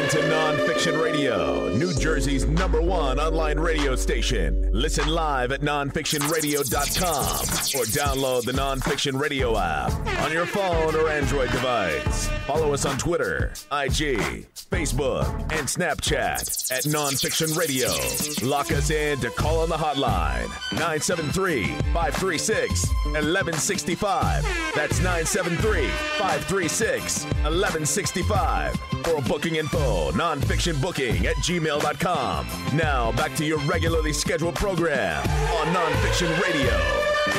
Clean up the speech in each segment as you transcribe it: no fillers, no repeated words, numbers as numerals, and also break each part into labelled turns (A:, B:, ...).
A: to Nonfiction Radio, New Jersey's #1 online radio station. Listen live at nonfictionradio.com or download the Nonfiction Radio app on your phone or Android device. Follow us on Twitter, IG, Facebook, and Snapchat at Nonfiction Radio. Lock us in to call on the hotline, 973-536-1165. That's 973-536-1165. For booking info, nonfictionbooking@gmail.com. Now, back to your regularly scheduled program on Nonfiction Radio.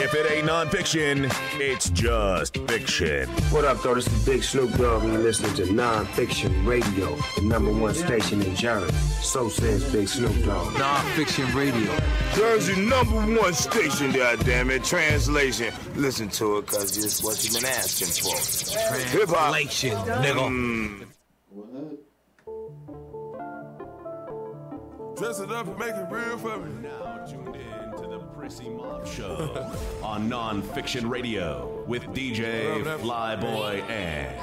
A: If it ain't nonfiction, it's just fiction.
B: What up, though? This is Big Snoop Dogg, and you're listening to Nonfiction Radio, the #1 station in Jersey. So says Big Snoop Dogg.
C: Nonfiction Radio.
D: Jersey #1 station, goddammit. Translation. Listen to it, cause it's what you been asking for. Hip-hop.
C: Translation, nigga.
D: Dress it up and make it real for me.
A: Now tuned in to the Prissy Mob show on Nonfiction Radio with DJ Flyboy and...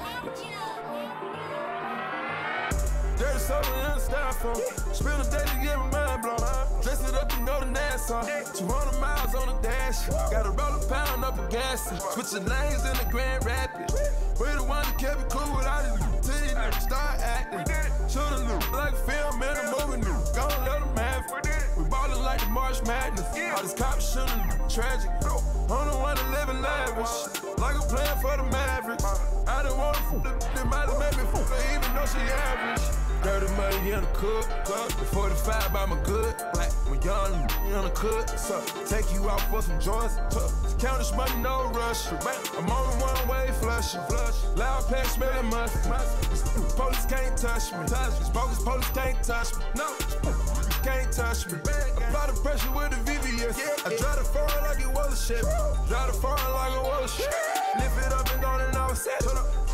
D: There's something in the styrofoam. Spend a day to get my mind blown. Dress it up and go to Nassau. 200 miles on the dash. Gotta roll a pound up a gas. Switching lanes in the Grand Rapids. We the one that kept it cool without it. Till you start acting. Shoulda looked like a film in a movie. Gonna let them have it. We ballin' like the March Madness. All these cops shooting tragic. I'm the one that live in lavish. Like I'm playing for the Mavericks. I don't want to they might have made me fuck her even though she average. Dirty money in the cook. The 45 by my good. Like when young in the cook. So take you out for some joints. Count this money, no rush. I'm on the one-way flushing. Loud pack smelling must. Police can't touch me. Bogus police can't touch me. No, can't touch me. A lot of pressure with the VVS. I drive the foreign like it was a shit. Drive the foreign like it was a shit. Lift it up and go and all set.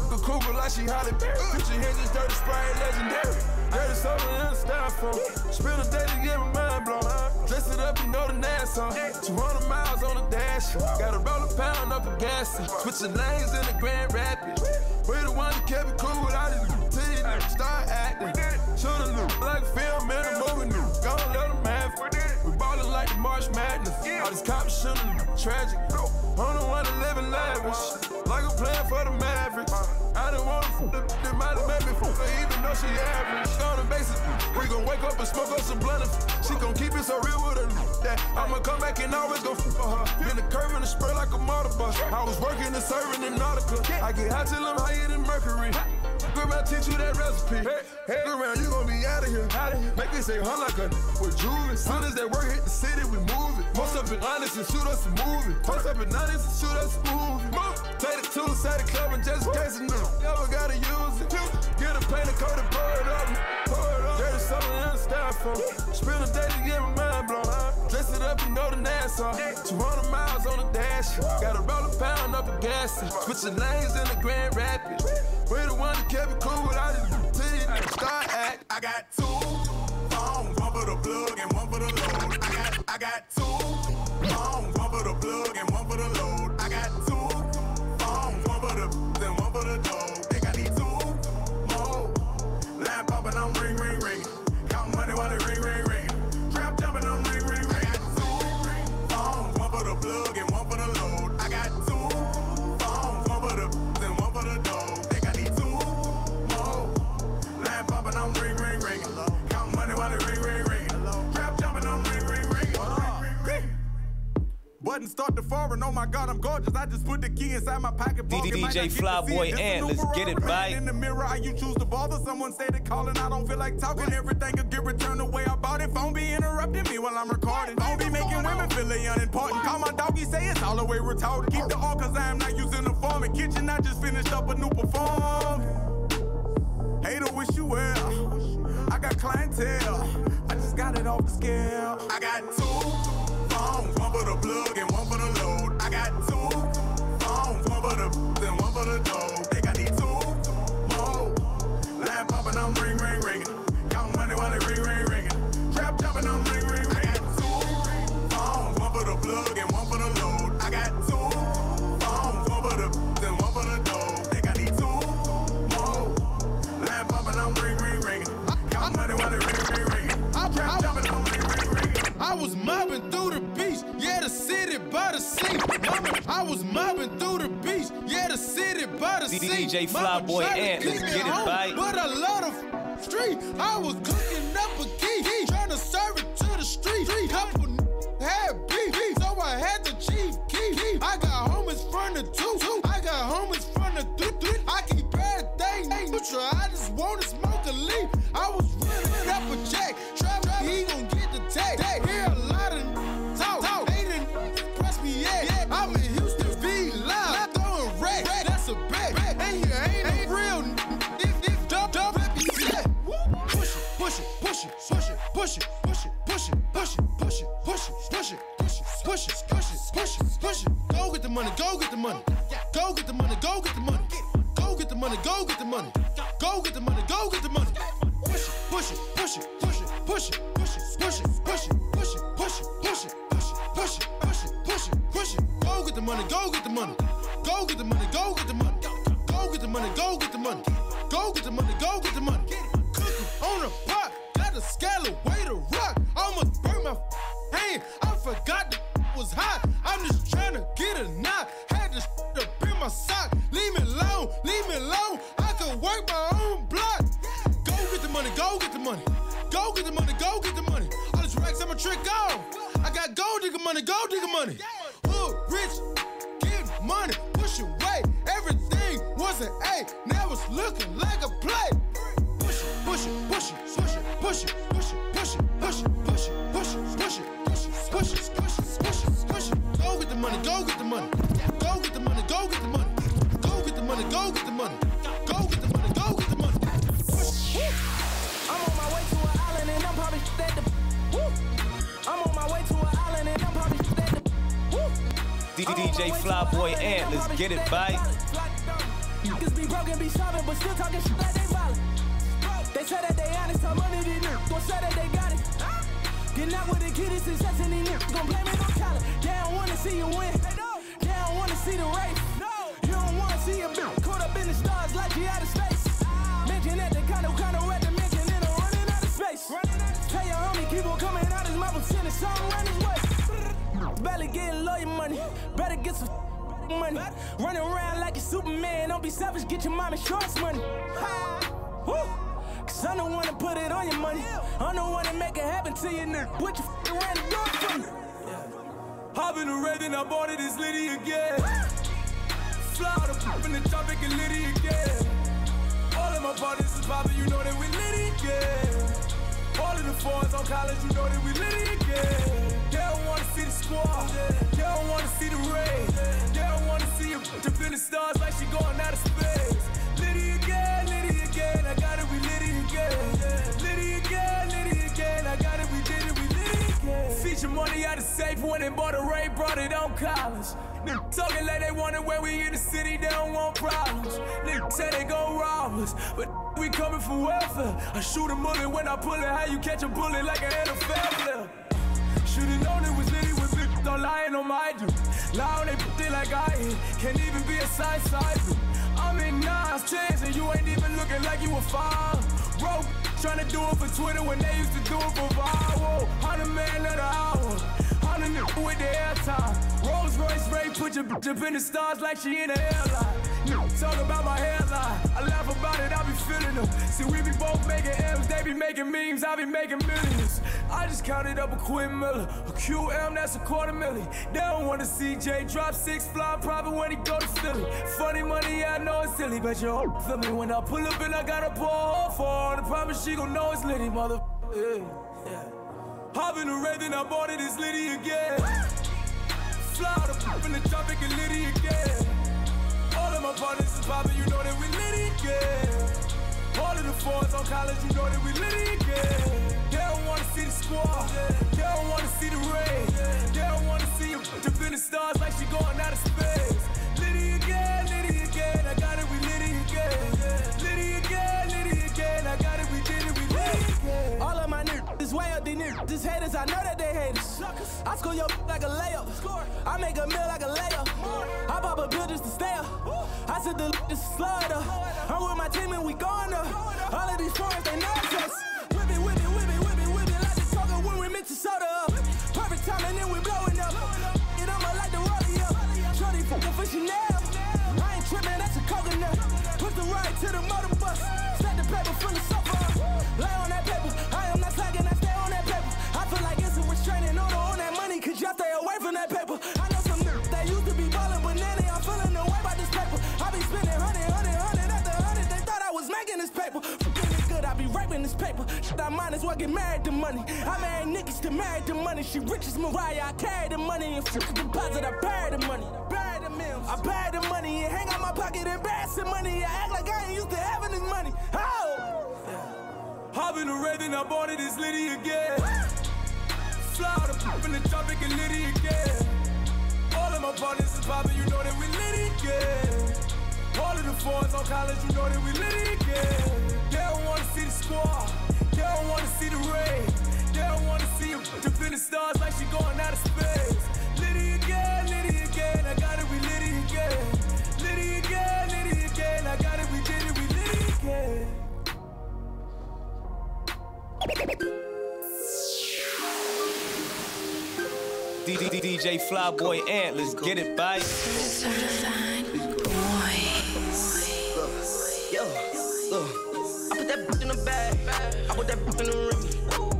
D: The cougar like she Holly Berry. Future hinges, dirty spray, legendary. Dirty something in the styrofoam. Spend a day to get my mind blown. Dress it up and go to Nassau. 200 miles on the dash. Gotta roll a pound up a gas. Switching lanes in the Grand Rapids. We the one that kept it cool without it. Till you start acting. Shoulda looked like a film in a movie. Gonna let them have it. We ballin' like the March Madness. All these cops shooting tragic. I'm the one that live in lavish. Like I'm playing for the Mavericks. I don't want to they might have made me fuck her even though she average. On the basis, we gon' wake up and smoke up some blunt. She gon' keep it so real with her that I'ma come back and always gon' fuck for her. Been the curve and the spray like a motor bus. I was working and serving in Nautica. I get high till I'm higher than Mercury. Go around, teach you that recipe. Hey, go around, you gon' be out of here. Make it say hunt like a with jewelry. Soon as that work hit the city, we move it. Post up in honest and shoot us a movie. Post up in honest and shoot us a movie. Take it to the side of the club and just in case it never gotta use it. Get a paint and coat and pour it up. Dirty something in the styrofoam. Spend a day to get my mind blown. Dress it up and go to Nassau. 200 miles on the dash. Gotta roll a pound up a gas. Switching lanes in the Grand Rapids. We the one that kept it cool without it. Till you start acting.
E: I got 2 phones, one for the plug and one for the load. I got 2 phones, one for the plug and one for the load. I got 2 phones, one for the and one for the dough. Think I need 2 more. Line popping, I'm ring, ring, ring. Count money while it ring, ring, ring. Trap jumping, I'm ring, ring, ring. I got 2 phones, one for the plug and one for the load. I got 2 phones, one for the and one for the dough. Think I need 2 more. Line popping, I'm ring, ring, ring. Count money while it ring, ring, ring. Trap jumping, I'm ring, ring, ring. Button start to foreign, oh my God, I'm gorgeous. I just put the key inside my pocket.
C: DJ Flyboy and let's get it right.
E: In the mirror, how you choose to bother? Someone said it calling, I don't feel like talking. Everything could get returned the way I bought it. Phone be interrupting me while I'm recording. Phone be making women feel they unimportant. Call my doggy, say it's all the way retarded. Keep the all cause I am not using the form. In kitchen, I just finished up a new perform. Hater, wish you well. I got clientele. I just got it off the scale. I got 2 phones, one for the plug and one for the load. I got 2 phones, one for the and one for the dough. Think I need 2 more. Line popping, I'm ring, ring, ringing. Count money while it ring, ring, ringing. Trap jumping, I'm ring, ring, ringing. I got 2 phones, one for the plug and one for the load. I got 2 phones, one for the and one for the dough. Think I need 2 more. Line popping, I'm ring, ring, ringing.
D: was mobbing through the beach, yeah, the city by the sea. I was mobbing through the beach, yeah, the city by the sea.
C: DJ Flyboy Ant, let's get it right.
D: But I love the street. I was cooking up a key, trying to serve it to the street. Couple had beef, so I had the chief key. I got homies from the two. I got homies from the three. I keep bad things neutral. I just wanna smoke a leaf. I was running up a check. Trap, he gon' get the tag. Hear a lot of talk. They didn't press me yet. I'm in Houston, V live, throwing racks. That's a bet. And you ain't real. If dump, represent. Push it. Go get the money. Go get the money. Go get the money. Go get the money. Go get the money. Go get the money. Go get the money. Go get the money. Push it. Go get the money. Go get the money. Go get the money. Go get the money. Go get the money. Go get the money. Go get the money. Go get the money. Cooking on a pot. Got a scale way to rock. Almost burnt my hand. I forgot the was hot. I'm just trying to get a knot. Had this up in my sock. Leave me alone. I could work my own block. Go get the money. Go get the money. Go get the money. Go get the money. All these racks, I'm a trick off. I got gold digger money. Gold digger money. Hood rich. Get money. Push away. Everything was an A. Now it's looking like a play. Push it. Go get the money. Go get the money. Go get the money. Go get the money. Go get the money. Go get the money. Go get the money. Go get the money.
F: I'm on my way to an island and I'm probably at the. I'm on my way to an island and I'm probably at the.
C: DJ Flyboy Ant, let's get it right.
F: Niggas be broken, be sobbing, but still talking shit like they violent. They say that they honest, how money they know. Gon' say that they got it. Getting out with the kid is success and these niggas gon' blame it on talent. They don't wanna see you win. They don't wanna see the race. You don't wanna see a bitch caught up in the stars like you out of space. Mention that they kinda at the mention and I'm running out of space. Tell your homie keep on coming out his mouth and send a song around his way. Barely getting lawyer money. Better get some money. Running around like a Superman. Don't be selfish, get your mom insurance money. Woo! Cause I'm the one to put it on your money. I'm the one to make it happen to you now. What you around the door for me?
D: Hop in the red and I bought it, it's Liddy again. Fly out the pop in the tropic and Liddy again. All of my partners is poppin', you know that we Liddy again. All of the fours on college, you know that we Liddy again. They don't wanna see the squad, they don't wanna see the rain. They don't wanna see a bitch up in the stars like she going out of space. Liddy again, I got it, we Liddy again. Liddy again, I got it, we did it, we Liddy again. Feature money out of safe, went and bought a Ray, brought it on college. Niggas talking like they want it when we in the city, they don't want problems. Niggas say they gon' rob us, but we coming for welfare. I shoot a bullet when I pull it, how you catch a bullet like an NFL player? Should've known it was Liddy with bitches all lying on my dude. Lie on they put it like I ain't, can't even be a side dude. I'm in 9s, 10s, and you ain't even looking like you a 5. Bro, tryna do it for Twitter when they used to do it for viral. 100 man of the hour, 100 niggas with the airtime. Rolls Royce Ray, put your bitch up in the stars like she in the airline. Talk about my hairline, I laugh about it, I be feeling them. See, we be both making M's, they be making memes, I be making millions. I just counted up a Quinn Miller, a QM, that's a $250,000. They don't wanna see Jay drop 6, fly private when he go to Philly. Funny money, yeah, I know it's silly, but you feel me when I pull up and I got a pour for her. I promise she gon' know it's Liddy, mother. Yeah. Hop in the red and I bought it, it's Liddy again. Fly out the pop in the tropic and Liddy again. All of my partners is poppin', you know that we Liddy again. All of the fours on college, you know that we Liddy again. They don't wanna see the squad, they don't wanna see the rain. They don't wanna see a bitch up in the stars like she going out of space. Liddy again, I got it, we Liddy again. Liddy again, I got it, we did it, we Liddy again.
F: All of my niggas is way up, these niggas. These haters, I know that they hate us. I score your like a layup. I make a meal like a layup. I pop a bill just to stay up. I said the just to slow it up. I'm with my team and we going up. All of these foreigns, they know us. Whip it like they talking when we mix the soda up. straight to the motor bus. Stack the paper full of sofa. Lay on that paper, I am not slacking, I stay on that paper. I feel like it's a restraining order on that money, cause y'all stay away from that paper. I know some niggas that used to be ballin', but now they all feeling the way about this paper. I be spending 100 after 100, they thought I was making this paper. Forgetting it good, I be raping this paper. I might as well get married to money. I married niggas to marry to money. She rich as Mariah, I carry the money. And fuck deposit, I bury the money. Bury the mills, I bury the money. And hang out my pocket, embarrassing money. I act like I ain't used to having this money. Oh!
D: Hop in the Raven, I bought it, it's Liddy again. Fly the pop in the tropic and Liddy again. All of my partners is poppin', you know that we Liddy again. All of the fours on college, you know that we Liddy again. They don't wanna see the squad, they don't wanna see the rain. They don't wanna see you jump in the stars like she going out of space. Liddy again, I got it, we Liddy again. Liddy again, I got it, we did it, we Liddy again.
C: DJ Flyboy Ant, let's get it, bite.
G: Certified boys.
H: Yo, look, I put that bitch in the bag. I put that bitch in the ring.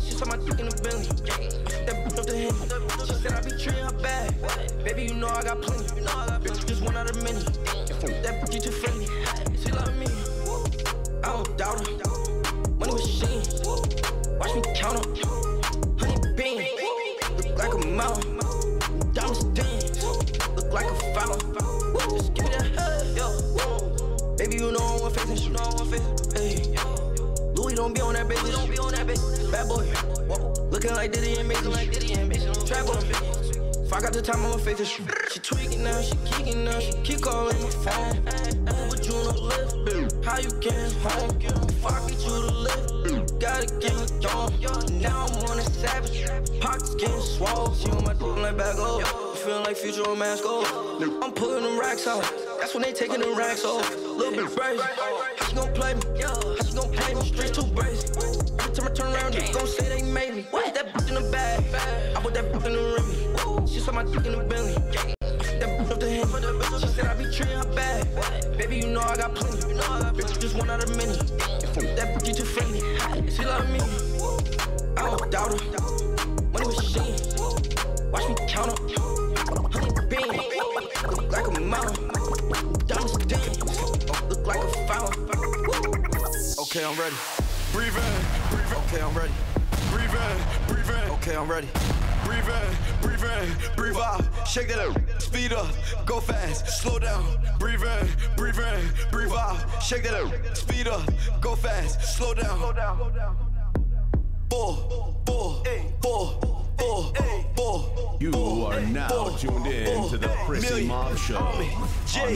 H: She saw my dick in the belly. That bitch up the hand. She said I be treating her bad. Baby, you know I got plenty. Bitch, just one out of many. That bitch, you too friendly. She love me. I don't doubt her. Money machine. Watch me count her. Honey bean. Look like a mountain. Diamonds dance. Look like a fountain. Just give me that head. Yo. Baby, you know I'm one face. You know I'm one face. Hey. Louis don't be on that bitch. Don't be on that bitch. Bad boy. Looking like Diddy and Mason. Trap on if I got the time on my face. She tweaking now. She geeking now. She keep calling my phone. Put you on the lift. How you getting home? If I get you to lift, gotta get me gone. Now I'm on a savage. Pockets getting swole. She on my dick like back up. Feeling like Future on mask off. I'm pulling them racks out. That's when they taking them racks off. Little bit crazy. How she gon' play me? How she gon' play me? Streets too brazy. Every time I turn around, they gon' say they made me. Put that bitch in the bag. I put that bitch in the ring. She saw my dick in the belly. That bitch up the hand. She said I be treating her bad. Baby, you know I got plenty. Bitch, just one out of many. That bitch, you too friendly. She love me. I don't doubt her. Money machine. Watch me count her. Honey bean. Look like a mountain. Diamonds dance. Look like a fountain.
D: Okay, I'm ready. Breathe in, breathe in. Okay, I'm ready. Breathe in, breathe in. Okay, I'm ready. Breathe in, breathe in, breathe out. Shake that up, speed up, go fast, slow down. Breathe in, breathe in, breathe out. Shake that up, speed up, go fast, slow down.
A: You are now tuned in to the Prissy Mob Show on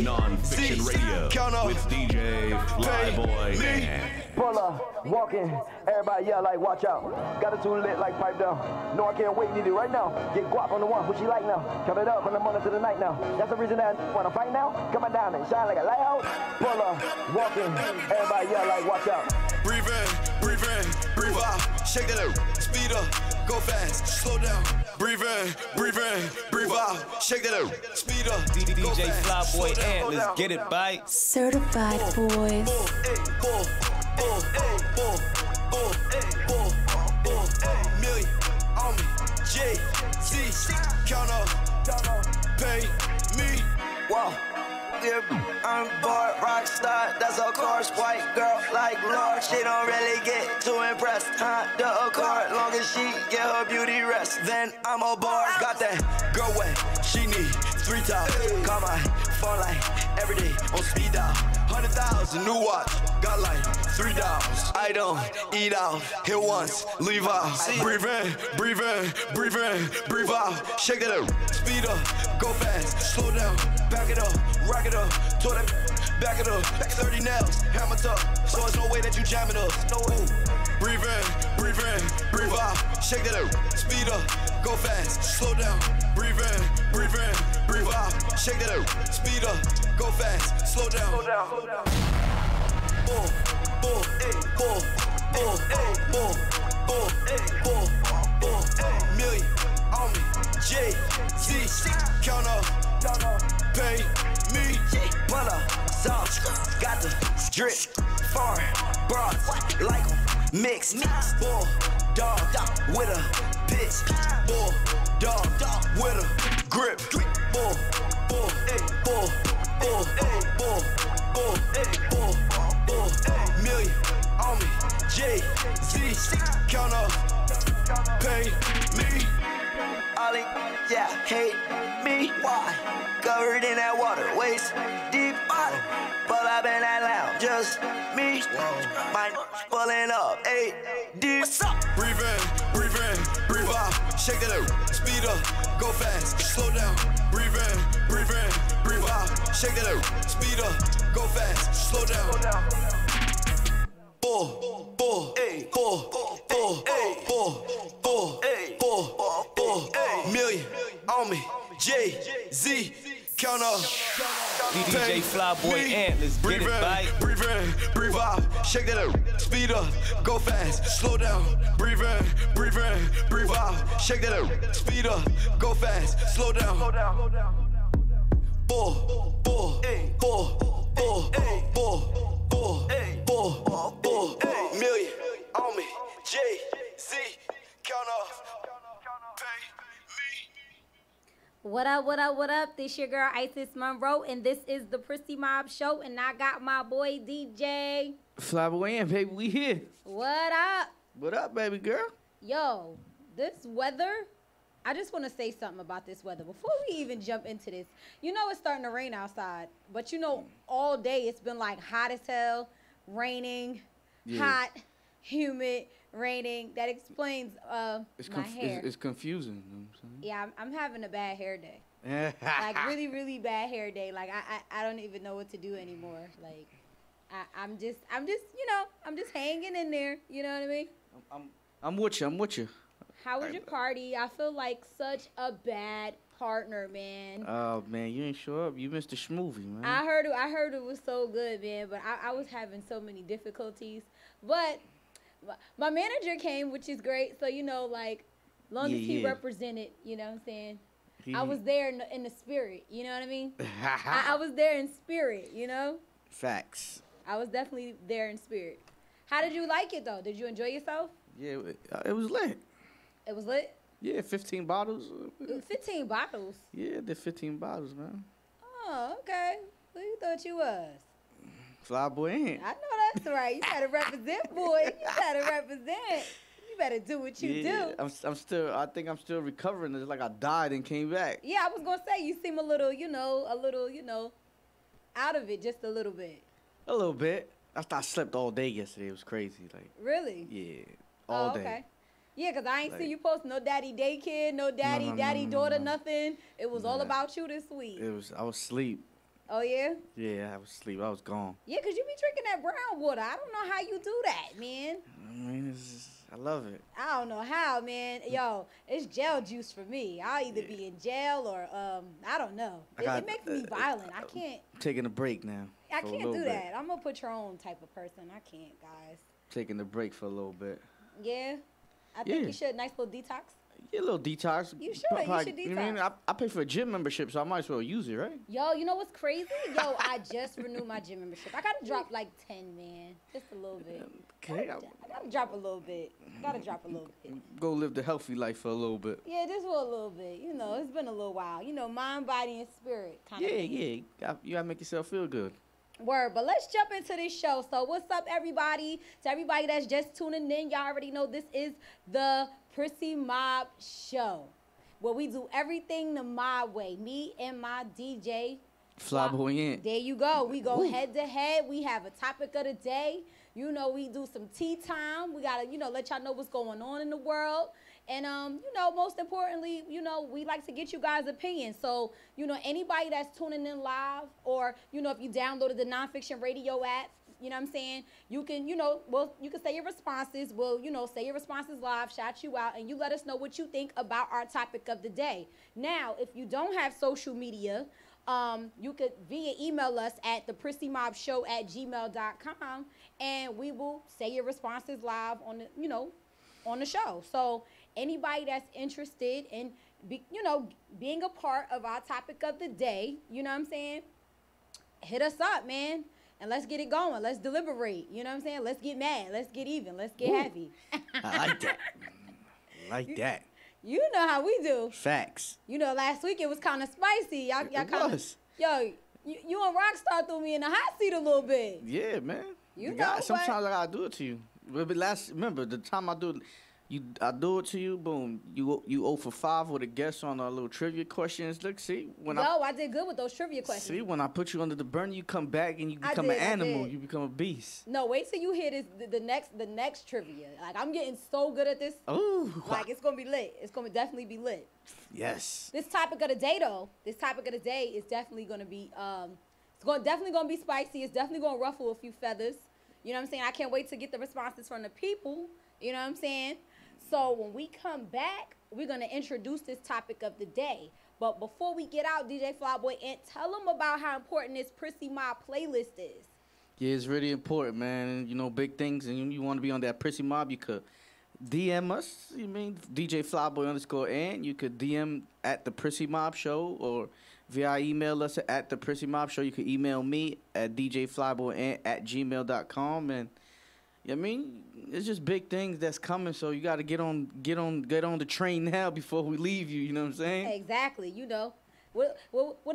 A: Nonfiction Radio with DJ Flyboy Ant.
I: Pull up, walking, everybody yell like watch out. Got it too lit like pipe down. No, I can't wait, need it right now. Get guap on the one, what she like now. Count it up from the morning to the night now. That's the reason that I wanna fight now. Come on down and shine like a lighthouse. Pull up, walking, everybody yell like watch out.
D: Breathe in, breathe out. Shake that up, speed up, go fast, slow down. Breathe in, breathe out. Shake that up, speed up, go
C: DJ
D: fast,
C: Flyboy Ant, let's get it, bite.
G: Certified boys.
D: Million on me, J-C, count up, pay me.
H: Wow. I'm bored, rock star, that's a course. White girl like Lord, she don't really get too impressed. The card, long as she get her beauty rest, then I'm aboard. Got that girl wet, she need 3,000. Call my phone like every day on speed dial. 100,000 new watch, got like $3. I don't eat out, hit once, leave out. Breathe in, breathe in, breathe in, breathe out. Shake it up, speed up, go fast, slow down, back it up, rock it up, tore that, back it up, 30 nails, hammer tough, so there's no way that you jamming us. No way. Breathe in, breathe out, shake that up, speed up, go fast, slow down. Breathe in, breathe out, shake that up, speed up, go fast, slow down. Million on me, J-C, count up, pay me. Pull up, sauce, got the drip, foreign, broad, like mix, bull, dog, with a pitch, bull, dog, with a grip, bull, bull, bull, bull, bull, bull, bull, bull, million on me, Jay-Z, count up, pay me. Ollie, yeah, hate me. Why? Covered in that water, waist deep. But I've been that loud, just me. My pulling up, 8 deep. What's up?
D: Breathe in, breathe out. Shake that up, speed up, go fast, slow down. Breathe in, breathe out. Shake that up, speed up, go fast, slow down. Bull, bull, bull, bull, bull, bull, bull, million on me, Jay-Z, count up.
C: DJ Flyboy Ant, let's get it, bite.
D: Breathe in, breathe out, shake that up, speed up, go fast, slow down. Breathe in, breathe out, shake that up, speed up, go fast, slow down. Bull, bull, bull, bull, bull, bull, bull, bull, million on me, Jay-Z, count up.
J: What up, what up, what up? This your girl Isis Monroe, and this is the Prissy Mob Show, and I got my boy DJ
K: Flyboy Ant, baby, we here.
J: What up?
K: What up, baby girl?
J: Yo, this weather, I just want to say something about this weather. Before we even jump into this, you know it's starting to rain outside, but you know all day it's been like hot as hell, raining, hot, humid, raining. That explains my hair.
K: It's confusing. You know what I'm saying?
J: Yeah, I'm having a bad hair day. Like really, really bad hair day. Like I don't even know what to do anymore. Like I'm just you know, I'm just hanging in there. You know what I mean?
K: I'm with you.
J: How was your party? I feel like such a bad partner, man.
K: Oh man, you ain't show up. You missed the schmovie, man.
J: I heard it was so good, man. But I was having so many difficulties. But my manager came, which is great. So, you know, like, long as he represented, you know what I'm saying? I was there in the spirit, you know what I mean? I was there in spirit, you know?
K: Facts.
J: I was definitely there in spirit. How did you like it, though? Did you enjoy yourself?
K: Yeah, it was lit.
J: It was lit?
K: Yeah, 15 bottles.
J: 15 bottles?
K: Yeah, did 15 bottles, man.
J: Oh, okay. Who you thought you was?
K: Flyboy Ant.
J: I know that's right. You gotta represent, boy. You gotta represent. You better do what you do.
K: I think I'm still recovering. It's like I died and came back.
J: Yeah, I was gonna say you seem a little, out of it just a little bit.
K: A little bit. I slept all day yesterday. It was crazy. Like.
J: Really?
K: Yeah, all day.
J: Okay. Yeah, cause I ain't see you post no daddy day kid, no daddy daughter, nothing. It was all about you this week.
K: I was asleep.
J: Oh, yeah?
K: Yeah, I was asleep. I was gone.
J: Yeah, because you be drinking that brown water. I don't know how you do that, man.
K: I mean, I love it.
J: I don't know how, man. Yo, it's jail juice for me. I'll either be in jail or, I don't know. It makes me violent. I can't.
K: I'm taking a break now.
J: I can't do that. I'm a Patron type of person. I can't, guys.
K: Taking a break for a little bit.
J: Yeah? I think you should. Nice little detox.
K: Yeah, a little detox.
J: You should. You should detox.
K: You mean, I pay for a gym membership, so I might as well use it, right?
J: Yo, you know what's crazy? Yo, I just renewed my gym membership. I gotta drop like 10, man. Just a little bit.
K: Okay.
J: I gotta drop a little bit.
K: Go live the healthy life for a little bit.
J: Yeah, just for a little bit. You know, it's been a little while. You know, mind, body, and spirit kind of thing.
K: Yeah. You gotta make yourself feel good.
J: Word, but let's jump into this show. So what's up, everybody? To everybody that's just tuning in, y'all already know this is the Prissy Mob Show, where we do everything the mob way. Me and my DJ
K: Flyboy Ant.
J: There you go. We go head to head. We have a topic of the day. You know, we do some tea time. We gotta, let y'all know what's going on in the world. And, most importantly, we like to get you guys' opinions. So, anybody that's tuning in live or, if you downloaded the Nonfiction Radio app, you know what I'm saying? You can, you can say your responses. We'll, say your responses live, shout you out, and you let us know what you think about our topic of the day. Now, if you don't have social media, you could email us at theprissymobshow@gmail.com, and we will say your responses live on the, on the show. So anybody that's interested in, being a part of our topic of the day, you know what I'm saying? Hit us up, man. and let's get it going. Let's deliberate. You know what I'm saying? Let's get mad. Let's get even. Let's get happy.
K: I like that. Like that.
J: You know how we do.
K: Facts.
J: You know, last week it was kind of spicy. Y'all kind of. Yo, you and Rockstar threw me in the hot seat a little bit.
K: Yeah, man.
J: Sometimes
K: I gotta do it to you. But remember the time I do it. I do it to you, boom. You 0 for 5 with a guess on our little trivia questions. Look, see
J: I did good with those trivia questions.
K: See, when I put you under the burner, you come back and you become an animal. You become a beast.
J: No, wait till you hear this the next trivia. Like I'm getting so good at this.
K: Ooh.
J: Like it's gonna be lit. It's gonna definitely be lit.
K: Yes.
J: This topic of the day though, is definitely gonna be definitely gonna be spicy. It's definitely gonna ruffle a few feathers. You know what I'm saying? I can't wait to get the responses from the people. You know what I'm saying? So when we come back, we're going to introduce this topic of the day. But before we get out, DJ Flyboy Ant, tell them about how important this Prissy Mob playlist is.
K: Yeah, it's really important, man. You know, big things, and you want to be on that Prissy Mob, you could DM us. You mean DJ Flyboy _Ant. You could DM at the Prissy Mob Show, or via email us at the Prissy Mob Show. You could email me at djflyboyant@gmail.com, and I mean, it's just big things that's coming, so you got to get on the train now before we leave you. You know what I'm saying?
J: Exactly. You know, what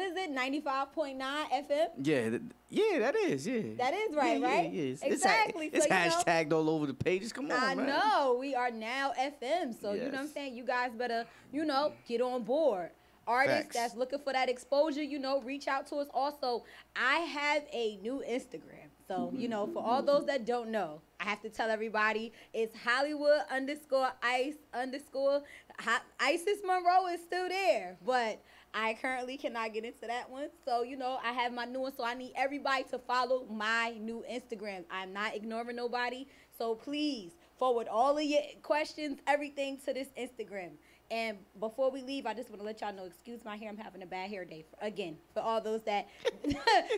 J: is it? 95.9 FM.
K: Yeah, that is. Yeah.
J: That is right. Right.
K: Yeah.
J: Exactly.
K: It's hashtagged all over the pages. Come on, man.
J: I know we are now FM, so you know what I'm saying. You guys better, get on board. Artists that's looking for that exposure, reach out to us. Also, I have a new Instagram. So, for all those that don't know, I have to tell everybody it's Hollywood_Ice_. Isis Monroe is still there, but I currently cannot get into that one. So, I have my new one. So I need everybody to follow my new Instagram. I'm not ignoring nobody. So please forward all of your questions, everything to this Instagram. And before we leave, I just want to let y'all know, excuse my hair, I'm having a bad hair day. Again, for all those that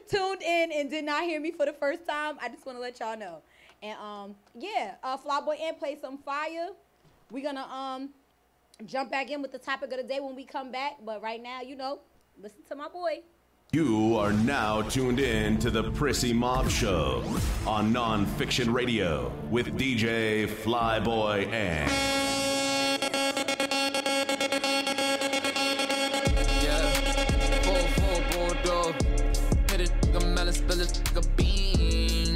J: tuned in and did not hear me for the first time, I just want to let y'all know. And, Flyboy Ant play some fire. We're going to jump back in with the topic of the day when we come back. But right now, listen to my boy.
A: You are now tuned in to the Prissy Mob Show on Nonfiction Radio with DJ Flyboy Ant.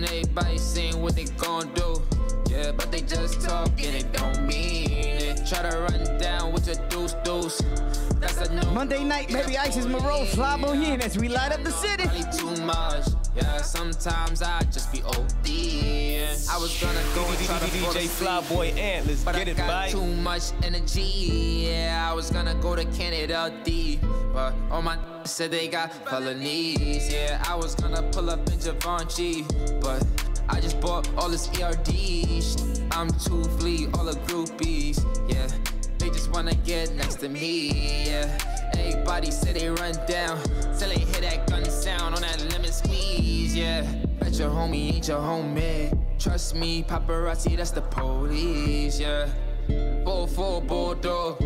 L: Everybody saying what they gon' do, yeah, but they just talking, it don't mean it. Try to run down with your deuce. That's a new
K: Monday night, baby. Isis Monroe, Flyboy Ant as we light up the city.
L: Too much, yeah. Sometimes I just be OD. I was gonna go and try to
C: DJ Flyboy Ant, let's get it, bye.
L: Too much energy, yeah. I was gonna go to Canada D, but all my said they got felonies, yeah. I was gonna pull up in Givenchy, but I just bought all this ERD. I'm too fleet, all the groupies, yeah. They just wanna get next to me, yeah. Everybody say they run down, till they hear that gun sound on that lemon squeeze, yeah. Bet your homie ain't your homie. Trust me, paparazzi, that's the police, yeah. 4-4 Bordeaux,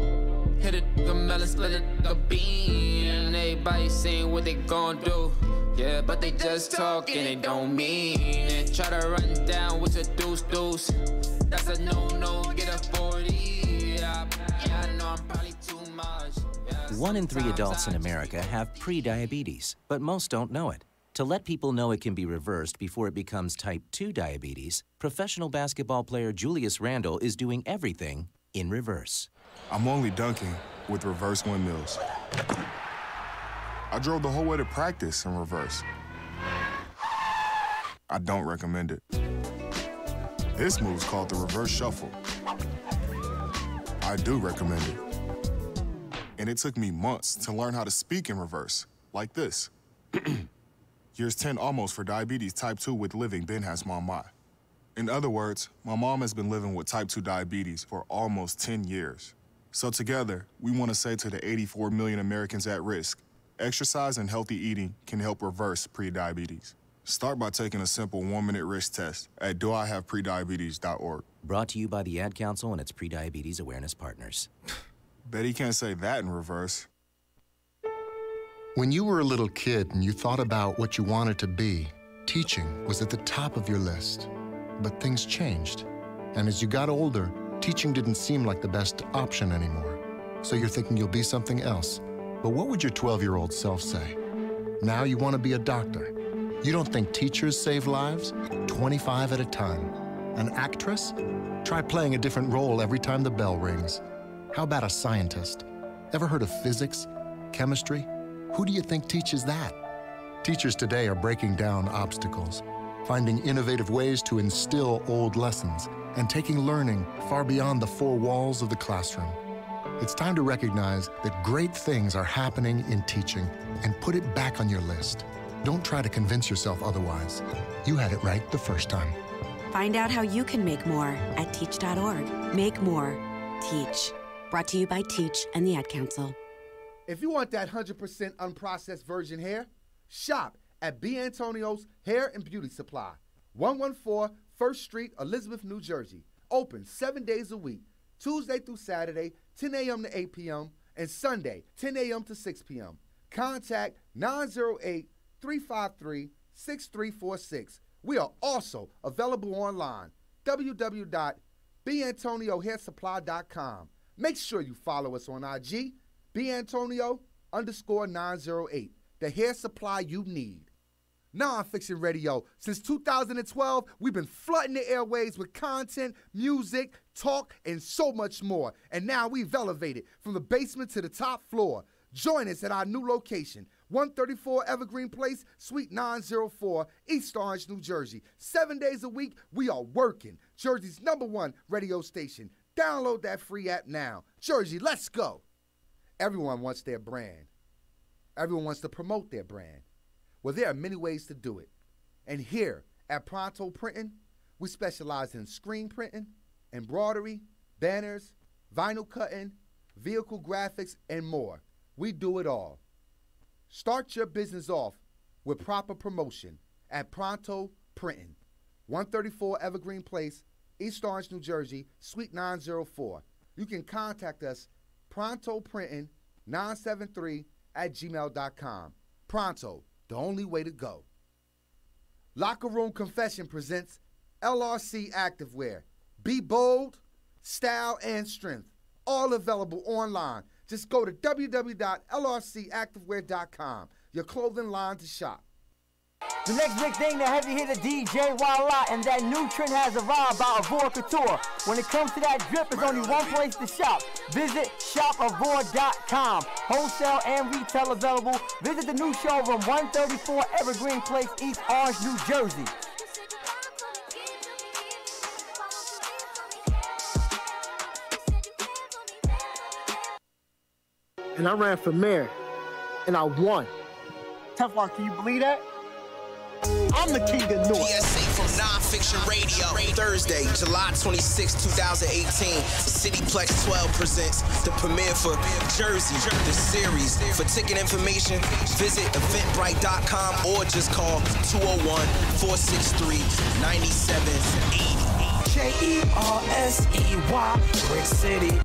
L: hit it, the melon, split it, the bean. Everybody saying what they gon' do, yeah, but they just talking, they don't mean it. Try to run down with your deuce. That's a no, get a 40. Yeah, I know I'm probably too much. Yeah,
M: 1 in 3 adults in America have pre-diabetes, but most don't know it. To let people know it can be reversed before it becomes type 2 diabetes, professional basketball player Julius Randle is doing everything in reverse.
N: I'm only dunking with reverse windmills. I drove the whole way to practice in reverse. I don't recommend it. This move's called the reverse shuffle. I do recommend it. And it took me months to learn how to speak in reverse, like this. Years 10 almost for diabetes type 2 with living Ben has mama. In other words, my mom has been living with type 2 diabetes for almost 10 years. So together, we want to say to the 84 million Americans at risk, exercise and healthy eating can help reverse prediabetes. Start by taking a simple 1-minute risk test at doihaveprediabetes.org.
M: Brought to you by the Ad Council and its Prediabetes Awareness Partners.
N: Bet he can't say that in reverse.
O: When you were a little kid and you thought about what you wanted to be, teaching was at the top of your list. But things changed. And as you got older, teaching didn't seem like the best option anymore. So you're thinking you'll be something else. But what would your 12-year-old self say? Now you want to be a doctor. You don't think teachers save lives? 25 at a time. An actress? Try playing a different role every time the bell rings. How about a scientist? Ever heard of physics? Chemistry? Who do you think teaches that? Teachers today are breaking down obstacles, finding innovative ways to instill old lessons, and taking learning far beyond the four walls of the classroom. It's time to recognize that great things are happening in teaching and put it back on your list. Don't try to convince yourself otherwise. You had it right the first time.
P: Find out how you can make more at teach.org. Make more. Teach. Brought to you by Teach and the Ad Council.
Q: If you want that 100% unprocessed virgin hair, shop at B. Antonio's Hair and Beauty Supply, 114 1st Street, Elizabeth, New Jersey. Open 7 days a week, Tuesday through Saturday, 10 a.m. to 8 p.m., and Sunday, 10 a.m. to 6 p.m. Contact 908-353-6346. We are also available online, www.bantoniohairsupply.com. Make sure you follow us on IG, BAntonio_908, the hair supply you need. Nonfiction Radio. Since 2012, we've been flooding the airwaves with content, music, talk, and so much more. And now we've elevated from the basement to the top floor. Join us at our new location, 134 Evergreen Place, Suite 904, East Orange, New Jersey. 7 days a week, we are working. Jersey's #1 radio station. Download that free app now. Jersey, let's go. Everyone wants their brand. Everyone wants to promote their brand. Well, there are many ways to do it. And here at Pronto Printing, we specialize in screen printing, embroidery, banners, vinyl cutting, vehicle graphics, and more. We do it all. Start your business off with proper promotion at Pronto Printing, 134 Evergreen Place, East Orange, New Jersey, Suite 904. You can contact us, prontoprinting973@gmail.com. Pronto, the only way to go. Locker Room Confession presents LRC Activewear. Be bold, style, and strength. All available online. Just go to www.lrcactivewear.com. Your clothing line to shop.
R: The next big thing, the heavy hitter DJ Walla, and that new trend has arrived by Avor Couture. When it comes to that drip, there's only one place to shop. Visit shopavor.com. Wholesale and retail available. Visit the new showroom, 134 Evergreen Place, East Orange, New Jersey.
S: And I ran for mayor, and I won. Teflon, can you believe that? I'm the king of North.
T: PSA from Nonfiction Radio. Thursday, July 26, 2018. Cityplex 12 presents the premiere for Jersey, the series. For ticket information, visit eventbrite.com or just call 201-463-9780.
U: Jersey, Brick City.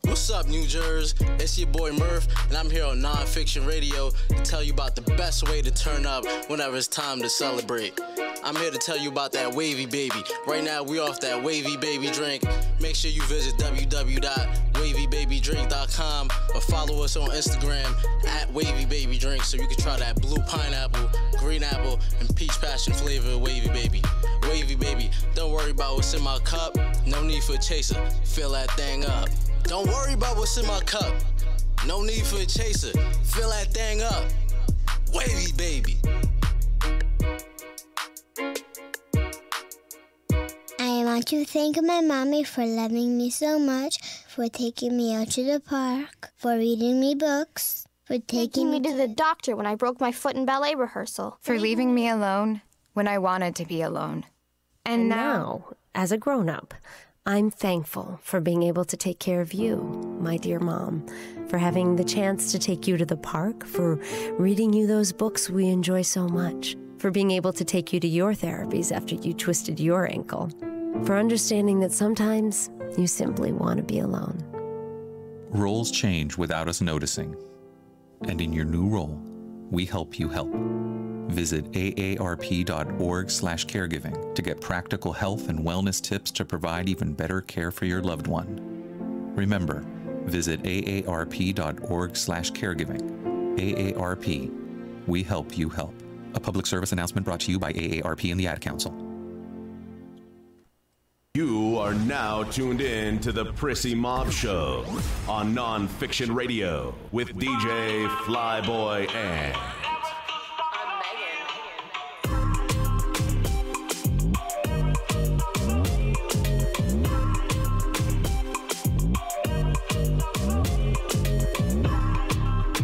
V: What's up, New Jersey? It's your boy Murph, and I'm here on Nonfiction Radio to tell you about the best way to turn up whenever it's time to celebrate. I'm here to tell you about that Wavy Baby. Right now, we off that Wavy Baby drink. Make sure you visit www.wavybabydrink.com or follow us on Instagram at Wavy Baby Drink so you can try that blue pineapple, green apple, and peach passion flavor Wavy Baby. Wavy Baby, don't worry about what's in my cup. No need for a chaser. Fill that thing up. Don't worry about what's in my cup. No need for a chaser. Fill that thing up. Wavy Baby.
W: I want to thank my mommy for loving me so much, for taking me out to the park, for reading me books, for taking me to the doctor when I broke my foot in ballet rehearsal,
X: for leaving me alone when I wanted to be alone. And now, as a grown-up, I'm thankful for being able to take care of you, my dear mom, for having the chance to take you to the park, for reading you those books we enjoy so much, for being able to take you to your therapies after you twisted your ankle, for understanding that sometimes you simply want to be alone.
Y: Roles change without us noticing. And in your new role,
B: we help you help. Visit aarp.org/caregiving to get practical health and wellness tips to provide even better care for your loved one. Remember, visit aarp.org/caregiving. AARP, we help you help. A public service announcement brought to you by AARP and the Ad Council.
A: You are now tuned in to the Prissy Mob Show on Nonfiction Radio with DJ Flyboy Ant.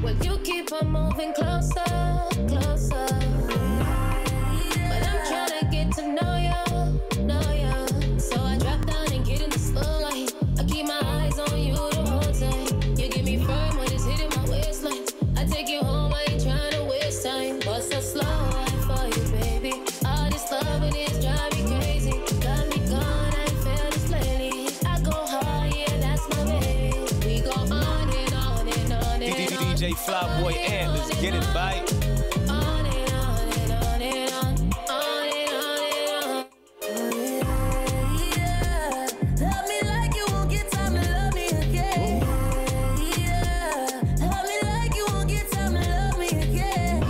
E: Well, you keep on moving closer, closer. But I'm trying to get to know you, know you. So I drop down and get in the slow light. I keep my eyes on you the whole time. You give me firm when it's hitting my waistline. I take you home, I ain't trying to waste time. But so slow life for you, baby. All this loving is driving me crazy. Got me gone, I ain't felt this lately. I go hard, yeah, that's my baby. We go on and on and on and on.
C: DJ Flyboy Ant, let's get it, bite.
E: On and on and on and on. On and on and on. Yeah. Love me like you won't get time to love me again. Yeah. Love me like you won't get time to love me again.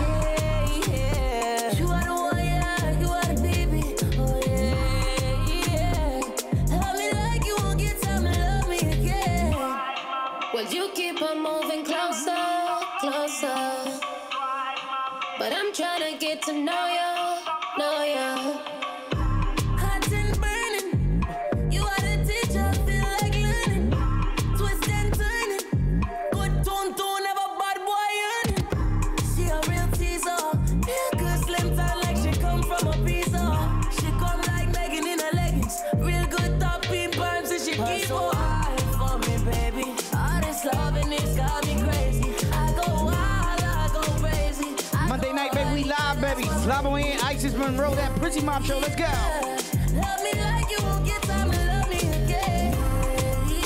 E: Yeah. You are the one, yeah. You are the baby. Oh yeah, yeah. Love me like you won't get time to love me again. Well, you keep on moving closer, closer. But I'm trying to get to know you, know you. Hot and burning, you are the teacher, feel like learning. Twist and turning, good tone, never bad boy yearning. She a real teaser, real good slim time like she come from a pizza. She come like Megan in her leggings, real good top pimp arms and she keep so high for me, baby. All this loving it's got me crazy. I go wild, I go crazy.
K: Monday night, baby, we live, baby. Flyboy Ant, Isis Monroe, that Prissy Mob Show. Let's go.
E: Love me like you won't get time to love me again.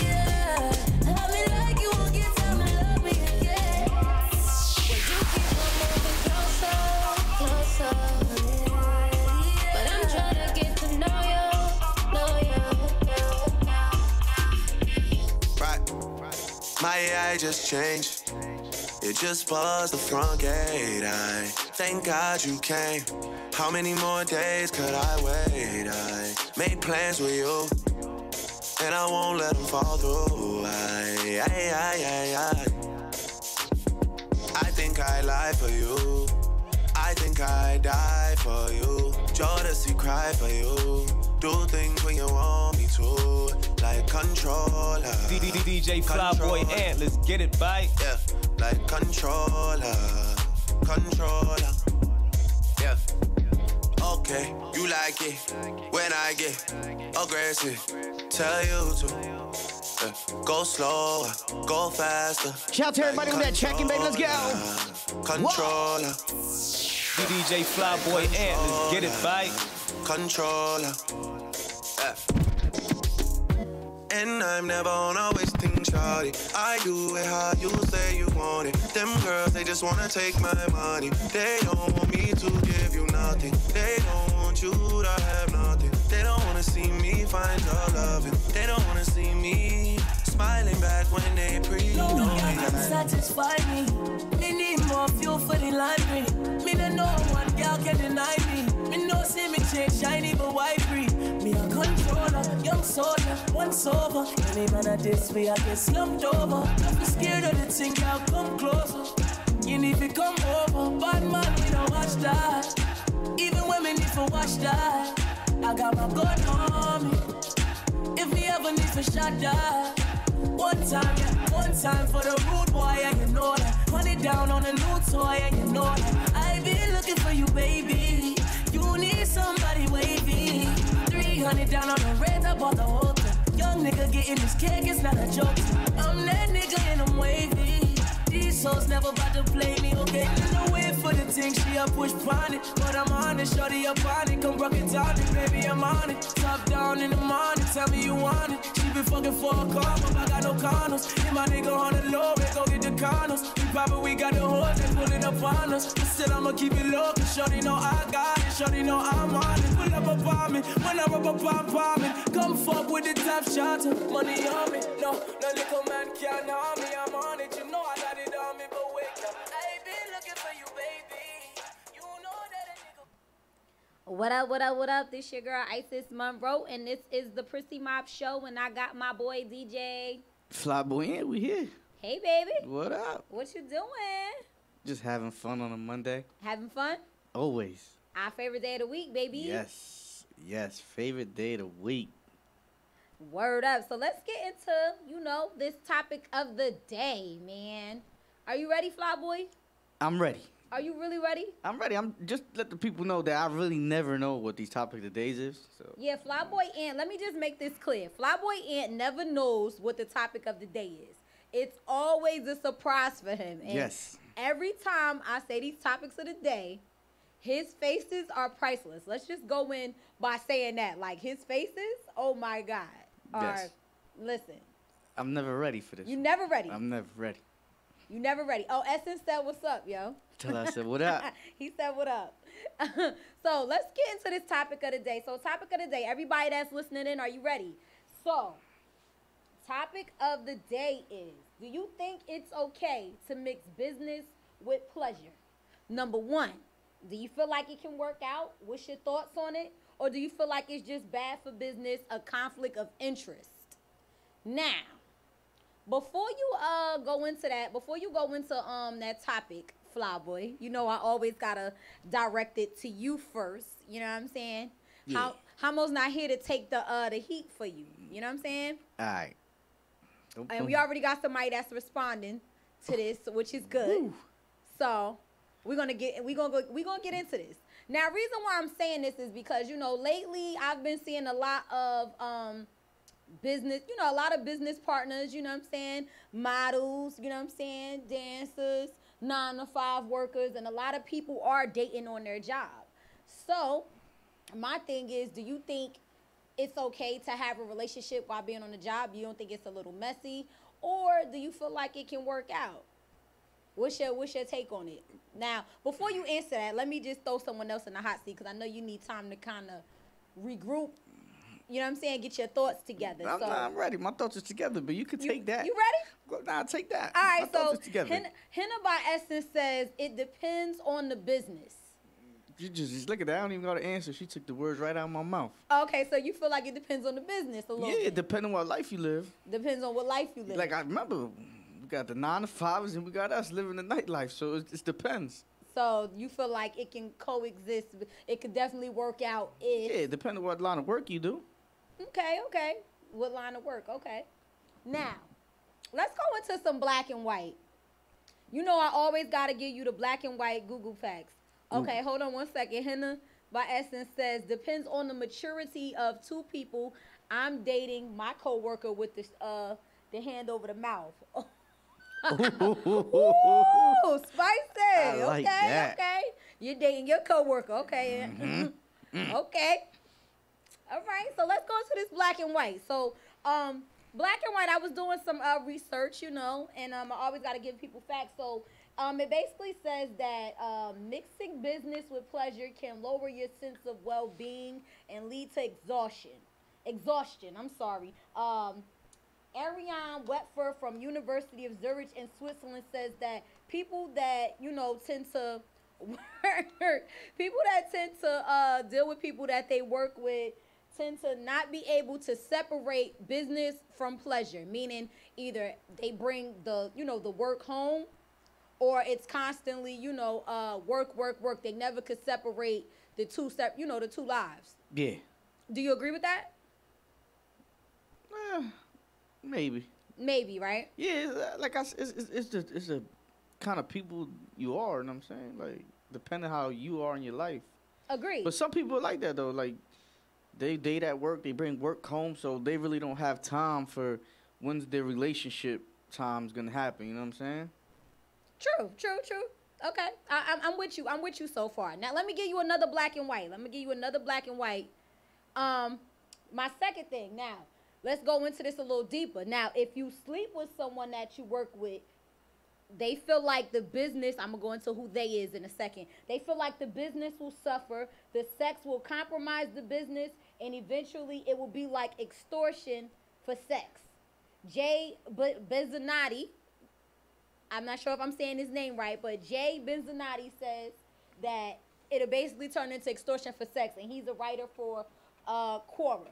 E: Yeah. Love me like you won't get time to love me again. Well, you keep on moving closer, closer. But I'm trying to get to know you, know you.
F: Right. My AI just changed. It just buzzed the front gate. I thank God you came. How many more days could I wait? I made plans with you, and I won't let them fall through. I think I lie for you. I think I die for you. Jodeci cry for you. Do things when you want me to, like controller.
C: DJ Flyboy Ant, let's get it, bite.
F: Yeah, like controller, controller. Yeah. Okay, you like it when I get aggressive. Tell you to go slower, go faster.
K: Shout out to everybody with that check-in, baby. Let's go.
F: Controller.
C: DJ Flyboy Ant, let's get it, bite.
F: Controller. Yeah. And I'm never on a wasting shawty. I do it how you say you want it. Them girls, they just wanna take my money. They don't want me to give you nothing. They don't want you to have nothing. They don't wanna see me find your loving. They don't wanna see me smiling back when they pre.
E: No one can satisfy me. Me need more fuel for the laundry. Me don't know one girl can deny me. Me no see me change shiny but white free. Me a controller, young soldier, once over. Any man at this way I get slumped over. Don't be scared of the thing, I'll come closer. You need to come over. Bad man, we don't watch that. Even when me need to watch that. I got my gun on me. If me ever need to shot that. One time, yeah, one time for the rude boy, yeah, you know that. Put it down on a new toy, yeah, you know that. I been looking for you, baby. You need somebody wavy. 300 down on the red, I bought the whole thing. Young nigga getting this cake, it's not a joke. I'm that nigga and I'm wavy.
G: These hoes never about to play me, okay? No way for the thing, she a push on it. But I'm on it, shorty up on it. Come rock it down, baby, I'm on it. Top down in the morning, tell me you want it. She been fucking for a car, but I got no condoms. Hit my nigga on the low, let's go get the condoms. We got the hoes, they pulling up on us. But still, I'ma keep it low, cause shorty know I got it. Shorty know I'm on it. Pull up a bomb me, when I rub a bomb me. Come fuck with the top shots, money on me. No little man can't harm me, I'm on it. You know I got it on me, but wake up. I ain't been looking for you, baby. You know that a nigga.
J: What up, what up, what up? This your girl Isis Monroe, and this is the Prissy Mob Show, and I got my boy DJ
K: Flyboy, we here.
J: Hey, baby.
K: What up?
J: What you doing?
K: Just having fun on a Monday.
J: Having fun?
K: Always.
J: Our favorite day of the week, baby.
K: Yes, favorite day of the week.
J: Word up. So let's get into, this topic of the day, man. Are you ready, Flyboy?
K: I'm ready.
J: Are you really ready?
K: I'm ready. I'm just let the people know that I really never know what these topic of the days is. So.
J: Yeah, Flyboy Ant, let me just make this clear. Flyboy Ant never knows what the topic of the day is. It's always a surprise for him. And
K: yes.
J: Every time I say these topics of the day, his faces are priceless. Let's just go in by saying that. Like, his faces, oh my God.
K: Yes.
J: Listen.
K: I'm never ready for this.
J: You never ready?
K: I'm never ready.
J: You never ready. Oh, Essence said what's up, yo.
K: Tell her I said what up.
J: He said what up. So let's get into this topic of the day. So topic of the day, everybody that's listening in, are you ready? So topic of the day is, do you think it's okay to mix business with pleasure? Number one, do you feel like it can work out? What's your thoughts on it? Or do you feel like it's just bad for business, a conflict of interest? Now, before you go into that topic, Flyboy, I always gotta direct it to you first. You know what I'm saying?
K: Yeah.
J: Hamo's not here to take the heat for you. You know what I'm saying?
K: All right.
J: And we already got somebody that's responding to this, which is good.
K: Woo.
J: So we're gonna get into this. Now, reason why I'm saying this is because lately I've been seeing a lot of business, a lot of business partners, you know what I'm saying, models, you know what I'm saying, dancers, 9-to-5 workers, and a lot of people are dating on their job. So my thing is, do you think it's okay to have a relationship while being on the job? You don't think it's a little messy? Or do you feel like it can work out? What's your take on it? Now, before you answer that, let me just throw someone else in the hot seat, because I know you need time to kind of regroup. You know what I'm saying? Get your thoughts together.
K: I'm ready. My thoughts are together, but you can take that.
J: You ready?
K: Nah, take that.
J: All right,
K: My thoughts are together.
J: Henna by Essence says it depends on the business.
K: You just look at that. I don't even got to answer. She took the words right out of my mouth.
J: Okay, so you feel like it depends on the business a little bit.
K: Yeah, depending on what life you live.
J: Depends on what life you live.
K: Like, I remember, we got the 9-to-5s and we got us living the nightlife, so it depends.
J: So you feel like it can coexist. It could definitely work out if...
K: Yeah, depending on what line of work you do.
J: Okay. What line of work? Okay. Now, let's go into some black and white. I always got to give you the black and white Google facts. Okay, hold on 1 second. Henna by Essence says, depends on the maturity of two people. I'm dating my coworker with the hand over the mouth. Ooh, spicy.
K: I like that.
J: Okay. You're dating your coworker. Okay. Okay. All right. So let's go into this black and white. So, black and white, I was doing some research, and I always got to give people facts. So, it basically says that mixing business with pleasure can lower your sense of well-being and lead to exhaustion. Ariane Wetfer from University of Zurich in Switzerland says that people that tend to deal with people that they work with tend to not be able to separate business from pleasure, meaning either they bring the work home, or it's constantly work. They never could separate the two lives.
K: Yeah.
J: Do you agree with that?
K: Maybe.
J: Maybe, right?
K: Yeah, like it's the kind of people you are, you know what I'm saying? Like, depending how you are in your life.
J: Agree.
K: But some people are like that, though. Like, they date at work, they bring work home, so they really don't have time for when's their relationship time's going to happen, you know what I'm saying?
J: True. Okay, I'm with you. I'm with you so far. Now let me give you another black and white. My second thing. Now let's go into this a little deeper. Now, if you sleep with someone that you work with, they feel like the business, I'm going to go into who they is in a second. They feel like the business will suffer, the sex will compromise the business, and eventually it will be like extortion for sex. Jay Benzinati, I'm not sure if I'm saying his name right, but Jay Benzinati says that it'll basically turn into extortion for sex, and he's a writer for Quora.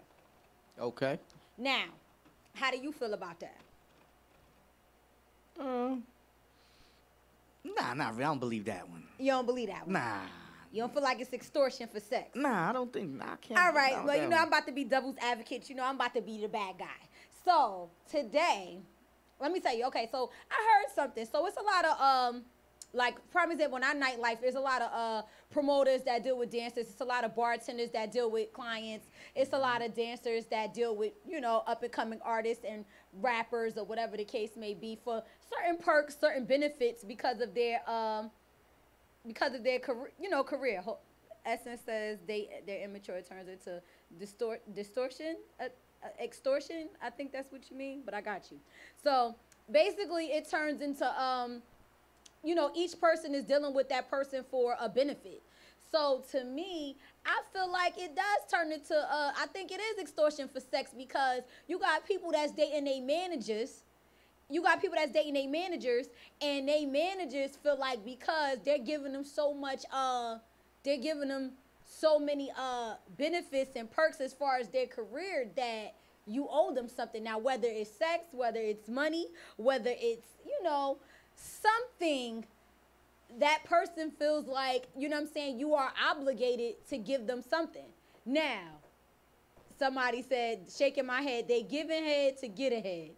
K: Okay.
J: Now, how do you feel about that?
K: Nah, not really. I don't believe that one.
J: You don't believe that one?
K: Nah.
J: You don't feel like it's extortion for sex?
K: Nah, I don't think. Nah, I can't.
J: All right. Well, you know, I'm about to be devil's advocate. You know, I'm about to be the bad guy. So, today, let me tell you. Okay, so I heard something. So, it's a lot of, like, prime example, in our nightlife, there's a lot of promoters that deal with dancers. It's a lot of bartenders that deal with clients. It's a lot of dancers that deal with, you know, up-and-coming artists and rappers or whatever the case may be for certain perks, certain benefits because of their career, you know, career. Essence says their immature turns into distortion, extortion. I think that's what you mean, but I got you. So basically, it turns into you know, each person is dealing with that person for a benefit. So to me, I feel like it does turn into, I think it is extortion for sex because you got people that's dating their managers. You got people that's dating their managers, and they managers feel like because they're giving them so much, they're giving them so many benefits and perks as far as their career that you owe them something. Now, whether it's sex, whether it's money, whether it's, you know, something that person feels like, you know what I'm saying, you are obligated to give them something. Now, somebody said, shaking my head, they giving head to get ahead.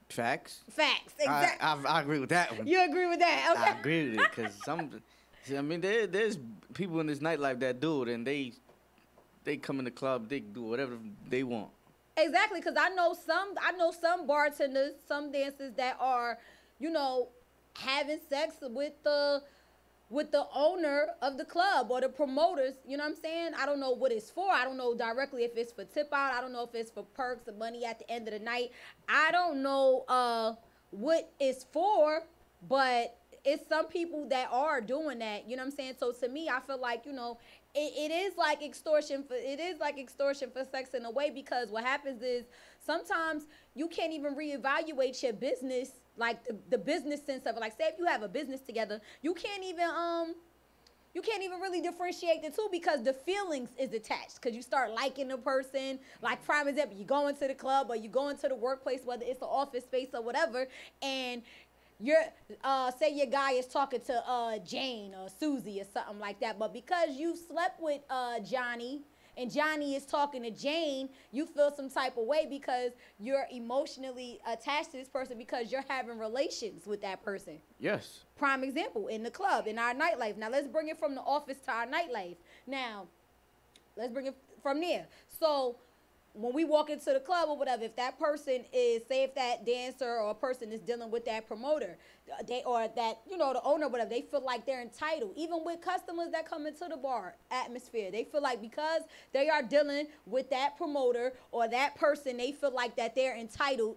K: Facts.
J: Exactly.
K: I agree with that one.
J: You agree with that? Okay.
K: I agree with it because I mean, there's people in this nightlife that do it, and they come in the club, they do whatever they want.
J: Exactly, because I know some bartenders, some dancers that are, you know, having sex with the owner of the club or the promoters, you know what I'm saying? I don't know what it's for. I don't know directly if it's for tip out. I don't know if it's for perks or money at the end of the night. I don't know what it's for, but it's some people that are doing that, you know what I'm saying? So to me, I feel like, you know, it is like extortion for sex in a way, because what happens is sometimes you can't even reevaluate your business, like the business sense of it. Like, say if you have a business together, you can't even really differentiate the two because the feelings is attached, because you start liking the person. Like, prime example, you go into the club or you go into the workplace, whether it's an office space or whatever, and you're say your guy is talking to Jane or Susie or something like that, but because you slept with Johnny and Johnny is talking to Jane, you feel some type of way because you're emotionally attached to this person because you're having relations with that person.
K: Yes.
J: Prime example, in the club, in our nightlife. Now let's bring it from the office to our nightlife. Now let's bring it from there. So when we walk into the club or whatever, if that person is, say if that dancer or a person is dealing with that promoter, or that, you know, the owner or whatever, they feel like they're entitled. Even with customers that come into the bar atmosphere, they feel like because they are dealing with that promoter or that person, they feel like that they're entitled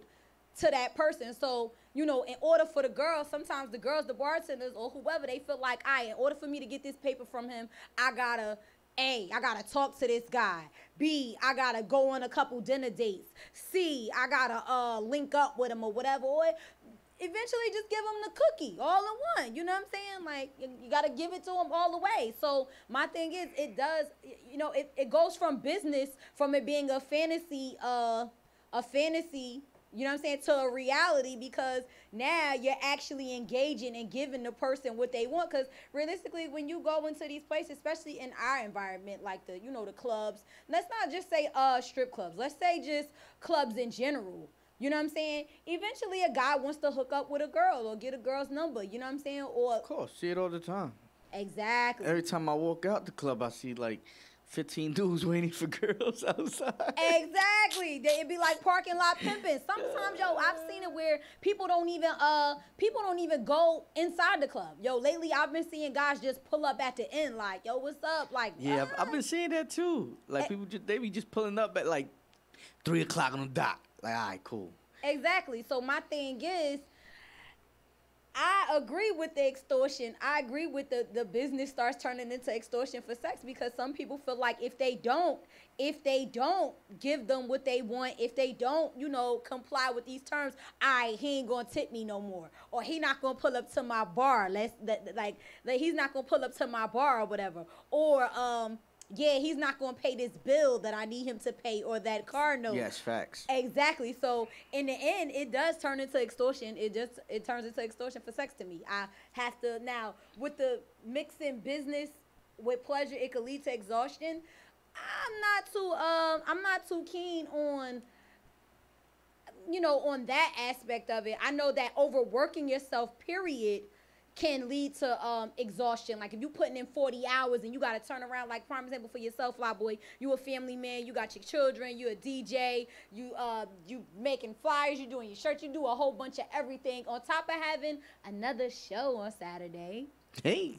J: to that person. So, you know, in order for the girls, sometimes the girls, the bartenders or whoever, they feel like, in order for me to get this paper from him, I gotta talk to this guy. B, I gotta go on a couple dinner dates. C, I gotta link up with him or whatever. Or eventually just give him the cookie all in one. You know what I'm saying? Like, you gotta give it to him all the way. So my thing is, it does, you know, it goes from business, from it being a fantasy, you know what I'm saying, to a reality, because now you're actually engaging and giving the person what they want. Because realistically, when you go into these places, especially in our environment, like the, you know, the clubs, let's not just say strip clubs, let's say just clubs in general. You know what I'm saying? Eventually, a guy wants to hook up with a girl or get a girl's number. You know what I'm saying? Or
K: of course, see it all the time.
J: Exactly.
K: Every time I walk out the club, I see like 15 dudes waiting for girls outside.
J: Exactly. It'd be like parking lot pimping. Sometimes, yo, I've seen it where people don't even go inside the club. Yo, lately I've been seeing guys just pull up at the end, like, yo, what's up? Like,
K: Yeah, I've been seeing that too. Like people they be just pulling up at like 3 o'clock on the dot. Like, all right, cool.
J: Exactly. So my thing is, I agree with the extortion. I agree with the business starts turning into extortion for sex, because some people feel like if they don't give them what they want, if they don't, comply with these terms, he ain't gonna tip me no more, or he not gonna pull up to my bar. He's not gonna pull up to my bar or whatever, or he's not going to pay this bill that I need him to pay, or that car note.
K: Yes, facts.
J: Exactly. So in the end, it does turn into extortion. It turns into extortion for sex to me. I have to now, with the mixing business with pleasure, it could lead to exhaustion. I'm not too keen on, on that aspect of it. I know that overworking yourself, period, can lead to exhaustion. Like if you putting in 40 hours and you got to turn around, like prime example for yourself, fly boy, you a family man, you got your children, you a DJ, you making flyers, you doing your shirts, you do a whole bunch of everything on top of having another show on Saturday.
K: Hey.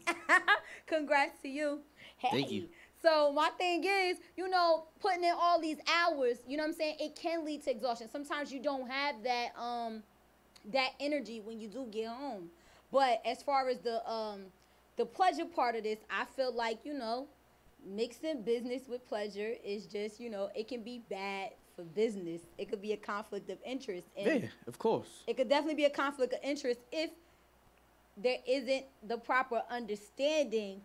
J: Congrats to you. Hey.
K: Thank you.
J: So my thing is, putting in all these hours, you know what I'm saying? It can lead to exhaustion. Sometimes you don't have that energy when you do get home. But as far as the pleasure part of this, I feel like, mixing business with pleasure is just, it can be bad for business. It could be a conflict of interest. And
K: yeah, of course.
J: It could definitely be a conflict of interest if there isn't the proper understanding.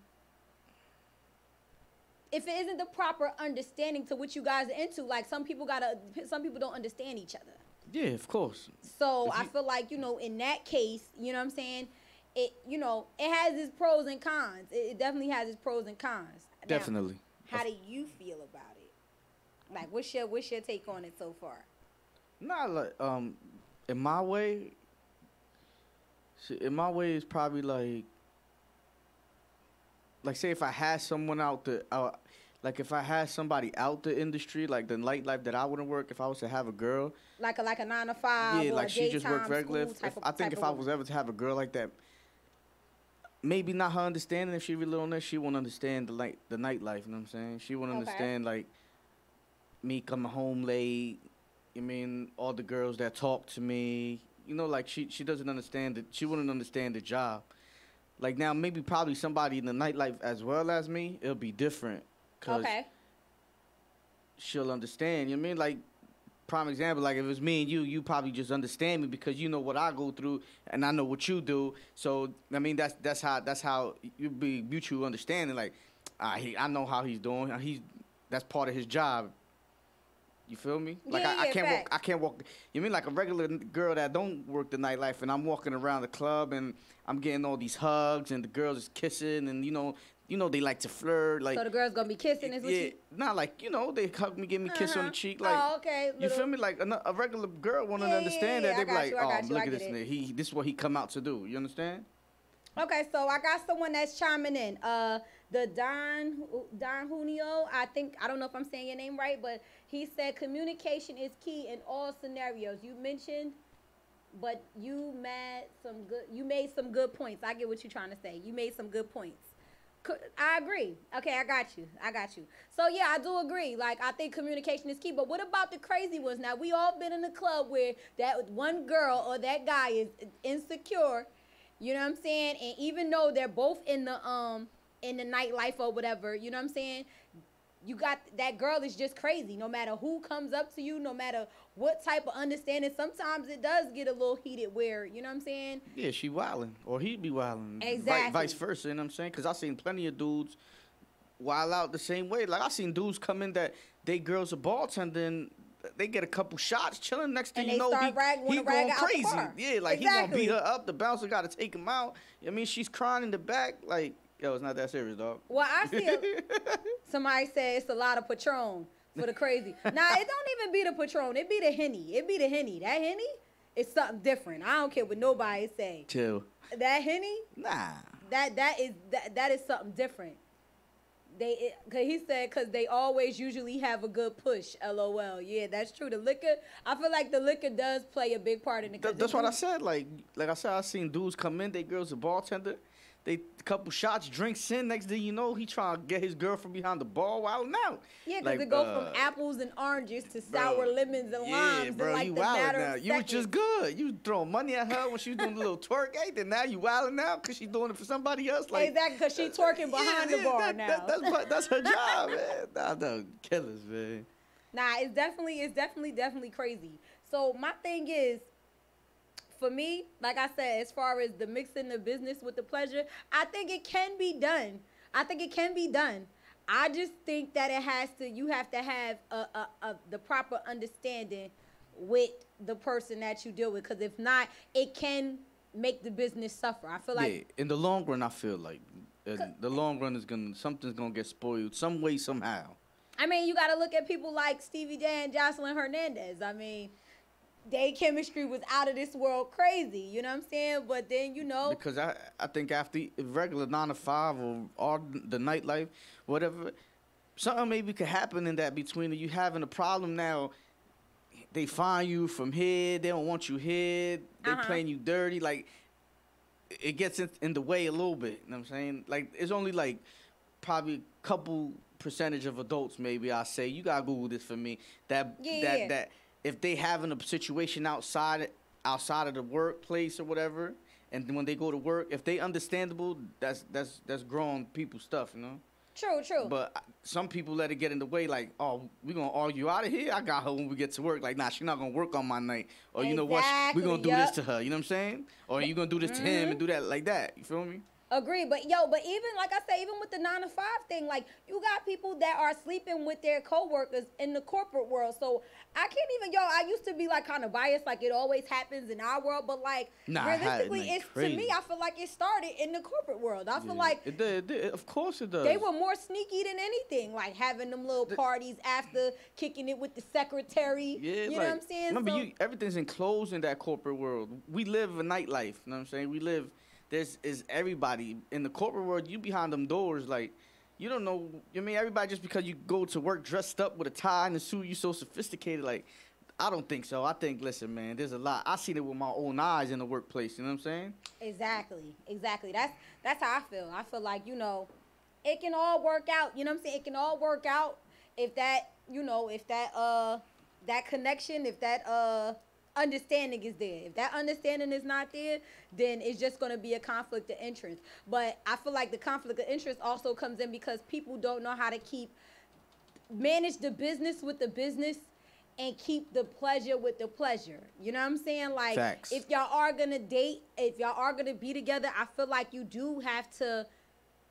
J: If it isn't the proper understanding to what you guys are into, like some people don't understand each other.
K: Yeah, of course.
J: So I feel like, in that case, you know what I'm saying? It has its pros and cons. It definitely has its pros and cons.
K: Definitely.
J: Now, how do you feel about it? Like, what's your take on it so far?
K: Nah, like, in my way is probably like say if I had someone like if I had somebody out the industry, like the nightlife that I wouldn't work, if I was to have a girl.
J: Like a 9 to 5.
K: Yeah,
J: or
K: like she just worked regular.
J: If
K: I was ever to have a girl like that, maybe not her understanding, if she really on that, she won't understand the nightlife, you know what I'm saying? She won't understand like me coming home late, all the girls that talk to me, like she doesn't understand it. She wouldn't understand the job. Like now, maybe probably somebody in the nightlife as well as me, it'll be different. Cause she'll understand, you know what I mean? Like, prime example, like if it's me and you probably just understand me because you know what I go through and I know what you do. So that's how you be mutual understanding. Like, I know how he's doing. That's part of his job. You feel me? Like I can't walk. You mean like a regular girl that don't work the nightlife, and I'm walking around the club and I'm getting all these hugs and the girls is kissing and they like to flirt. Like,
J: so the girl's gonna be kissing, is what you?
K: Not like they hug me, give me a kiss on the cheek. Like,
J: okay.
K: You feel me? Like a regular girl wouldn't understand that. They be like, look at this nigga. This is what he come out to do. You understand?
J: Okay, so I got someone that's chiming in. The Don Junio, I don't know if I'm saying your name right, but he said communication is key in all scenarios. You mentioned, but you made some good points. I get what you're trying to say. You made some good points. I agree. Okay, I got you. So yeah, I do agree. Like, I think communication is key. But what about the crazy ones? Now, we all been in a club where that one girl or that guy is insecure. You know what I'm saying? And even though they're both in the nightlife or whatever, you know what I'm saying? You got that girl is just crazy. No matter who comes up to you, no matter what type of understanding, sometimes it does get a little heated where, you know what I'm saying?
K: Yeah, she wilding. Or he'd be wilding.
J: Exactly.
K: Vice versa, you know what I'm saying? Because I seen plenty of dudes wild out the same way. Like, I seen dudes come in that they girls are bartending, they get a couple shots, chilling. Next thing you know, he going crazy. Yeah, like, he gonna beat her up. The bouncer got to take him out. I mean, she's crying in the back. Like, yo, it's not that serious, dog.
J: Well, I see somebody say it's a lot of Patron for the crazy. Nah, it don't even be the Patron. It be the Henny. That Henny is something different. I don't care what nobody say.
K: Chill.
J: That Henny?
K: Nah.
J: That is something different. cause he said, cause they always usually have a good push. LOL. Yeah, that's true. The liquor, I feel like the liquor does play a big part in it.
K: That's what I said. Like I said, I seen dudes come in. They girls a bartender. They couple shots, drinks in. Next thing you know, he trying to get his girl from behind the bar wilding out.
J: Yeah, because it go from apples and oranges to sour lemons and limes.
K: Bro,
J: in like
K: you
J: the
K: wilding
J: matter
K: now.
J: of
K: You was
J: seconds.
K: just good. You throwing money at her when she was doing a little twerk. Hey, then now you wilding out because she doing it for somebody else. Like
J: Exactly, because she twerking behind the bar now.
K: That's her job, man. Nah, killers, man.
J: Nah, it's definitely crazy. So my thing is, for me, like I said, as far as the mixing the business with the pleasure, I think it can be done. I just think that you have to have the proper understanding with the person that you deal with, because if not, it can make the business suffer. I feel like
K: in the long run, I feel like the long run something's gonna get spoiled some way somehow.
J: I mean, you got to look at people like Stevie J and Jocelyn Hernandez. I mean, their chemistry was out of this world crazy. You know what I'm saying? But then,
K: Because I think after regular 9 to 5 or all the nightlife, whatever, something maybe could happen in that between you having a problem now. They find you from here. They don't want you here. They playing you dirty. Like, it gets in the way a little bit. You know what I'm saying? Like, it's only like probably a couple percentage of adults, maybe I say. You got to Google this for me. That if they having a situation outside of the workplace or whatever, and when they go to work, if they understandable, that's grown people stuff, you know.
J: True.
K: But some people let it get in the way, like, oh, we gonna argue out of here. I got her when we get to work. Like, nah, she's not gonna work on my night. Or you know what? We gonna do this to her. You know what I'm saying? Or you gonna do this to him and do that like that. You feel me?
J: Agree, but even like I said, even with the 9 to 5 thing, like you got people that are sleeping with their coworkers in the corporate world. So I can't even, I used to be like kind of biased, like it always happens in our world, but like realistically, it's to me, I feel like it started in the corporate world. I feel like
K: it did. Of course it does.
J: They were more sneaky than anything, like having them little parties after, kicking it with the secretary.
K: Yeah,
J: you know what I'm saying?
K: Remember, everything's enclosed in that corporate world. We live a nightlife. You know what I'm saying? There's everybody in the corporate world. You behind them doors, like you don't know. I mean, everybody just because you go to work dressed up with a tie and a suit, you so sophisticated. Like, I don't think so. I think, listen, man, there's a lot. I seen it with my own eyes in the workplace. You know what I'm saying?
J: Exactly. That's how I feel. I feel like it can all work out. You know what I'm saying? It can all work out if that that connection, if that understanding is there. If that understanding is not there, then it's just going to be a conflict of interest. But I feel like the conflict of interest also comes in because people don't know how to manage the business with the business and keep the pleasure with the pleasure. You know what I'm saying? Like,
K: facts.
J: If y'all are going to date, if y'all are going to be together, I feel like you do have to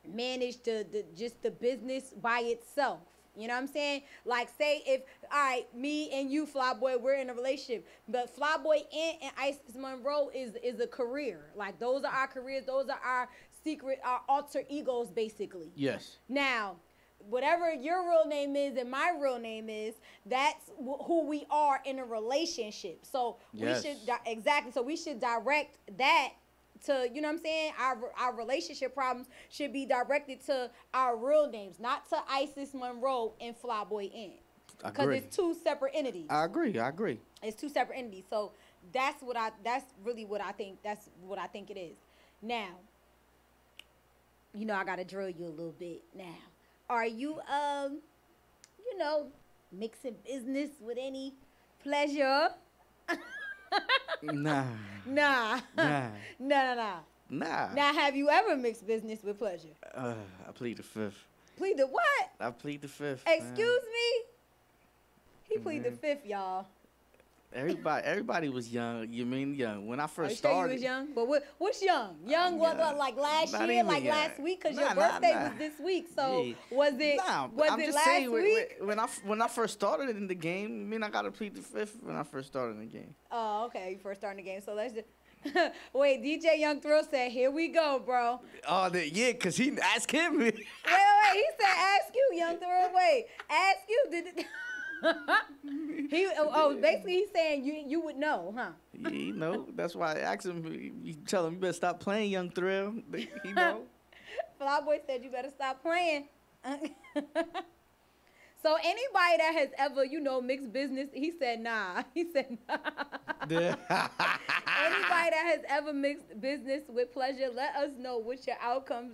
J: manage just the business by itself. You know what I'm saying? Like, say if, all right, me and you, Flyboy, we're in a relationship, but Flyboy and Isis Monroe is a career. Like, those are our careers. Those are our secret, our alter egos, basically.
K: Yes.
J: Now, whatever your real name is and my real name is, that's who we are in a relationship. So
K: yes.
J: we should direct that to, you know what I'm saying? Our relationship problems should be directed to our real names, not to Isis Monroe and Flyboy N. Because it's two separate entities.
K: I agree.
J: It's two separate entities. So that's really what I think. That's what I think it is. Now, I gotta drill you a little bit now. Are you mixing business with any pleasure?
K: Nah.
J: Nah. Now, have you ever mixed business with pleasure?
K: I plead the fifth.
J: Plead the what?
K: I plead the fifth.
J: Excuse me? He plead the fifth, y'all.
K: Everybody was young. You mean young? When I first
J: Sure
K: started,
J: you was young? But what's young? Young was like last year, like
K: young.
J: last week, because your birthday was this week. So was it? Was it last week?
K: When I first started in the game, I mean, I gotta plead the fifth when I first started in the game.
J: Oh, okay. You first started the game, so let's just. Wait, DJ Young Thrill said, "Here we go, bro."
K: Oh, yeah, cause he asked him.
J: Wait. He said, "Ask you, Young Thrill." Wait, ask you. Basically he's saying you would know, huh?
K: Yeah, he know. That's why I asked him. You tell him you better stop playing, Young Thrill. He know.
J: Flyboy said you better stop playing. So anybody that has ever, you know, mixed business, he said nah. He said nah. Anybody that has ever mixed business with pleasure, let us know what your outcome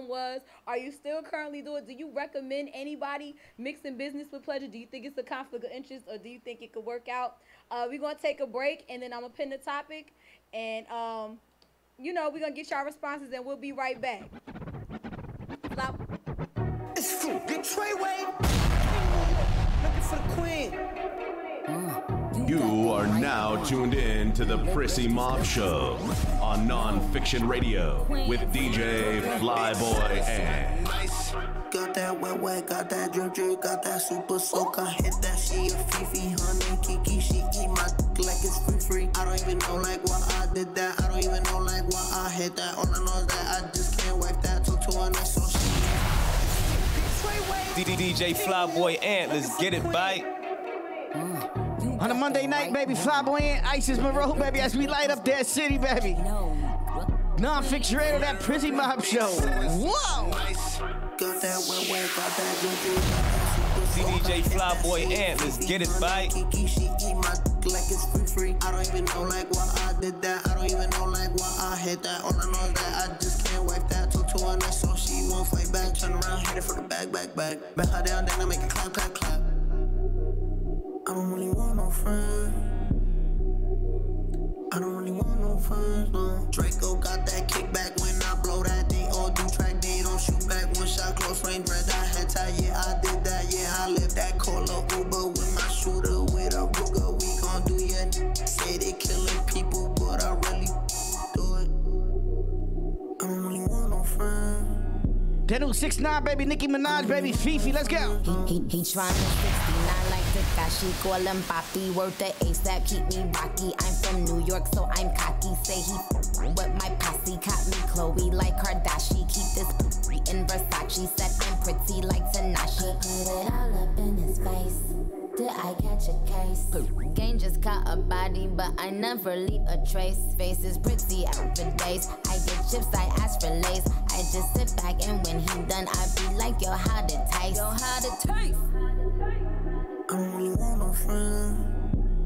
J: was. Are you still currently doing it? Do you recommend anybody mixing business with pleasure? Do you think it's a conflict of interest, or do you think it could work out? We're gonna take a break, and then I'm gonna pin the topic, and you know, we're gonna get y'all responses, and we'll be right back.
G: It's fruit. Get Treyway. Looking for the queen.
A: You are now tuned in to the Prissy Mob Show on Nonfiction Radio with DJ Flyboy and.
D: Got that wet, got that drip, got that super soak. I hit that, she a Fifi, honey, Kiki, she eat my dick like it's free. I don't even know like why I did that. I don't even know like why I hit that. All I know is that I just can't wipe that. Talk to her next, so she.
C: DJ Flyboy Ant, let's get it, bite.
K: On a Monday night, baby, Flyboy Ant, Isis Monroe, baby, as we light up that city, baby. Nonfiction Radio, that Prissy Mob Show. Whoa!
D: Got that wet, got that
C: DJ Flyboy Ant, let's get it, bite.
D: Kiki, she eat my dick like it's free. I don't even know like why I did that. I don't even know like why I hit that. All I know is that I just can't wipe that. Talk to her next, so she won't fight back. Turn around, hit it for the back. Back her down, then I make it clap. I don't really want no friends. I don't really want no friends, no. Draco got that kickback when I blow that. They all do track, they don't shoot back. One shot, close range, red dot, head tie. Yeah, I did that, yeah, I lived that. Call a Uber with my shooter, with a Ruger. We gon' do ya. Say they killing people, but I really do it. I don't really want no friends.
K: That 6ix9ine, baby, Nicki Minaj, baby, Fifi, let's go.
H: He tryna 69 like Takashi, call him Papi, word to ASAP, keep me rocky. I'm from New York, so I'm cocky. Say he with my posse, caught me Chloe like Kardashian. Keep this in Versace, said I'm pretty like Tanashi. Put it all up in his face. Did I catch a case? Game just caught a body, but I never leave a trace. Face is pretty out for days. I get chips, I ask for lace. I just sit back and when he done, I be like, yo, how'd it taste? Yo, how'd it taste?
D: I don't really want no friends.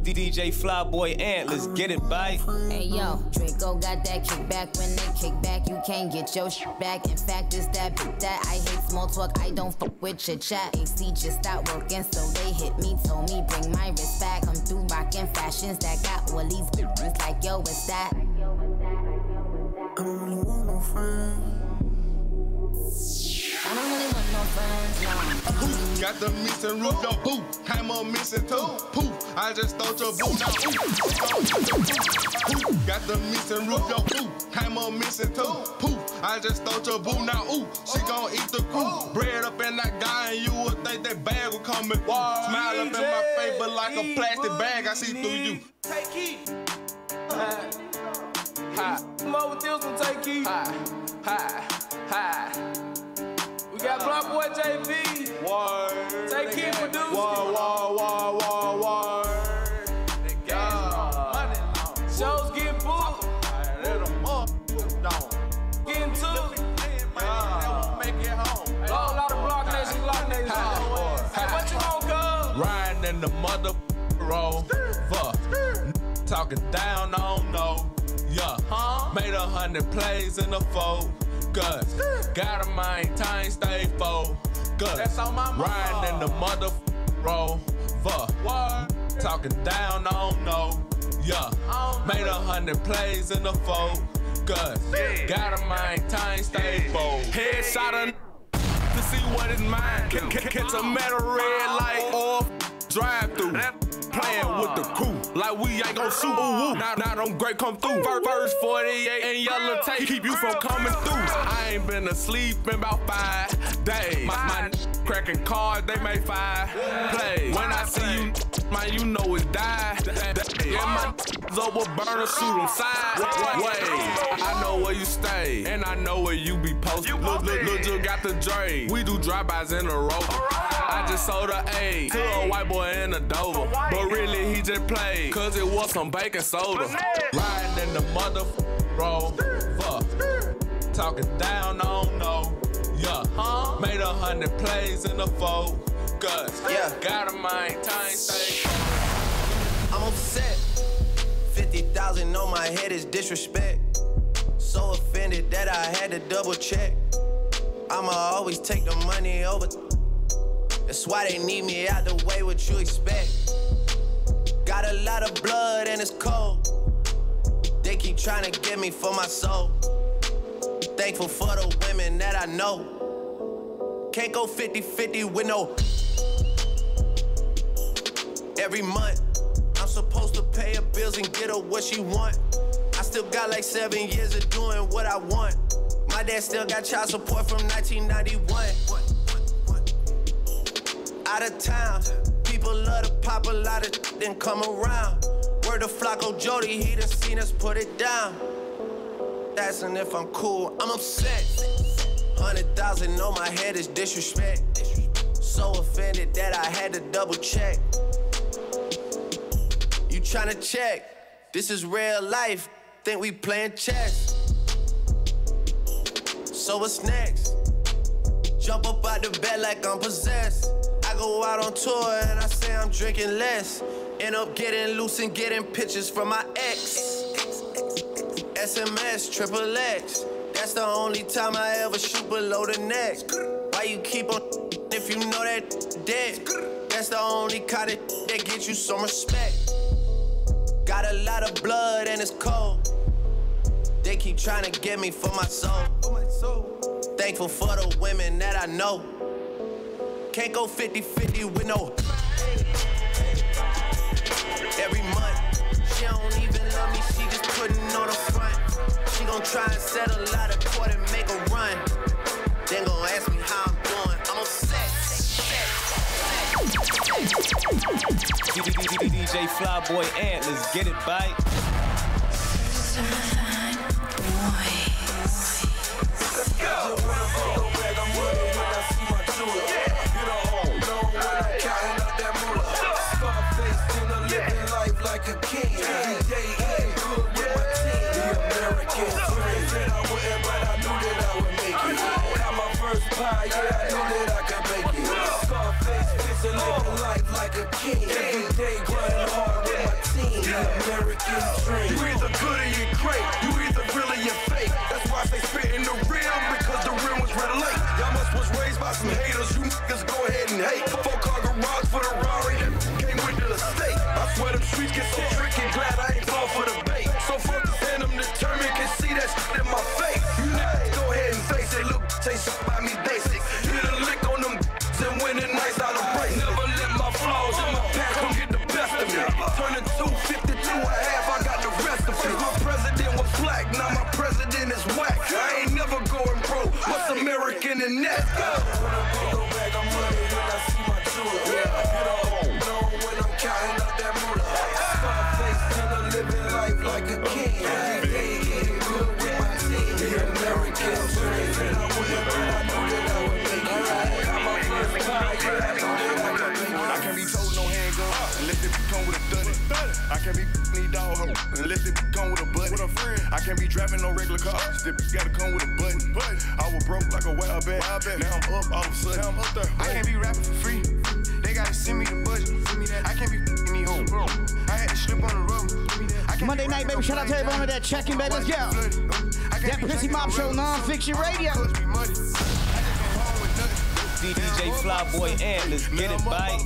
C: DJ Flyboy Ant, let's get it, bite.
H: Hey yo, Draco got that kickback. When they kick back, you can't get your shit back. In fact, it's that big that I hate small talk. I don't fuck with your chat. AC just stopped working, so they hit me, told me bring my wrist back. Come through rockin' fashions that got all these bitches like yo, what's that?
D: I don't really want no friends.
H: I don't really want no friends, no.
I: Got the missing roof, yo, boo. Came up missing too, poof. I just stole your boo, now ooh. Got the missing roof, yo, boo. Came up missing too, poof. I just stole your boo, now ooh. She gon' eat the crew. Bread up in that guy, and you would think that bag would come in. Smile up in my face, but like a plastic bag, I see through you.
G: Take key. Hi. Come over with this one, take key. Hi. We got Block Boy JV.
I: Word.
G: Take key produce.
I: Word.
G: Shows get booked. Getting to
I: make it home.
G: A lot of Block Nation. Hey, what you want, cuz?
I: Riding in the mother road. Fuck. Talking down, I don't know. Yeah. Made 100 plays in the fold. Good. Got a mind, time, stay full. Good.
G: That's on my mama.
I: Riding in the mother road. Fuck. Talking down, I don't know. Yeah. Made 100 plays in the fold. Good. Got a mind, time, stay full. Headshot to see what is mine. Catch a metal red light or drive through. Playing with the crew like we ain't gon' shoot. Now them great come through. First 48 and yellow tape keep you from coming through. I ain't been asleep in about 5 days. My cracking cards, they make 5 plays. When I see you, man, you know it's die. Yeah, my over burner, shoot them sideways. I know where you stay, and I know where you be posted. Look, you got the Dre. We do drive-bys in a row. I just sold a A to a white boy in a Dover. But really, he just played, cause it was some baking soda. Riding in the mother road. Fuck. Talking down, I don't know. Yeah. Made 100 plays in the focus.
T: Yeah.
I: Got a mind, time, stay.
T: I'm upset. 50,000 on my head is disrespect. So offended that I had to double check. I'ma always take the money over. That's why they need me out the way, what you expect. Got a lot of blood and it's cold. They keep trying to get me for my soul. Thankful for the women that I know. Can't go 50-50 with no. Every month, I'm supposed to pay her bills and get her what she want. I still got like 7 years of doing what I want. My dad still got child support from 1991. Out of town, people love to pop a lot of then come around. Word to Flacco Jody, he done seen us put it down. Asking if I'm cool, I'm upset. 100,000 on my head is disrespect. So offended that I had to double check. You tryna check? This is real life. Think we playing chess. So what's next? Jump up out the bed like I'm possessed. I go out on tour and I say I'm drinking less. End up getting loose and getting pictures from my ex. SMS, triple X. That's the only time I ever shoot below the neck. Why you keep on if you know that dead? That's the only kind of that gets you some respect. Got a lot of blood and it's cold. They keep trying to get me for my soul. Thankful for the women that I know. Can't go 50-50 with no. Every month, she don't even love me, she just putting on the front. She gon' try and set a lot of court and make a run. Then gon' ask me how I'm doing. I'm upset.
C: DJ Flyboy Ant, let's get it, bite.
F: Let's go. Like a king, every day eating good with my team. The American dream. Said I wouldn't, but I knew that I would make it. Got my first pie, yeah, I knew that I could make it. Scarface, bitch, and living life like a king. Every day grinding hard with my team. The American dream. You either good or you great. You either real or you fake. That's why they spitting the real, because the real was relate. Y'all must was raised by some haters. You niggas go ahead and hate. 4-car garage for the Rari that came with the estate. I swear them streets get so tricky, glad I ain't fall for the bait. So focused and I'm determined, can see that shit in my face. You niggas go ahead and face it, look, say something about me basic. Hit a lick on them and win the nights out of break. Never let my flaws in my past come get the best of me. Turning 252 and a half, I got the rest of it. My president was black, now my president is whack. I ain't never going pro, what's American in that? When I go back, I'm money when I see my jewel. Yeah, I get on when I'm counting up that moolah. Scarface, and I'm living life like a king. Every day eating good with my team. The American dream. And I wouldn't, but I knew that I would make it. Got my first pie, yeah, I knew that I could make it.
L: I can't be told no handgun unless it come with a thuddy. I can't be me dog hoe unless it come with a button. I can't be driving no regular car. It gotta come with a button. I was broke like a wild bat. Now I'm up all of a sudden.
M: I can't be rapping for free. They gotta send me the budget. I can't be any hoes. I had to slip on the road.
K: Monday night, baby. Shout out to everyone that checking, baby. Let's go. That Prissy Mob Show, Nonfiction Radio.
C: DJ Flyboy Ant, let's get it, bite.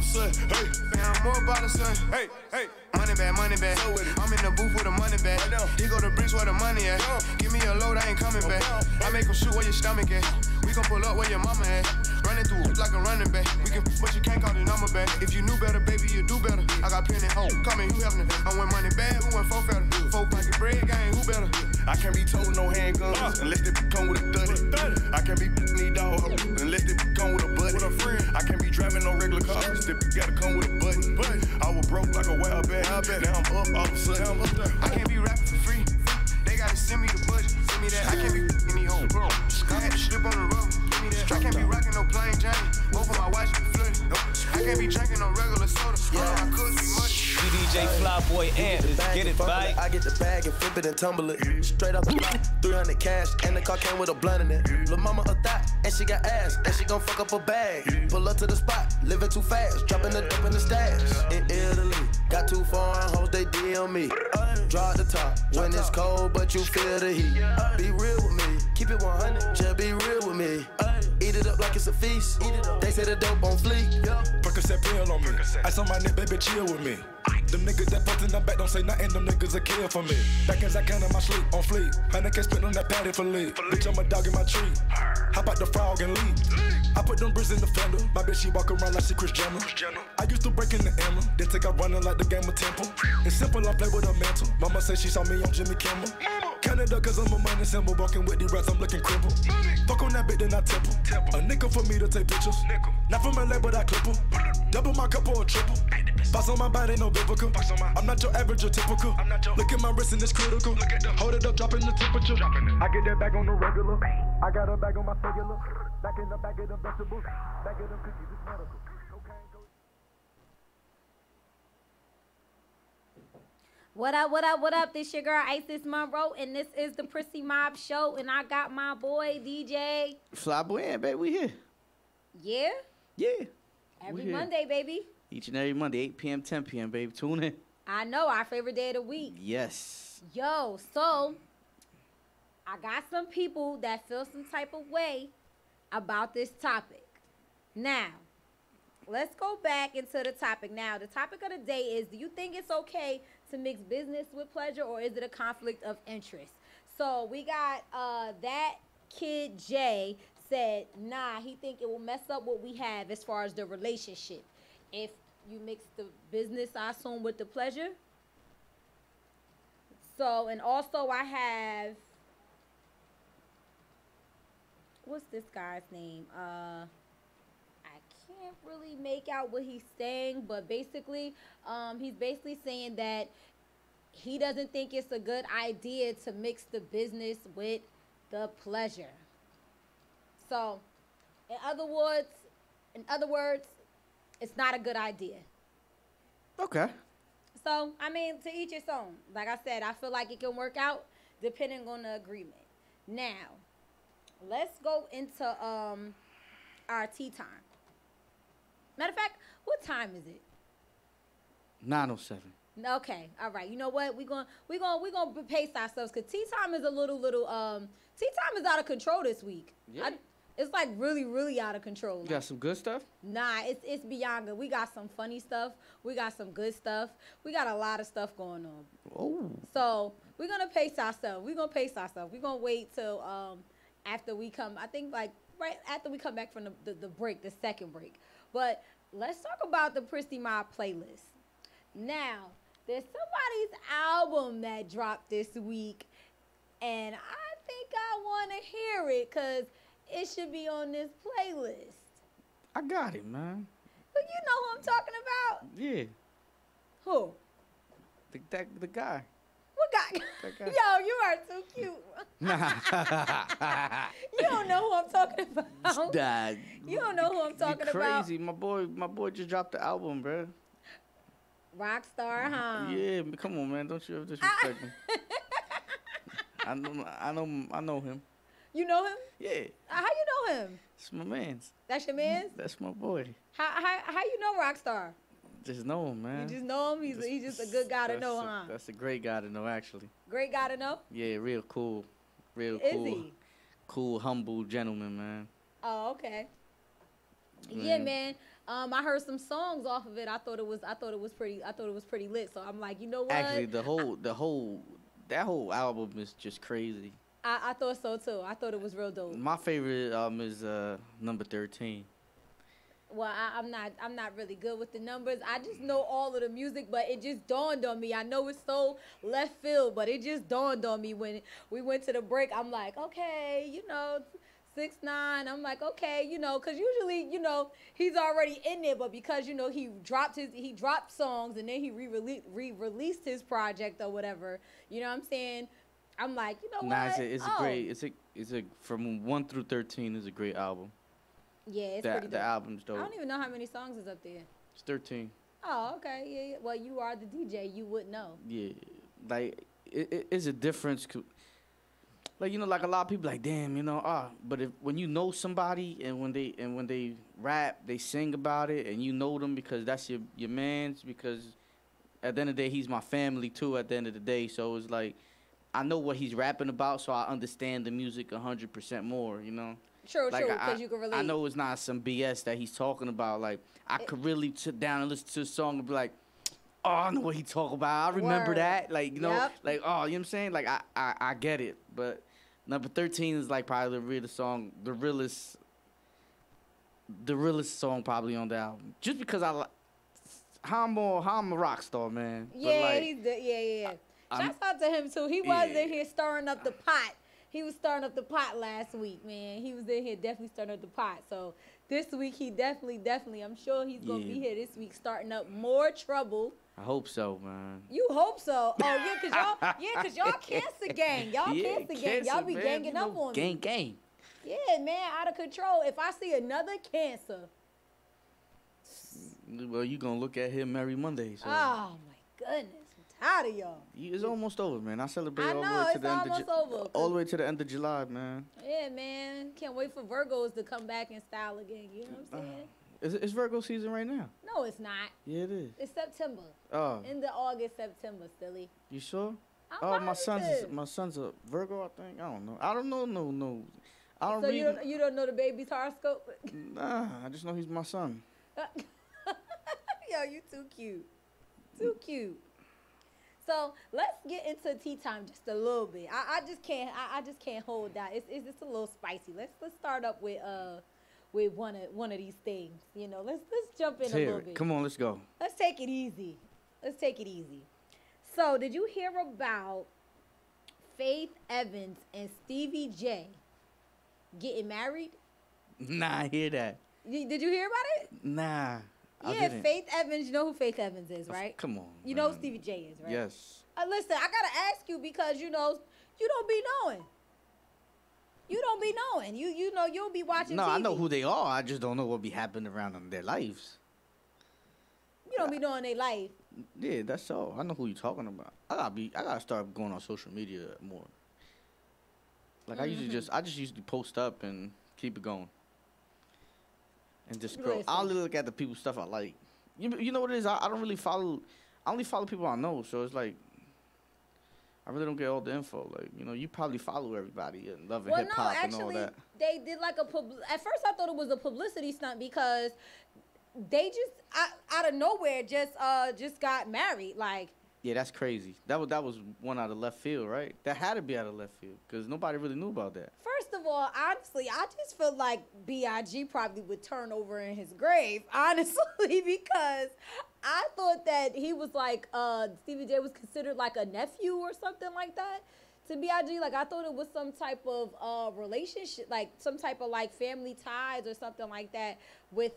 M: Man, I'm more about the sun. Hey, hey. Money bag, money bag. I'm in the booth with a money bag. Here go the bricks where the money at. Give me a load, I ain't coming back. I make them shoot where your stomach at. We gon' pull up where your mama at. Running through like a running back. We can, but you can't call the number back. If you knew better, baby, you do better. I got plenty home. Coming, who having it? I went money bad, who went 4 fatter? 4 pocket bread, gang, who better?
L: I can't be told no handguns unless it come with a thuddy. I can't be me dog hoe unless it come with a buddy. I can't be driving no regular car. It gotta come with a button. I was broke like a wild bat. Now I'm up all of a sudden.
M: I can't be rapping for free. They gotta send me the budget. Send me that. I can't be any home. I had to slip on the road. Give me that. I can't be rocking no plain Jane. Both of my watch be flooded. I can't be drinking no regular soda. I could be muddy.
C: DJ Flyboy Ant, let's get it, bite.
F: I get the bag and flip it and tumble it. Straight off the block, 300 cash, and the car came with a blunt in it. Lil' mama a thot, and she got ass, and she gon' fuck up a bag. Pull up to the spot, living too fast, dropping the dope in the stash. In Italy, got 2 foreign hoes, they DM me. Draw the top, when it's cold, but you feel the heat. Be real with me, keep it 100, just be real with me. Eat it up like it's a feast. They say the dope on fleek.
L: Percocet pill on me. Ice on my neck, baby, chill with me. Them niggas that fucked in the back don't say nothing, them niggas a kill for me. Back as I can in my sleep, on fleek. 100K spent on that patty for lead. Bitch, I'm a dog in my tree. Hop out the frog and leap. I put them bricks in the fender. My bitch, she walk around like she Chris Jenner. I used to break in the emblem. Then take out running like the game of Temple. It's simple, I play with a mantle. Mama say she saw me on Jimmy Kimmel. Canada, cause I'm a money symbol. Walking with these rats, I'm looking crippled. Fuck on that bitch, then I temple. A nickel for me to take pictures. Not from LA, but I clip her. Double my cup or a triple. Box on my body, no biblical. I'm not your average or typical. Look at my wrist and it's critical. Hold it up, dropping the temperature. I get that bag on the regular. I got a bag on my cellular. Back in the bag of the vegetables. Back of them cookies, it's medical.
J: What up, what up, what up? This your girl Isis Monroe, and this is the Prissy Mob Show, and I got my boy DJ
K: Flyboy, baby, we here.
J: Yeah?
K: Yeah.
J: Every Monday, baby.
K: Each and every Monday, 8 p.m., 10 p.m., baby. Tune in.
J: I know, our favorite day of the week.
K: Yes.
J: Yo, so I got some people that feel some type of way about this topic. Now, let's go back into the topic. Now, the topic of the day is, do you think it's okay to mix business with pleasure, or is it a conflict of interest? So we got that kid Jay said, nah, he think it will mess up what we have as far as the relationship if you mix the business, I assume, with the pleasure. So, and also I have, what's this guy's name? I can't really make out what he's saying, but basically, he's basically saying that he doesn't think it's a good idea to mix the business with the pleasure. So, in other words, it's not a good idea.
K: Okay.
J: So, I mean, to each his own. Like I said, I feel like it can work out depending on the agreement. Now, let's go into our tea time. Matter of fact, what time is it?
K: 9:07.
J: Okay, all right. You know what? We're gonna pace ourselves, because tea time is tea time is out of control this week.
K: Yeah.
J: It's like really out of control.
K: You got some good stuff?
J: Nah, it's beyond good. We got some funny stuff. We got some good stuff. We got a lot of stuff going on.
K: Oh.
J: So we're gonna pace ourselves. We're gonna wait till after we come. I think like right after we come back from the break, the second break. But let's talk about the Prissy Mob playlist. Now, there's somebody's album that dropped this week, and I think I want to hear it, because it should be on this playlist.
K: I got it, man.
J: But you know who I'm talking about?
K: Yeah.
J: Who?
K: The guy.
J: What guy?
K: That guy.
J: Yo, you are too cute. You don't know who I'm talking about.
K: Dad.
J: You don't know who I'm talking about.
K: Crazy. My boy just dropped the album, bro.
J: Rockstar, huh?
K: Yeah, come on, man. Don't you ever disrespect me. I know him.
J: You know him?
K: Yeah.
J: How you know him?
K: It's my man's.
J: That's your man's?
K: That's my boy.
J: How you know Rockstar?
K: Just know him, man.
J: You just know him? He's just a good guy to know, huh?
K: That's a great guy to know, actually.
J: Great guy to know?
K: Yeah, real cool.
J: Is he?
K: Cool, humble gentleman, man.
J: Oh, okay. Yeah, man. I heard some songs off of it. I thought it was pretty lit. So I'm like, you know what?
K: Actually, that whole album is just crazy.
J: I thought so too. I thought it was real dope.
K: My favorite is number 13.
J: Well, I'm not really good with the numbers. I just know all of the music, but it just dawned on me. I know it's so left field, but it just dawned on me when we went to the break. I'm like, okay, 6ix9ine. I'm like, okay, because usually, he's already in there, but because he dropped songs and then he re-released his project or whatever. You know what I'm saying? I'm like,
K: what? It's a from 1 through 13 is a great album.
J: Yeah, it's pretty dope.
K: The album's dope.
J: I don't even know how many songs is up there.
K: It's 13.
J: Oh, okay. Yeah. Well, you are the DJ. You would know.
K: Yeah, like it's a difference. Like, you know, like a lot of people like, damn, you know, but when you know somebody and when they rap, they sing about it, and you know them because that's your man's, because at the end of the day, he's my family too. At the end of the day, so it's like I know what he's rapping about, so I understand the music 100% more. You know.
J: True,
K: like
J: because you can relate.
K: I know it's not some BS that he's talking about. Like I could really sit down and listen to a song and be like, oh, I know what he talking about. I remember that. Like, you know, like, oh, you know what I'm saying? Like I get it, but. Number 13 is like probably the realest song probably on the album. Just because how I'm a rock star, man.
J: Yeah,
K: like,
J: he's the yeah. Shouts out to him too. He was in here stirring up the pot. He was stirring up the pot last week, man. He was in here definitely stirring up the pot. So this week he definitely, I'm sure he's gonna be here this week starting up more trouble.
K: I hope so, man.
J: You hope so. Oh yeah, cause y'all Cancer gang. Y'all Cancer gang. Y'all be ganging up on me.
K: Gang.
J: Yeah, man, out of control. If I see another Cancer.
K: Well, you gonna look at him every Monday. So.
J: Oh my goodness. I'm tired of y'all.
K: It's almost over, man. I celebrate
J: I
K: all
J: know,
K: the way to
J: it's
K: the end
J: over.
K: all the way to the end of July, man.
J: Yeah, man. Can't wait for Virgos to come back in style again. You know what I'm saying?
K: It's Virgo season right now.
J: No, it's not.
K: Yeah, it is.
J: It's September.
K: Oh.
J: End of August, September, silly.
K: You sure?
J: I'm
K: my son's a Virgo, I think. I don't know. I don't know. No. I don't
J: so
K: read.
J: You don't know the baby's horoscope?
K: Nah, I just know he's my son.
J: Yo, you too cute. Too cute. So let's get into tea time just a little bit. I just can't hold that. It's just a little spicy. Let's start up with one of these things. You know, let's jump in a little bit.
K: Come on, let's go.
J: Let's take it easy. So, did you hear about Faith Evans and Stevie J getting married?
K: Nah, I hear that.
J: Did you hear about it?
K: Nah.
J: Yeah, Faith Evans. You know who Faith Evans is, right?
K: Come on.
J: You know who Stevie J is, right?
K: Yes.
J: Listen, I gotta ask you because you don't be knowing. You don't be knowing. You know you'll be watching.
K: No,
J: TV.
K: I know who they are. I just don't know what be happening around in their lives.
J: You don't be knowing their life.
K: Yeah, that's all. I know who you're talking about. I gotta start going on social media more. Like I just usually post up and keep it going. And just scroll. I'll look at the people stuff I like. You know what it is? I don't really follow. I only follow people I know. So it's like I really don't get all the info. Like, you know, you probably follow everybody and love hip hop and all that.
J: They did like at first I thought it was a publicity stunt because they just out of nowhere just got married. Like,
K: yeah, that's crazy. That was one out of left field, right? That had to be out of left field because nobody really knew about that.
J: First of all, honestly, I just feel like B.I.G. probably would turn over in his grave, honestly, because I thought that he was like, Stevie J was considered like a nephew or something like that to B.I.G. Like, I thought it was some type of relationship, like some type of like family ties or something like that with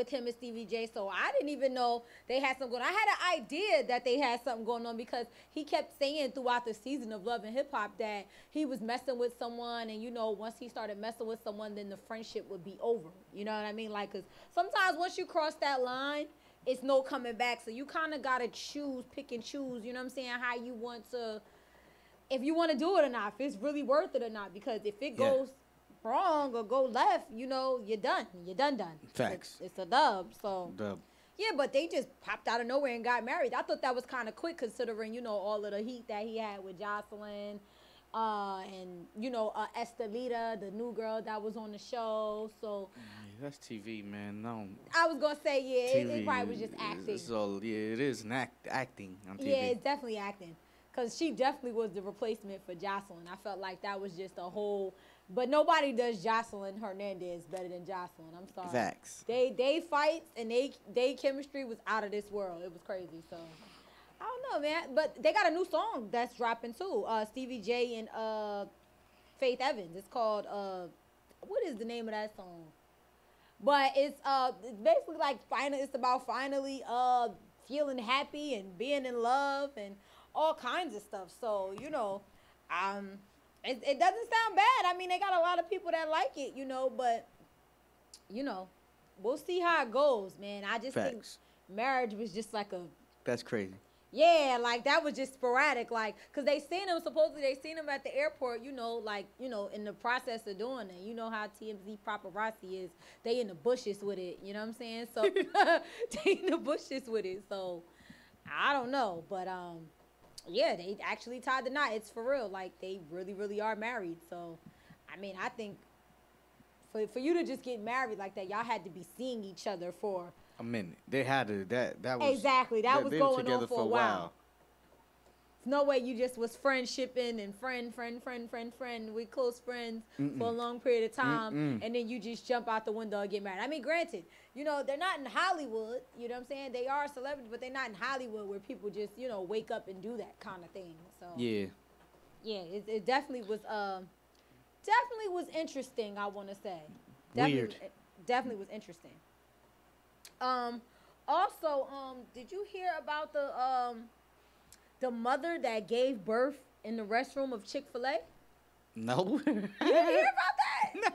J: him and Stevie J. So I didn't even know they had something going on. I had an idea that they had something going on because he kept saying throughout the season of Love and Hip Hop that he was messing with someone, and, you know, once he started messing with someone, then the friendship would be over. You know what I mean? Like, because sometimes once you cross that line, it's no coming back. So you kind of got to pick and choose, you know what I'm saying, how you want to, if you want to do it or not, if it's really worth it or not. Because if it goes wrong or go left, you know, you're done. You're done.
K: Facts.
J: It's a dub. So
K: dub.
J: Yeah, but they just popped out of nowhere and got married. I thought that was kind of quick considering, you know, all of the heat that he had with Jocelyn, and, you know, Estelita, the new girl that was on the show. So
K: yeah, that's TV, man. No.
J: I was gonna say it probably was just acting.
K: It is an acting on TV.
J: Yeah, it's definitely acting. Cause she definitely was the replacement for Jocelyn. I felt like that was just a whole. But nobody does Jocelyn Hernandez better than Jocelyn. I'm sorry.
K: Facts.
J: They fights and they chemistry was out of this world. It was crazy. So I don't know, man. But they got a new song that's dropping too. Stevie J and Faith Evans. It's called what is the name of that song? But it's basically like it's about finally feeling happy and being in love and all kinds of stuff. So, you know, it doesn't sound bad. I mean, they got a lot of people that like it, you know, but, you know, we'll see how it goes, man. I just think
K: Facts.
J: marriage was just like a
K: That's crazy.
J: yeah, like that was just sporadic, like, cause they seen him supposedly they seen him at the airport, you know, like, you know, in the process of doing it. You know how TMZ paparazzi is, they in the bushes with it, you know what I'm saying? So they in the bushes with it. So I don't know, but yeah, they actually tied the knot. It's for real, like they really, really are married. So I mean, I think for you to just get married like that, y'all had to be seeing each other for
K: A minute. They had to. That was
J: exactly. That was
K: they were
J: going
K: together
J: on for a while. There's no way you just was friendshipping and friend. We close friends for a long period of time, and then you just jump out the window and get married. I mean, granted, you know, they're not in Hollywood. You know what I'm saying? They are celebrities, but they're not in Hollywood where people just, you know, wake up and do that kind of thing. So
K: Yeah.
J: yeah, it definitely was interesting. I want to say
K: Weird.
J: Definitely was interesting. Also, did you hear about the mother that gave birth in the restroom of Chick-fil-A?
K: No.
J: You didn't hear about that?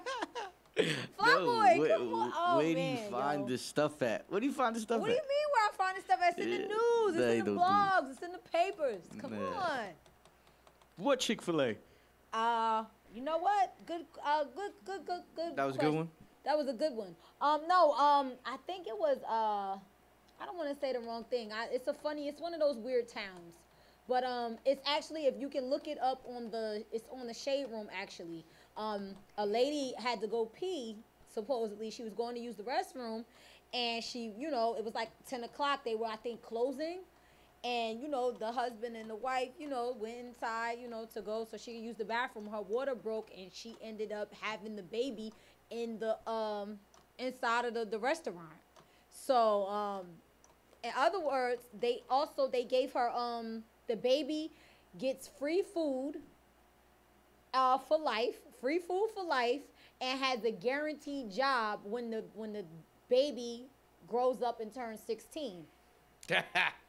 J: Flyboy, come on. Oh,
K: where do
J: man,
K: you find this stuff at? Where do you find this stuff
J: What do
K: at?
J: you mean where I find this stuff? It's in the news.
K: they
J: It's in the
K: don't do-
J: blogs. It's in the papers. Come
K: Nah.
J: on.
K: What Chick-fil-A?
J: You know what? Good.
K: That was a good
J: question.
K: one?
J: That was a good one. No, I think it was, I don't want to say the wrong thing. It's one of those weird towns. But, it's actually, if you can look it up it's on the Shade Room, actually. A lady had to go pee, supposedly. She was going to use the restroom, and she, you know, it was like 10 o'clock. They were, I think, closing. And, you know, the husband and the wife, you know, went inside, you know, to go so she could use the bathroom. Her water broke, and she ended up having the baby in the inside of the restaurant. So, in other words, they gave her the baby gets free food for life, and has a guaranteed job when the baby grows up and turns 16.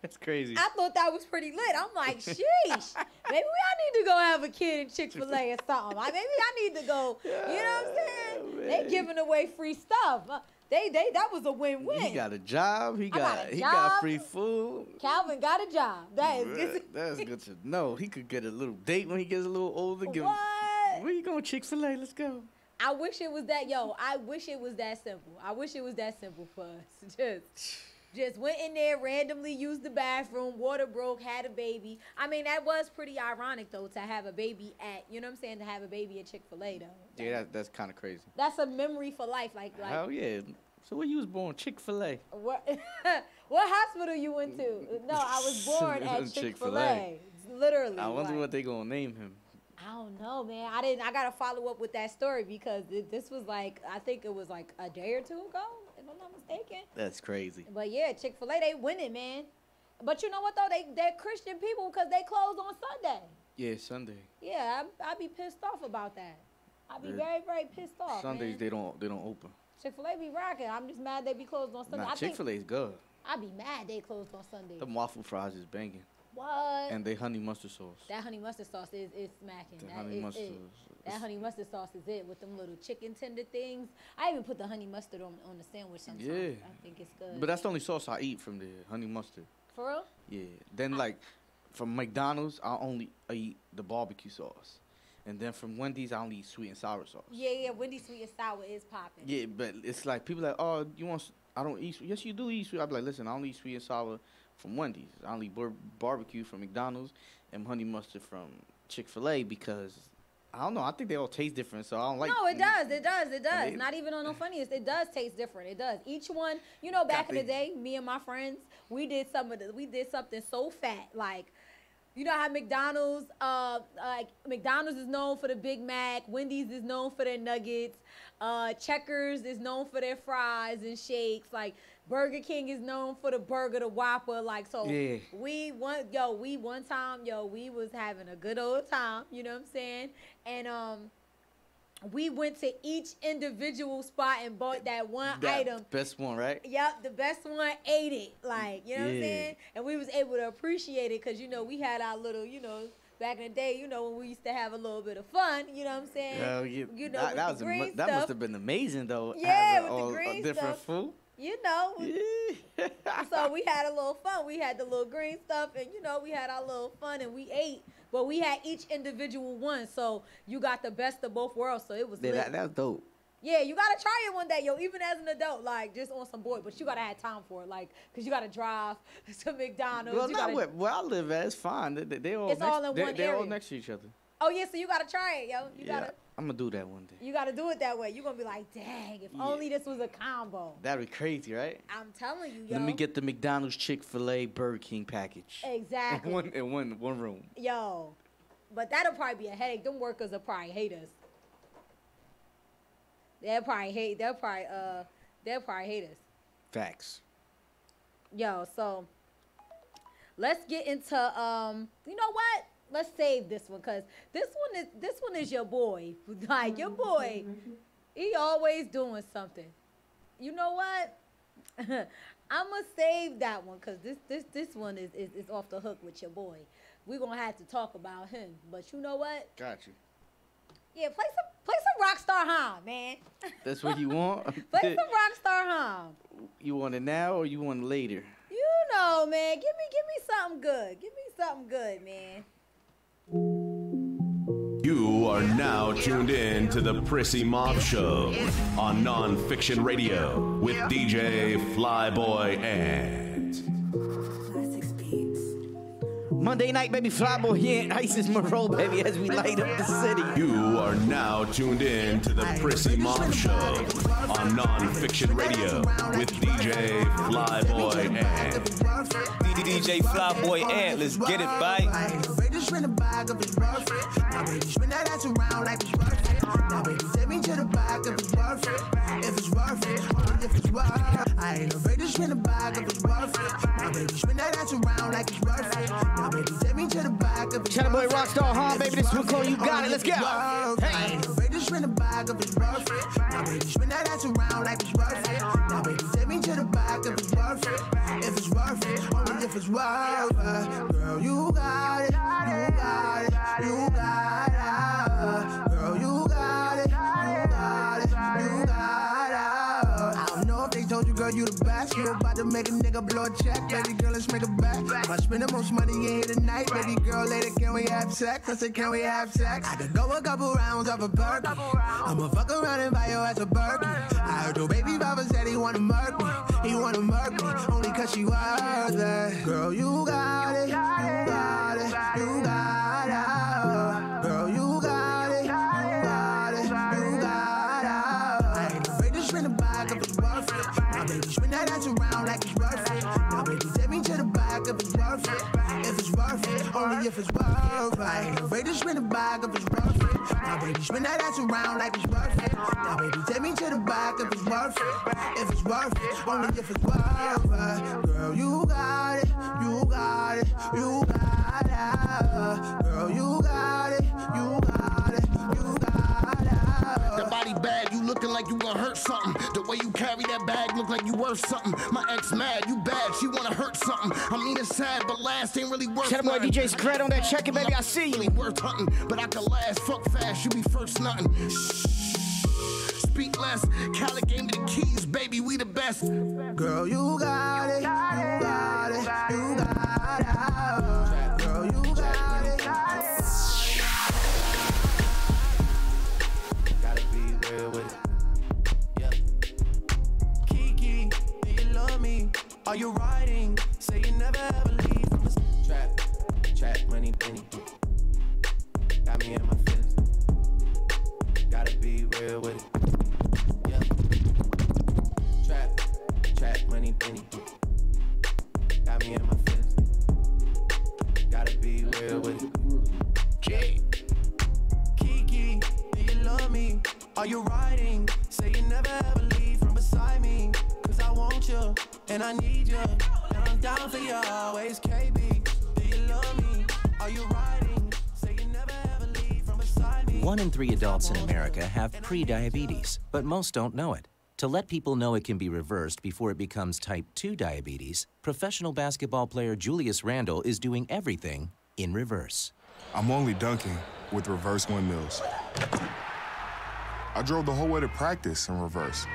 K: That's crazy.
J: I thought that was pretty lit. I'm like, sheesh. Maybe I need to go have a kid in Chick-fil-A or something. Maybe I need to go. You know what I'm saying?
K: Man.
J: They giving away free stuff. That was a win-win.
K: He got a job. He
J: got a
K: got
J: job.
K: free food.
J: Calvin got a job. That is good.
K: That's good to know. He could get a little date when he gets a little older.
J: What?
K: Where you going, Chick-fil-A? Let's go.
J: I wish it was that. I wish it was that simple. I wish it was that simple for us. Just went in there, randomly used the bathroom, water broke, had a baby. I mean, that was pretty ironic, though, to have a baby you know what I'm saying, to have a baby at Chick-fil-A, though.
K: Yeah, that's kind of crazy.
J: That's a memory for life. Like
K: Hell yeah. So where you was born? Chick-fil-A.
J: What hospital you went to? No, I was born at Chick-fil-A. Literally.
K: I wonder
J: like,
K: what they gonna name him.
J: I don't know, man. I gotta follow up with that story because this was like, I think it was like a day or two ago, if I'm not mistaken.
K: That's crazy.
J: But yeah, Chick-fil-A, they winning, man. But you know what though? They're Christian people because they close on Sunday.
K: Yeah, Sunday.
J: Yeah, I'd be pissed off about that. I'd be
K: Yeah.
J: very, very pissed off.
K: Sundays
J: man.
K: they don't open.
J: Chick-fil-A be rocking. I'm just mad they be closed on Sunday.
K: Nah, Chick-fil-A's good.
J: I'd be mad they closed on Sunday.
K: Them waffle fries is banging.
J: What?
K: And they honey mustard sauce.
J: That honey mustard sauce is smacking.
K: The
J: That
K: honey
J: is
K: mustard
J: it.
K: sauce.
J: That honey mustard sauce is it with them little chicken tender things. I even put the honey mustard on the sandwich sometimes.
K: Yeah.
J: I think it's good.
K: But that's the only sauce I eat from there, honey mustard.
J: For real?
K: Yeah. Then like from McDonald's, I only eat the barbecue sauce. And then from Wendy's, I only eat sweet and sour sauce.
J: Yeah. Wendy's sweet and sour is popping.
K: Yeah, but it's like people like, oh, I don't eat sweet. Yes, you do eat sweet. I be like, listen, I only eat sweet and sour from Wendy's. I only eat barbecue from McDonald's and honey mustard from Chick-fil-A because I don't know. I think they all taste different, so I don't like.
J: No, it does.
K: They-
J: Not even on no funniest. It does taste different. It does. Each one, you know, back in the day, me and my friends, we did something so fat, like. You know how McDonald's is known for the Big Mac, Wendy's is known for their nuggets, Checkers is known for their fries and shakes, like Burger King is known for the burger, the Whopper, like so.
K: Yeah.
J: We one time we was having a good old time, you know what I'm saying, and we went to each individual spot and bought that one item.
K: Best one, right?
J: Yep, the best one ate it. Like, you know what I'm saying? And we was able to appreciate it because, you know, we had our little, you know, back in the day, you know, when we used to have a little bit of fun, you know what I'm saying? You know, with the green
K: that
J: stuff.
K: must have been amazing, though.
J: Yeah, with
K: all,
J: the green
K: different
J: stuff.
K: food.
J: You know. Yeah. So we had a little fun. We had the little green stuff, and, you know, we had our little fun, and we ate. But we had each individual one, so you got the best of both worlds, so it was lit.
K: That was dope.
J: Yeah, you gotta try it one day, yo. Even as an adult, like just on some boy, but you gotta have time for it, like, cause you gotta drive to McDonald's.
K: Well, not where I live at. It's fine. They all.
J: It's all in one area.
K: They're all next to each other.
J: Oh yeah, so you gotta try it, yo. You gotta.
K: I'm gonna do that one day.
J: You gotta do it that way. You're gonna be like, dang, if only this was a combo.
K: That'd be crazy, right?
J: I'm telling you, yo.
K: Let me get the McDonald's, Chick-fil-A, Burger King package.
J: Exactly.
K: In one room.
J: Yo, but that'll probably be a headache. Them workers will probably hate us. They'll probably hate us.
K: Facts.
J: Yo, so let's get into you know what? Let's save this one, cause this one is your boy. Like your boy, he always doing something. You know what? I'ma save that one, cause this one is off the hook with your boy. We're gonna have to talk about him. But you know what?
K: Got you.
J: Yeah, play some Rockstar Hum, man.
K: That's what you want?
J: Play some Rockstar Hum.
K: You want it now or you want it later?
J: You know, man. Give me something good. Give me something good, man.
A: You are now tuned in to the Prissy Mob Show on Nonfiction Radio with DJ Flyboy and
K: Monday night, baby, Flyboy and Isis Monroe, baby, as we light up the city.
A: You are now tuned in to the Prissy Mob Show on Nonfiction Radio with DJ Flyboy and
C: DJ Flyboy and let's get it, bye.
D: Now baby, spin that ass around like it's worth it. Now baby, take me to the back if it's worth it. If it's worth it, only if it's worth it. I ain't afraid to spin the back if it's worth it. Now baby, spin that ass around like it's worth it. Now baby, take me to the back if it's worth it.
K: Boy Rockstar Hum, baby, this one call you got it. Let's go.
D: Hey. I ain't afraid to spin the back if it's worth it. Now baby, spin that ass around like it's worth it. Now baby, take me to the back if it's worth it. If it's worth it, only if it's worth it. Girl, you got it. You got it. You got it. Girl, you got it. You got it. You got it. I don't know if they told you, girl, you the best. You about to make a nigga blow a check. Baby girl, let's make a bet. I spend the most money in here tonight. Baby girl, later, can we have sex? I said, can we have sex? I could go a couple rounds off a perk. I'ma fuck around and buy your ass a Birkin. I heard your baby father said he wanna murk me. He wanna murk me, only cause she worth it. Girl, you got it. You got it. You got it. Girl, you got it. You got it. You got it. I ain't afraid to spin the back if it's worth it. Now baby, spin that ass around like it's worth it. Now baby, take me to the back if it's worth it. If it's worth it, only if it's worth it. I ain't afraid to spin the back if it's worth it. Now baby, spin that ass around like it's worth it. Now baby, take me to the back if it's worth it. If it's worth it, only if it's worth it. Girl, you got it. You got it. You got it. Girl, you got it. You got it. You got it.
N: That body bad, you looking like you gonna hurt something. The way you carry that bag look like you worth something. My ex mad, you bad, she wanna hurt something. I mean it's sad, but last ain't really worth
K: Shout out boy DJ Secret on that check-in, baby, I see you.
N: Ain't worth hunting, but I can last, fuck fast, you be first nothing. Speak less, Khaled gave me the keys, baby, we the best.
D: Girl, you got it, you got it, you got it. Girl, you got it.
F: Gotta be real with it. Yeah. Kiki, do you love me? Are you riding? Say you never ever leave from the trap, money, penny. Got me in my feelings. Gotta be real with it. Yeah. Trap, money, penny. Got me in my feelings. Gotta be real with it. Kiki, do you love me? Are you riding? Say you never ever leave from beside me. Cause I want you, and I need you. And I'm down for you always, KB. Do you love me? Are you riding? Say you never ever leave from beside me.
O: 1 in 3 adults in America have pre-diabetes, but most don't know it. To let people know it can be reversed before it becomes type 2 diabetes, professional basketball player Julius Randle is doing everything in reverse.
L: I'm only dunking with reverse windmills. I drove the whole way to practice in reverse.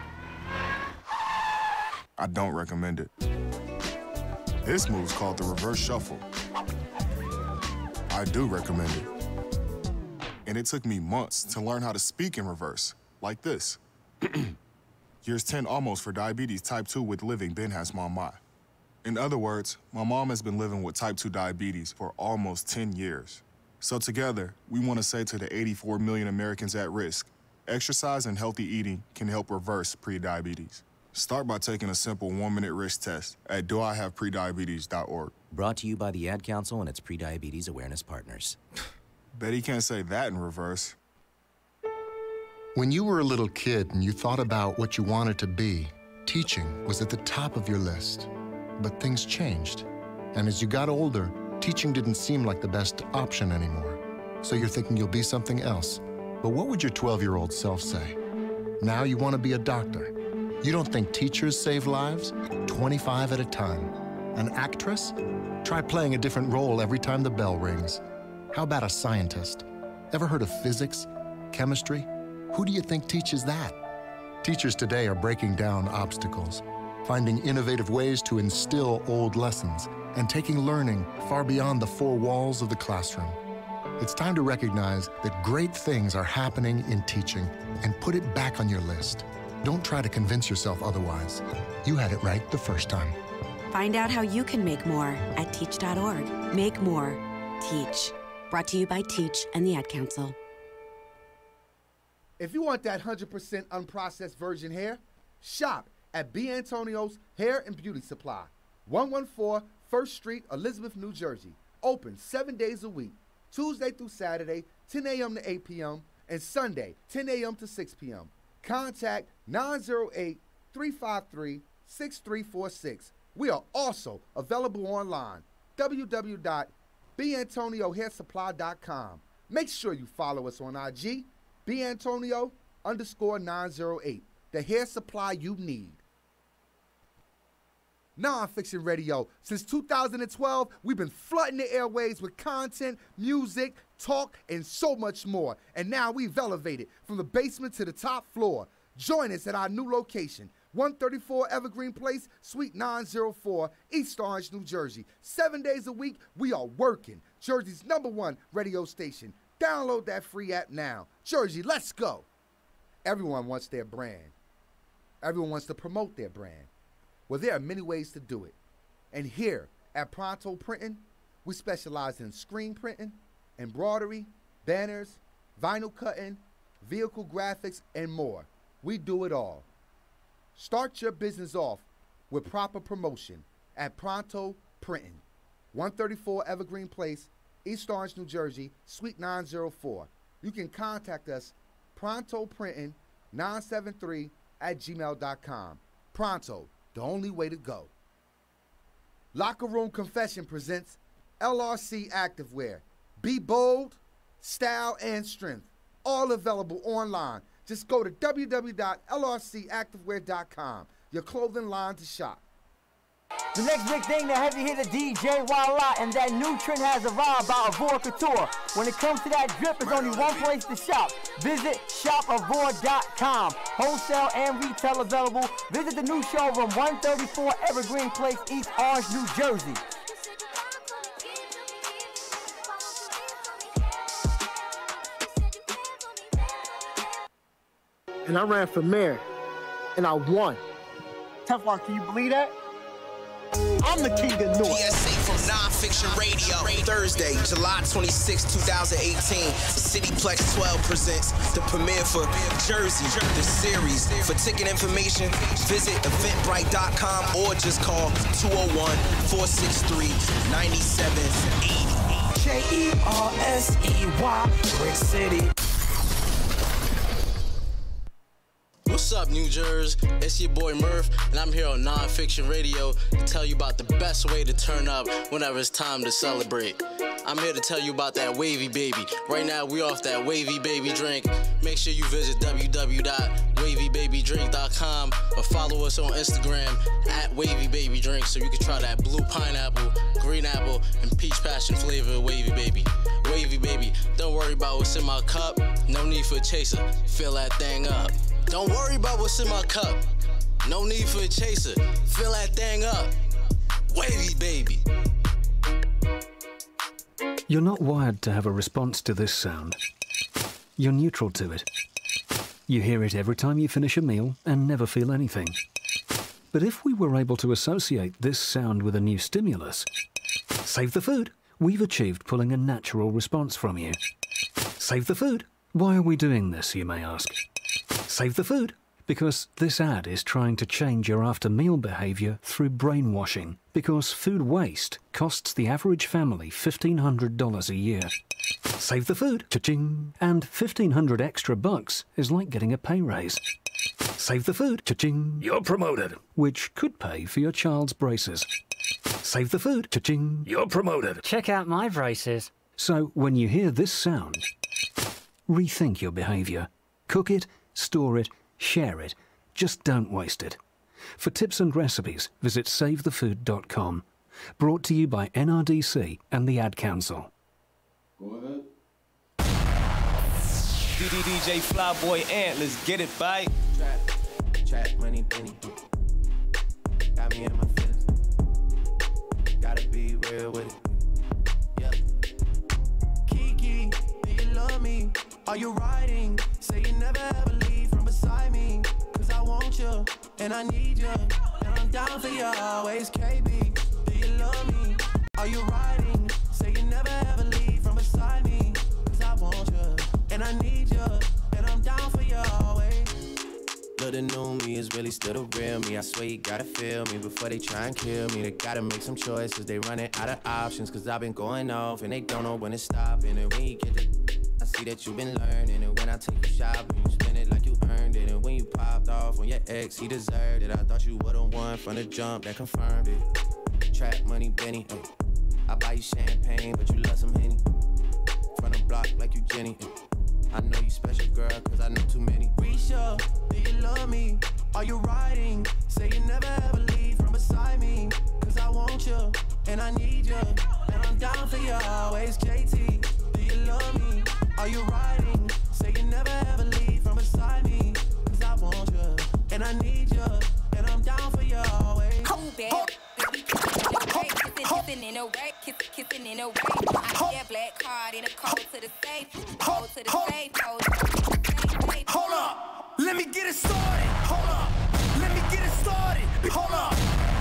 L: I don't recommend it. This move's called the reverse shuffle. I do recommend it. And it took me months to learn how to speak in reverse, like this. Years 10 almost for diabetes type 2 with living Ben has mama. In other words, my mom has been living with type 2 diabetes for almost 10 years. So together, we want to say to the 84 million Americans at risk, exercise and healthy eating can help reverse prediabetes. Start by taking a simple 1-minute risk test at doihaveprediabetes.org.
O: Brought to you by the Ad Council and its Prediabetes Awareness Partners.
L: Bet he can't say that in reverse.
P: When you were a little kid and you thought about what you wanted to be, teaching was at the top of your list. But things changed. And as you got older, teaching didn't seem like the best option anymore. So you're thinking you'll be something else. But what would your 12-year-old self say? Now you want to be a doctor. You don't think teachers save lives? 25 at a time. An actress? Try playing a different role every time the bell rings. How about a scientist? Ever heard of physics? Chemistry? Who do you think teaches that? Teachers today are breaking down obstacles, finding innovative ways to instill old lessons, and taking learning far beyond the four walls of the classroom. It's time to recognize that great things are happening in teaching and put it back on your list. Don't try to convince yourself otherwise. You had it right the first time.
Q: Find out how you can make more at teach.org. Make more. Teach. Brought to you by Teach and the Ad Council.
R: If you want that 100% unprocessed virgin hair, shop at B. Antonio's Hair and Beauty Supply, 114 1st Street, Elizabeth, New Jersey. Open 7 days a week, Tuesday through Saturday, 10 a.m. to 8 p.m., and Sunday, 10 a.m. to 6 p.m. Contact 908-353-6346. We are also available online, www.bantoniohairsupply.com. Make sure you follow us on IG, Bantonio_908, the hair supply you need. Nonfiction Radio. Since 2012, we've been flooding the airwaves with content, music, talk, and so much more. And now we've elevated from the basement to the top floor. Join us at our new location, 134 Evergreen Place, Suite 904, East Orange, New Jersey. 7 days a week, we are working. Jersey's #1 radio station. Download that free app now. Jersey, let's go. Everyone wants their brand. Everyone wants to promote their brand. Well, there are many ways to do it. And here at Pronto Printing, we specialize in screen printing, embroidery, banners, vinyl cutting, vehicle graphics, and more. We do it all. Start your business off with proper promotion at Pronto Printing, 134 Evergreen Place, East Orange, New Jersey, Suite 904. You can contact us, prontoprinting973@gmail.com. Pronto, the only way to go. Locker Room Confession presents LRC Activewear. Be bold, style, and strength. All available online. Just go to www.lrcactivewear.com. Your clothing line to shop.
U: The next big thing, the heavy hitter DJ Voila, and that new trend has arrived by Avor Couture. When it comes to that drip, there's only one place to shop. Visit shopavor.com. Wholesale and retail available. Visit the new showroom, 134 Evergreen Place, East Orange, New Jersey.
S: And I ran for mayor, and I won. Teflon, can you believe that? I'm the king of North.
T: PSA from Nonfiction Radio. Thursday, July 26, 2018. Cityplex 12 presents the premiere for Jersey, the series. For ticket information, visit eventbrite.com or just call 201-463-9780.
G: Jersey, Brick City.
V: What's up, New Jersey? It's your boy Murph, and I'm here on Nonfiction Radio to tell you about the best way to turn up whenever it's time to celebrate. I'm here to tell you about that Wavy Baby. Right now, we off that Wavy Baby drink. Make sure you visit www.wavybabydrink.com or follow us on Instagram at Wavy Baby Drink so you can try that blue pineapple, green apple, and peach passion flavor Wavy Baby. Wavy baby, don't worry about what's in my cup. No need for a chaser, fill that thing up. Don't worry about what's in my cup. No need for a chaser, fill that thing up. Wavy baby.
B: You're not wired to have a response to this sound. You're neutral to it. You hear it every time you finish a meal and never feel anything. But if we were able to associate this sound with a new stimulus, save the food, we've achieved pulling a natural response from you. Save the food. Why are we doing this, you may ask? Save the food. Because this ad is trying to change your after-meal behaviour through brainwashing. Because food waste costs the average family $1,500 a year. Save the food, cha-ching, and $1,500 extra bucks is like getting a pay raise. Save the food, cha-ching, you're promoted, which could pay for your child's braces. Save the food, cha-ching, you're promoted.
E: Check out my braces.
B: So when you hear this sound, rethink your behaviour. Cook it, store it, share it. Just don't waste it. For tips and recipes, visit savethefood.com. Brought to you by NRDC and the Ad Council.
C: Go ahead. DJ Flyboy Ant, let's get it, bye.
W: Trap money, penny. Got me in my feelings. Gotta be real with it. Yeah. Kiki, do you love me? Are you riding? Say you never ever leave from beside me. Cause I want you, and I need you. And I'm down for you always, KB. Do you love me? Are you riding? Say you never ever leave from beside me. Cause I want you, and I need you. And I'm down for you always. The new me is really still the real me. I swear you gotta feel me before they try and kill me. They gotta make some choices, they running out of options. Cause I've been going off and they don't know when to stop. And when you get the I see that you've been learning. And when I take you shopping, you spend it like you earned it. And when you popped off on your ex, he deserved it. I thought you would've won from the jump, that confirmed it. Trap money, Benny, ay. I buy you champagne, but you love some Henny. From the block like you Jenny, ay. I know you special, girl, cause I know too many. Risha, do you love me? Are you riding? Say you never ever leave from beside me. Cause I want you, and I need you. And I'm down for you always, JT. Do you love me? Are you riding? Say you never ever leave from beside me. Cause I want you, and I need you. And I'm down for you always.
X: Kissing in a way, kissing in a way. I get black card in a code to the safe. Code to the safe, code to the safe.
W: Hold up, let me get it started. Hold up, let me get it started. Hold up,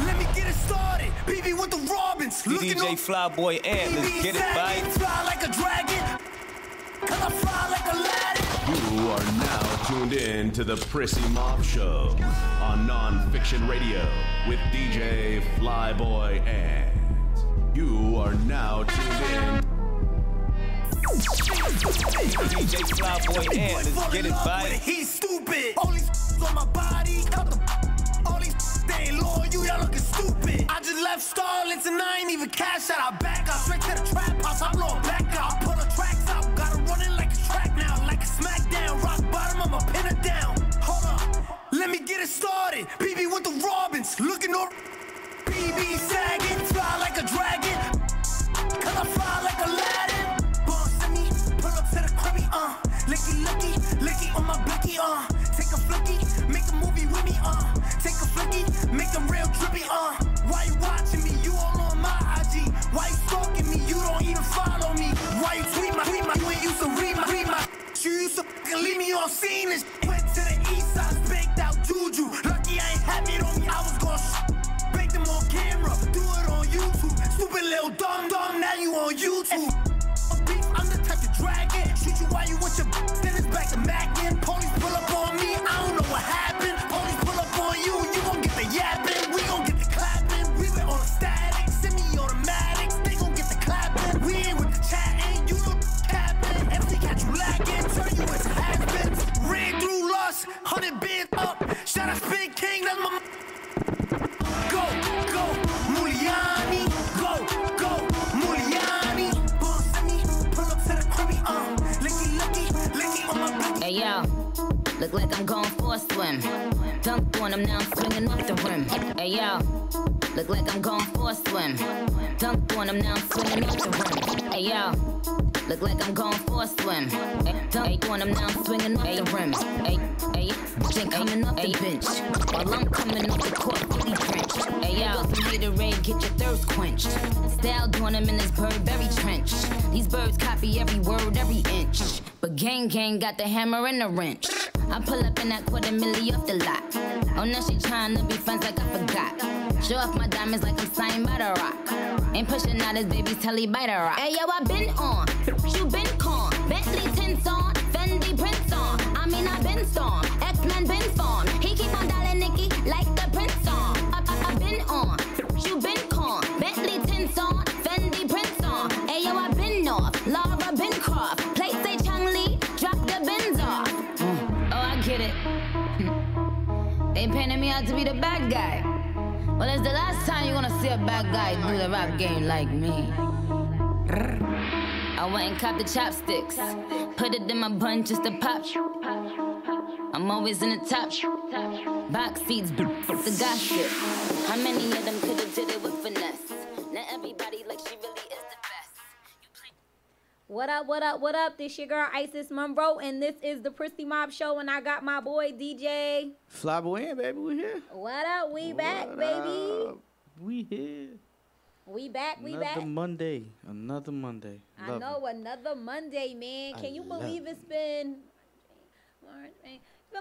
W: let me get it started. BB with the Robins.
C: DJ Flyboy Ant, let's get it, bye.
W: Fly like a dragon. Cause I fly like Aladdin.
A: You are now tuned in to the Prissy Mob Show on Nonfiction Radio with DJ Flyboy Ant. You are now tuned in.
C: DJ Flyboy Ant, let's get it, bye.
W: He's stupid. All these on my body, all these they ain't loyal, y'all looking stupid. I just left Starlets and I ain't even cash out. I back out straight to the trap house. I blow it back out. Pull the tracks out. Gotta run it like a track now, like a smackdown. Rock bottom, I'ma pin it down. Hold up, let me get it started. BB with the Robins, looking over. BB sagging, fly like a dragon. Cause I fly like Aladdin. Boss to me, pull up to the cribby, licky on my blicky, take a flicky, make a movie with me, take a flicky, make a real trippy, Why you watching me? You all on my IG. Why you stalking me? You don't even follow me. Why you tweet my, you ain't used to read my. You used to fucking leave me on scene and went to the east side, baked out juju. Lucky I ain't had it on me, I was gonna bake them on camera, do it on YouTube. Stupid little dumb, now you on YouTube. I'm the type to drag it, shoot you while you with your then it's back to Mackin. Police pull up on me, I don't know what happened. Police pull up on you, you gon' get the yapping. We gon' get the clapping, we been on the static. Semi-automatics, they gon' get the clapping. We ain't with the chatting, you know capping. MC catch you lacking, turn you into has-beens. Ran through lust, 100 bands up. Shout out Spin King, that's my Go, Muliani, go, Muliani. Boss me, pull up to the cribby, licky on my blicky.
H: Hey yo, look like I'm going for a swim. Dunked on him, now I'm swinging off the rim. Hey yo, look like I'm going for a swim. Dunked on him, now I'm swinging off the rim. Hey yo, look like I'm going for a swim. Hey, doing them now, I'm swinging off the rim. Hey, ain't coming off the bench while I'm coming off the court fully drenched. Hey yo, some Haterade, get your thirst quenched. Style doing them in this Burberry trench. These birds copy every word, every inch. But gang got the hammer and the wrench. I pull up in that $250,000 off the lot. Oh, now she tryna be friends like I forgot. Show off my diamonds like I'm signed by the rock. Ain't pushing out his baby's telly by the rock. Hey yo, I been on, you been con. Bentley tints on, Fendi prints on. I mean I been storm, X-Men been formed. He keep on dialing Nicki like the Prince song. I been on, you been con. Bentley tints on, Fendi prints on. Hey yo, I been off, Laura been Croft. Play say Chung Lee, drop the bins off. Oh, I get it. They painted me out to be the bad guy. Well, it's the last time you're gonna see a bad guy do the rap game like me. I went and copped the chopsticks, put it in my bun just to pop. I'm always in the top. Box seats, the gossip. How many of them could've did it with finesse? Not everybody like she really is the best.
E: What up, what up, what up? This your girl Isis Monroe, and this is the Prissy Mob Show, and I got my boy DJ
K: Flyboy in, baby, we here.
E: What up? We back, baby.
K: We here.
E: We back, we
K: Another
E: back.
K: Another Monday.
E: I know, another Monday, man. Can you believe it's been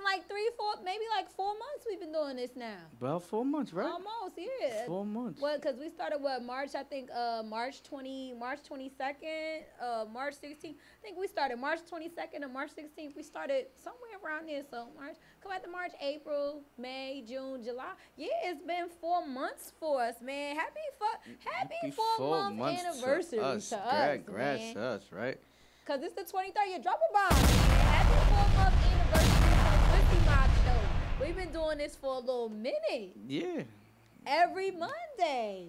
E: like 3, 4, maybe like 4 months we've been doing this now.
K: About 4 months, right?
E: Almost, yeah.
K: 4 months.
E: Well, because we started, March, I think, March 22nd, March 16th. I think we started March 22nd and March 16th. We started somewhere around there. So March, come back to March, April, May, June, July. Yeah, it's been 4 months for us, man. Happy 4 month anniversary to us,
K: Congrats to us, right?
E: Because it's the 23rd year. Drop a bomb, man. Happy 4 month anniversary to the Prissy Mob Show. We've been doing this for a little minute.
K: Yeah.
E: Every Monday.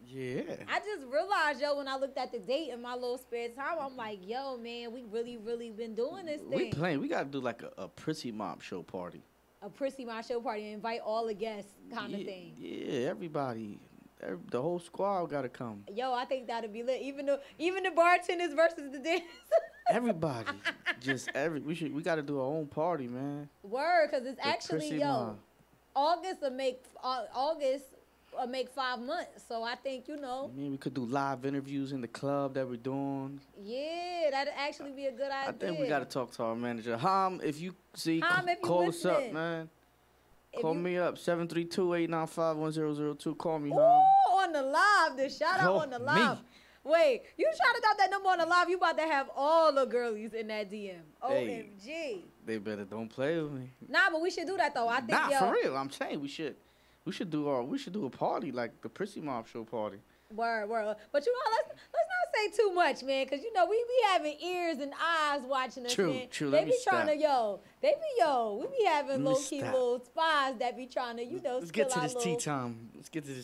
K: Yeah.
E: I just realized, yo, when I looked at the date in my little spare time, I'm like, yo, man, we really been doing this thing.
K: We got to do like a Prissy Mob Show party.
E: A Prissy Mob Show party and invite all the guests kind of thing.
K: Yeah, everybody. The whole squad got to come.
E: Yo, I think that'd be lit. Even the bartenders versus the dancers.
K: Everybody. We got to do our own party, man.
E: Word, because it's actually, August will make 5 months. So I think,
K: I mean, we could do live interviews in the club that we're doing.
E: Yeah, that'd actually be a good idea.
K: I think we got to talk to our manager. Ham, if you see, call us up, man. Call me up, 732-895-1002. Call me, Ham.
E: On the live, the shout out on the live. Wait, you shouted out that number on the live, you about to have all the girlies in that DM.
K: Hey,
E: OMG.
K: They better don't play with me.
E: Nah, but we should do that though. I think
K: for real. I'm saying we should do a party like the Prissy Mob Show party.
E: Word. But let's not say too much, man, because we be having ears and eyes watching us, man.
K: True.
E: They be trying to, we be having low-key little spies that be trying to,
K: Let's get to this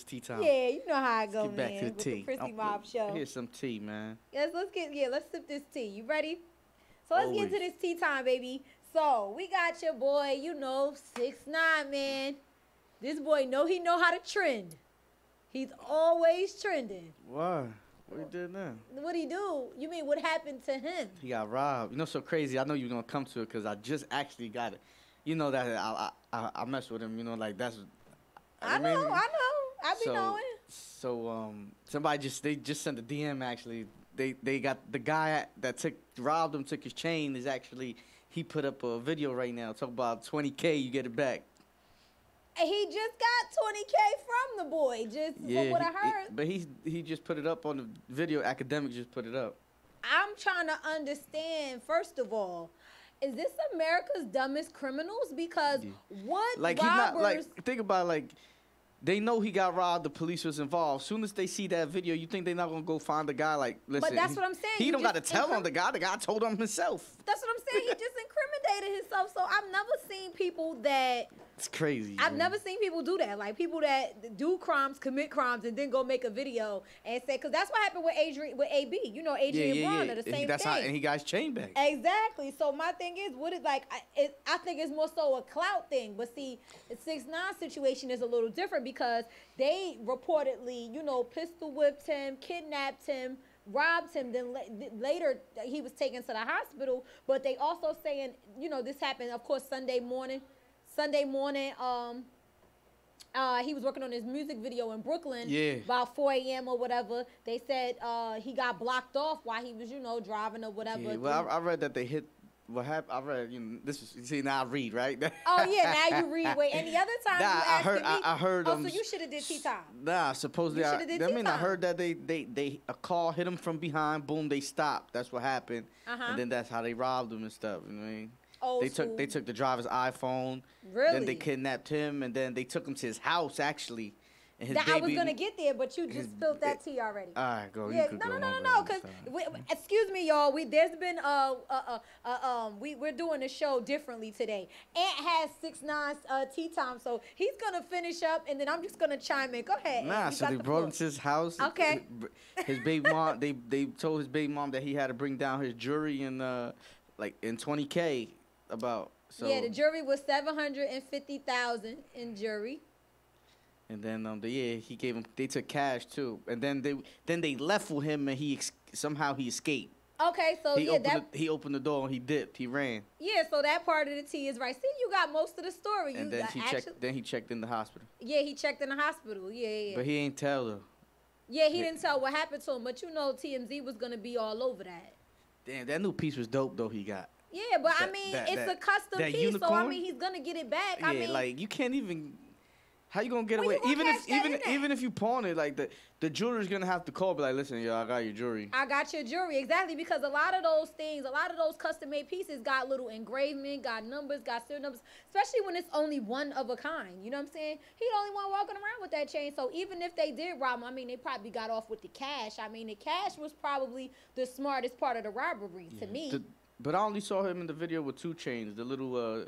K: tea time.
E: Yeah, you know how I go,
K: Let's get back to the tea.
E: The Prissy Mob Show.
K: Here's some tea, man.
E: Yes, let's sip this tea. You ready? So let's get to this tea time, baby. So we got your boy, 6ix9ine, man. This boy know how to trend. He's always trending.
K: Why? What he did now?
E: What'd he do? You mean what happened to him?
K: He got robbed. So crazy. I know you're going to come to it because I just actually got it. That I mess with him, that's...
E: I know. I be knowing.
K: So, they just sent a DM, actually. They got the guy that robbed him, took his chain, he put up a video right now. Talk about $20K, you get it back.
E: He just got $20K from the boy, from what I heard.
K: But he just put it up on the video. Academic just put it up.
E: I'm trying to understand, first of all, is this America's dumbest criminals? Because what robbers...
K: think about it, they know he got robbed. The police was involved. Soon as they see that video, you think they're not gonna go find the guy? Listen.
E: But that's what I'm saying.
K: He don't got to tell on the guy. The guy told him himself.
E: That's what I'm saying. He just incriminated himself. So I've never seen people that...
K: It's crazy.
E: I've never seen people do that. Like people that do crimes, commit crimes, and then go make a video and say, because that's what happened with AB. Adrian Bronner, the same thing.
K: And he got his chain back.
E: Exactly. So my thing is, I think it's more so a clout thing. But see, the 6ix9ine situation is a little different because they reportedly, pistol whipped him, kidnapped him, robbed him. Then later he was taken to the hospital. But they also saying, you know, this happened, of course, Sunday morning. He was working on his music video in Brooklyn.
K: Yeah.
E: About 4 a.m. or whatever. They said he got blocked off while he was, you know, driving or whatever.
K: Yeah, well, I read that they hit. What happened? I read, you know, this is, you see, now I read, right?
E: Oh yeah, now you read. Wait, any other time you asking me?
K: I heard.
E: Oh, so you should have did tea time.
K: Nah, supposedly.
E: You shoulda did tea
K: I
E: time.
K: heard that they a car hit him from behind. Boom, they stopped. That's what happened. And then that's how they robbed him and stuff. You know what I mean? They took the driver's iPhone.
E: Really?
K: Then they kidnapped him, and then they took him to his house actually. And his
E: That
K: baby,
E: I was gonna get there, but you just spilled that tea already.
K: All right, go.
E: Yeah,
K: You could go
E: no. Because excuse me, y'all. There's been we're doing the show differently today. Ant has 6ix9ine tea time, so he's gonna finish up, and then I'm just gonna chime in. Go ahead.
K: Nah,
E: Ant,
K: so they brought him to his house.
E: Okay.
K: His baby mom. They told his baby mom that he had to bring down his jury in like in $20K about. So,
E: yeah, the jury was $750,000 in jury.
K: And then he gave him. They took cash too, and then they left with him, and somehow he escaped.
E: Okay, so
K: he opened the door and he dipped. He ran.
E: Yeah, so that part of the tea is right. See, you got most of the story.
K: And then he checked in the hospital.
E: Yeah, he checked in the hospital. Yeah.
K: But he ain't tell her.
E: Yeah, he didn't tell what happened to him, but you know TMZ was gonna be all over that.
K: Damn, that new piece was dope though. He got.
E: Yeah, but it's a custom piece,
K: unicorn?
E: so I mean he's gonna get it back.
K: Yeah,
E: I mean,
K: like you can't even. How you gonna get
E: Where
K: away?
E: you gonna
K: Even if you pawn it, like the jewelry's gonna have to call, be like, listen, yo, I got your jewelry.
E: I got your jewelry, exactly, because a lot of those things, a lot of those custom made pieces got little engravement, got numbers, got serial numbers, especially when it's only one of a kind. You know what I'm saying? He the only one walking around with that chain. So even if they did rob him, I mean, they probably got off with the cash. I mean, the cash was probably the smartest part of the robbery to me.
K: But I only saw him in the video with 2 chains, the little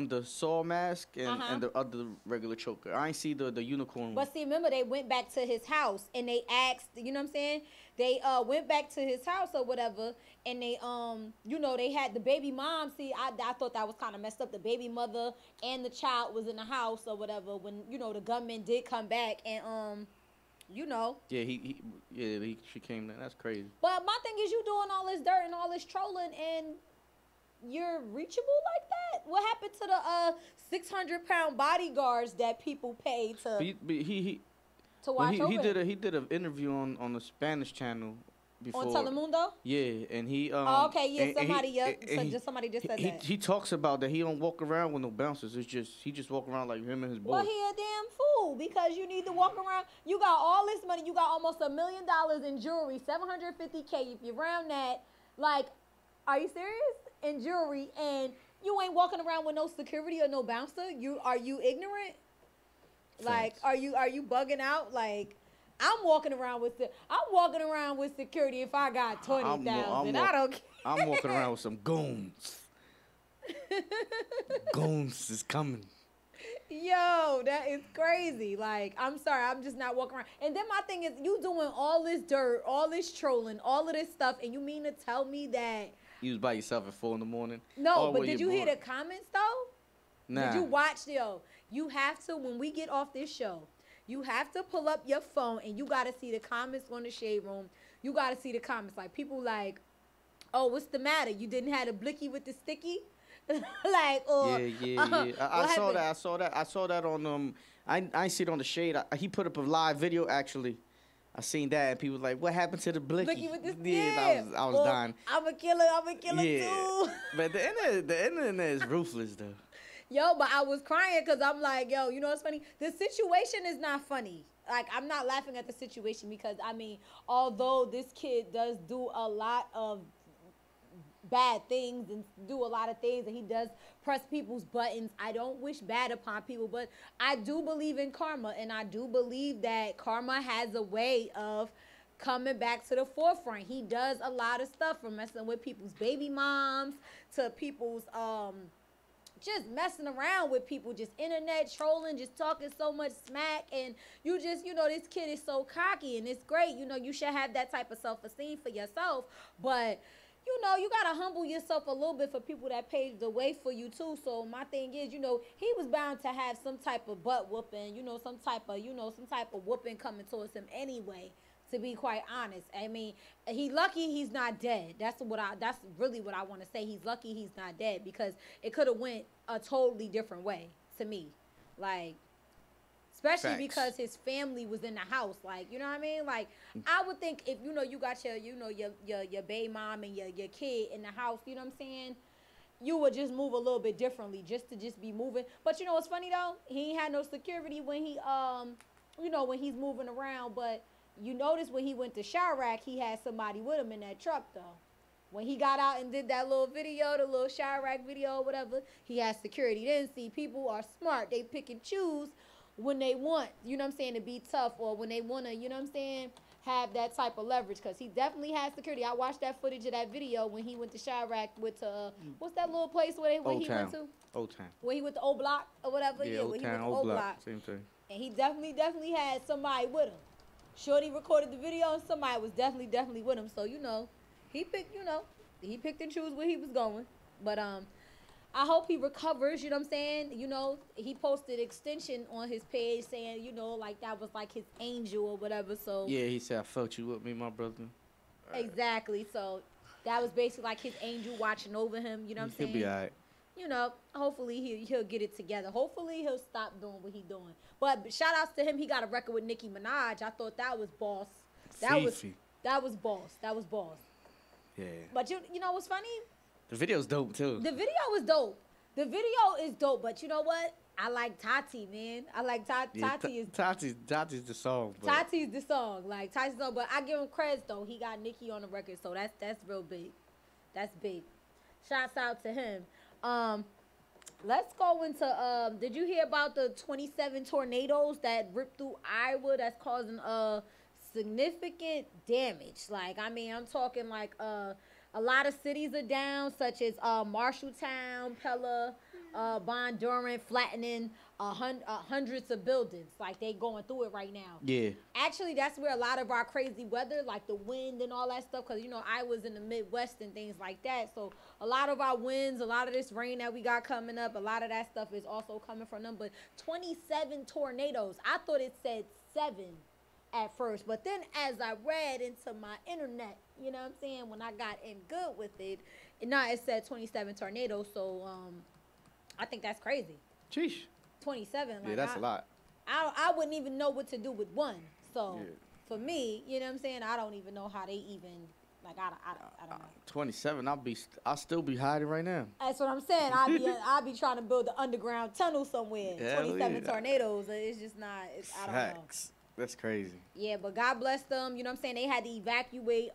K: the saw mask and the other regular choker. I ain't see the unicorn one.
E: But see, remember, they went back to his house and they asked, you know what I'm saying? They went back to his house or whatever, and they you know, they had the baby mom. See, I thought that was kind of messed up. The baby mother and the child was in the house or whatever when, you know, the gunman did come back and you know.
K: Yeah, she came there. That's crazy.
E: But my thing is, you doing all this dirt and all this trolling and you're reachable like that? What happened to the 600-pound bodyguards that people pay to watch over?
K: He did an interview on the Spanish channel before.
E: On Telemundo?
K: Yeah, and he
E: okay, yeah, somebody just said that.
K: He talks about that he don't walk around with no bouncers. He just walk around like him and his boy.
E: Well, he a damn fool because you need to walk around. You got all this money. You got almost $1 million in jewelry, $750K. If you round that, like, are you serious? In jewelry, and you ain't walking around with no security or no bouncer. Are you ignorant? Like, are you bugging out? Like, I'm walking around with security if I got 20,000. I don't care.
K: I'm walking around with some goons. Goons is coming.
E: Yo, that is crazy. Like, I'm sorry, I'm just not walking around. And then my thing is, you doing all this dirt, all this trolling, all of this stuff, and you mean to tell me that
K: you was by yourself at 4 in the morning?
E: No, but did you hear the comments though?
K: Nah.
E: Did you watch you have to, when we get off this show, you have to pull up your phone and you gotta see the comments on the Shade Room. You gotta see the comments. Like, people like, oh, what's the matter? You didn't have a blicky with the sticky? Like, or
K: yeah. I saw that on I see it on the Shade. He put up a live video actually. I seen that and people like, what happened to the blicky?
E: With the
K: I was dying.
E: I'm a killer too.
K: But the internet is ruthless though.
E: Yo, but I was crying because I'm like, yo, you know what's funny? The situation is not funny. Like, I'm not laughing at the situation because, I mean, although this kid does do a lot of bad things and do a lot of things, and he does press people's buttons, I don't wish bad upon people, but I do believe in karma, and I do believe that karma has a way of coming back to the forefront. He does a lot of stuff, from messing with people's baby moms to people's just messing around with people, just internet trolling, just talking so much smack, and you just, you know, this kid is so cocky, and it's great. You know, you should have that type of self-esteem for yourself, but you know, you gotta humble yourself a little bit for people that paved the way for you too. So my thing is, you know, he was bound to have some type of butt whooping, you know, some type of whooping coming towards him anyway. to be quite honest. I mean, he lucky he's not dead. That's really what I want to say. He's lucky he's not dead, because it could have went a totally different way to me. Like, especially
K: Facts.
E: because his family was in the house. Like, you know what I mean? Like, I would think if, you know, you got your baby mom and your kid in the house, you know what I'm saying? You would just move a little bit differently, just to be moving. But you know what's funny though? He ain't had no security when he you know, when he's moving around. But you notice when he went to Chirac, he had somebody with him in that truck though. When he got out and did that little video, the little Chirac video or whatever, he had security. Then see, people are smart. They pick and choose when they want, you know what I'm saying, to be tough, or when they want to, you know what I'm saying, have that type of leverage, because he definitely has security. I watched that footage of that video when he went to Chirac with what's that little place where he went to?
K: Old Town.
E: When he went to Old Block or whatever.
K: Yeah,
E: when
K: Old
E: he went
K: Town,
E: to
K: Old
E: Old
K: Block.
E: Block.
K: Same thing.
E: And he definitely had somebody with him. Shorty recorded the video and somebody was definitely with him. So, you know, he picked and chose where he was going. But I hope he recovers, you know what I'm saying? You know, he posted extension on his page saying, you know, like that was like his angel or whatever. So
K: Yeah, he said, I felt you with me, my brother.
E: Exactly. So that was basically like his angel watching over him, you know what I'm saying?
K: He'll be all right.
E: You know, hopefully he'll get it together. Hopefully he'll stop doing what he's doing. But shout outs to him. He got a record with Nicki Minaj. I thought that was boss. That was boss. That was boss.
K: Yeah.
E: But you know what's funny?
K: The video's dope, too.
E: The video is dope. The video is dope, but you know what? I like Tati, man. I like Tati.
K: Tati's the song. But
E: Tati's the song. Like, Tati's the song. But I give him credit, though. He got Nicki on the record, so that's real big. That's big. Shouts out to him. Let's go into, did you hear about the 27 tornadoes that ripped through Iowa that's causing significant damage? Like, I mean, I'm talking like a lot of cities are down, such as Marshalltown, Pella, Bondurant, flattening hundreds of buildings. Like, they going through it right now.
K: Yeah.
E: Actually, that's where a lot of our crazy weather, like the wind and all that stuff, because, you know, I was in the Midwest and things like that. So a lot of our winds, a lot of this rain that we got coming up, a lot of that stuff is also coming from them. But 27 tornadoes. I thought it said 7 at first. But then as I read into my internet, you know what I'm saying, when I got in good with it, now it said 27 tornadoes. So I think that's crazy.
K: Sheesh.
E: 27.
K: Yeah, that's a lot.
E: I wouldn't even know what to do with one. So for me, you know what I'm saying, I don't even know how they even, like, I don't know.
K: 27. I'll still be hiding right now.
E: That's what I'm saying. I'll be trying to build an underground tunnel somewhere.
K: Hell
E: 27
K: yeah.
E: tornadoes. It's just not. I don't know.
K: Facts. That's crazy.
E: Yeah, but God bless them. You know what I'm saying? They had to evacuate.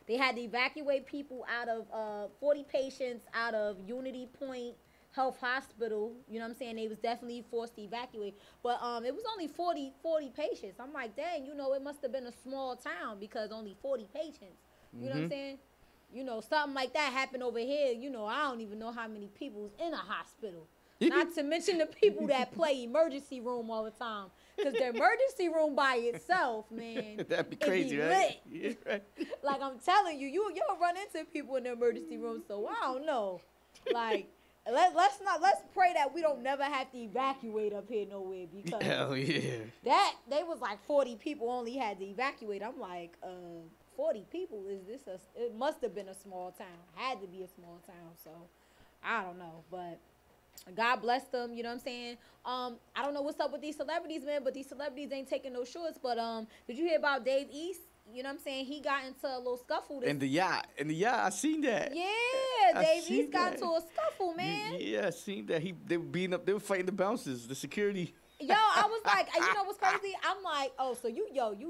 E: They had to evacuate people out of 40 patients out of Unity Point Health Hospital. You know what I'm saying? They was definitely forced to evacuate. But it was only 40 patients. I'm like, dang, you know, it must have been a small town because only 40 patients. You know what I'm saying? You know, something like that happened over here. You know, I don't even know how many people's in a hospital. Not to mention the people that play emergency room all the time. Because the emergency room by itself, man,
K: that'd be crazy,
E: be
K: right?
E: lit.
K: Yeah, right.
E: Like, I'm telling you, you'll run into people in the emergency room, so I don't know. Like, let's pray that we don't never have to evacuate up here nowhere, because
K: hell yeah.
E: That they was like 40 people only had to evacuate. I'm like, 40 people, it must have been a small town. Had to be a small town, so I don't know, but God bless them, you know what I'm saying? I don't know what's up with these celebrities, man, but these celebrities ain't taking no shorts. But did you hear about Dave East? You know what I'm saying? He got into a little scuffle.
K: In the yacht, I seen that.
E: Yeah, Dave East got into a scuffle, man.
K: Yeah, I seen that. They were fighting the bouncers, the security.
E: Yo, I was like, you know what's crazy? I'm like, oh, so you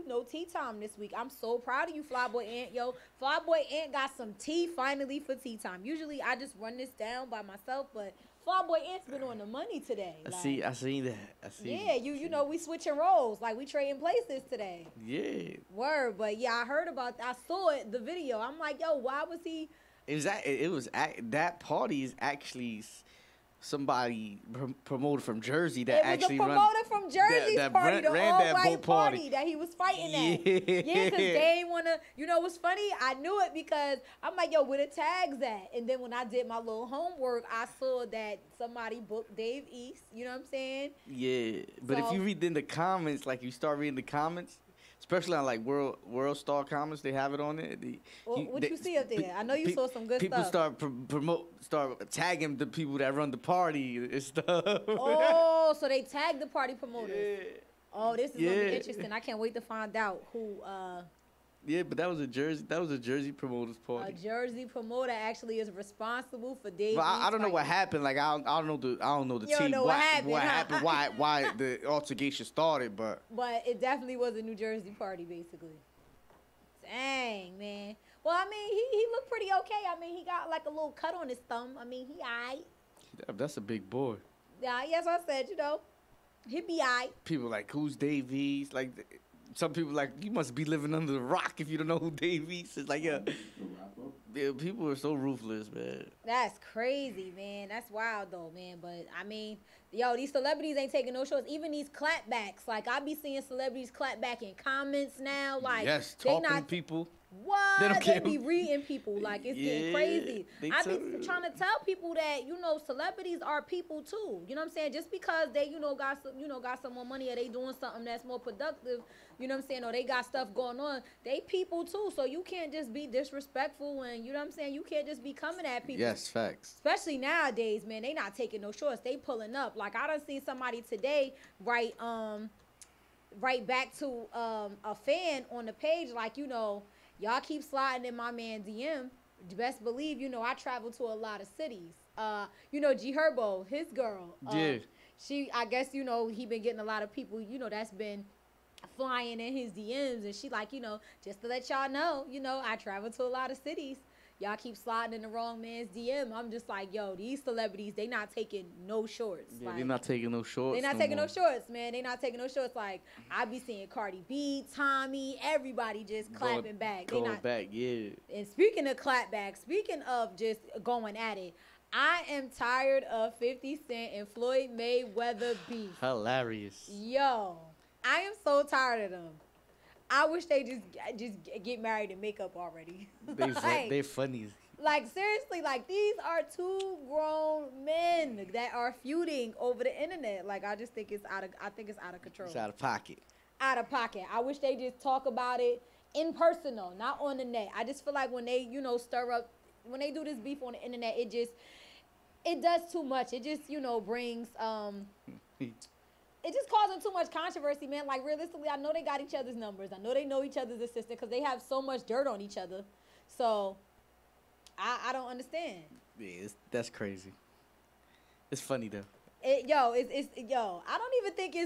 E: know tea time this week. I'm so proud of you, Flyboy Ant. Yo, Flyboy Ant got some tea finally for tea time. Usually I just run this down by myself, but Flyboy Ant's been on the money today.
K: I seen that.
E: Yeah, you know, we switching roles. Like, we trading places today.
K: Yeah.
E: Word, but yeah, I saw it, the video. I'm like, yo, why was he?
K: That party is actually somebody promoted from Jersey that actually
E: It was a promoter from Jersey's party, the all-white party that he was fighting at. Yeah, because they ain't want to, you know what's funny? I knew it because I'm like, yo, where the tags at? And then when I did my little homework, I saw that somebody booked Dave East, you know what I'm saying?
K: Yeah, but if you read in the comments, like you start reading the comments, especially on like World Star Comments, they have it on there.
E: What you see up there? I know you saw some good
K: people
E: stuff.
K: start tagging the people that run the party and stuff.
E: Oh, so they tag the party promoters. Yeah. Oh, this is gonna be interesting. I can't wait to find out who.
K: Yeah, but that was a Jersey promoters party.
E: A Jersey promoter actually is responsible for Dave.
K: But I don't know what happened. Like I don't know the
E: you
K: team.
E: Don't know what happened?
K: Why the altercation started? But
E: it definitely was a New Jersey party, basically. Dang, man. Well, I mean, he looked pretty okay. I mean, he got like a little cut on his thumb. I mean, he aight.
K: That's a big boy.
E: Yeah, yes, I said, he be aight.
K: People like, who's Dave East? Like. Some people like, you must be living under the rock if you don't know who Dave East is. Like, yeah, people are so ruthless, man.
E: That's crazy, man. That's wild, though, man. But, I mean, these celebrities ain't taking no shows. Even these clapbacks. Like, I be seeing celebrities clap back in comments now. Like,
K: yes, talking people.
E: What? They be reading people. Like, it's getting crazy. I be trying to tell people that, celebrities are people, too. You know what I'm saying? Just because they, got some more money or they doing something that's more productive, you know what I'm saying, or they got stuff going on, they people, too. So you can't just be disrespectful and, you know what I'm saying, you can't just be coming at people.
K: Yes, facts.
E: Especially nowadays, man. They not taking no shorts. They pulling up. Like, I done seen somebody today write back to a fan on the page, like, y'all keep sliding in my man DM. Best believe, I travel to a lot of cities. G Herbo, his girl.
K: Yeah.
E: I guess, he been getting a lot of people, that's been flying in his DMs. And she like, just to let y'all know, I travel to a lot of cities. Y'all keep sliding in the wrong man's DM. I'm just like, these celebrities, they not taking no shorts.
K: Yeah,
E: like,
K: they're not taking no shorts.
E: They're not taking no shorts, man. They not taking no shorts. Like, I be seeing Cardi B, Tommy, everybody just clapping back.
K: Going back, yeah.
E: And speaking of clapback, speaking of just going at it, I am tired of 50 Cent and Floyd Mayweather beef.
K: Hilarious.
E: Yo, I am so tired of them. I wish they just get married and make up already.
K: They're funny.
E: Like, seriously, like, these are two grown men that are feuding over the internet. Like, I just think it's out of control.
K: It's out of pocket.
E: Out of pocket. I wish they just talk about it in person, though, not on the net. I just feel like when they, stir up, when they do this beef on the internet, it does too much. It just, brings, it just causing too much controversy, man. Like, realistically, I know they got each other's numbers. I know they know each other's assistant because they have so much dirt on each other. So, I don't understand.
K: Yeah, that's crazy. It's funny, though.
E: I don't even think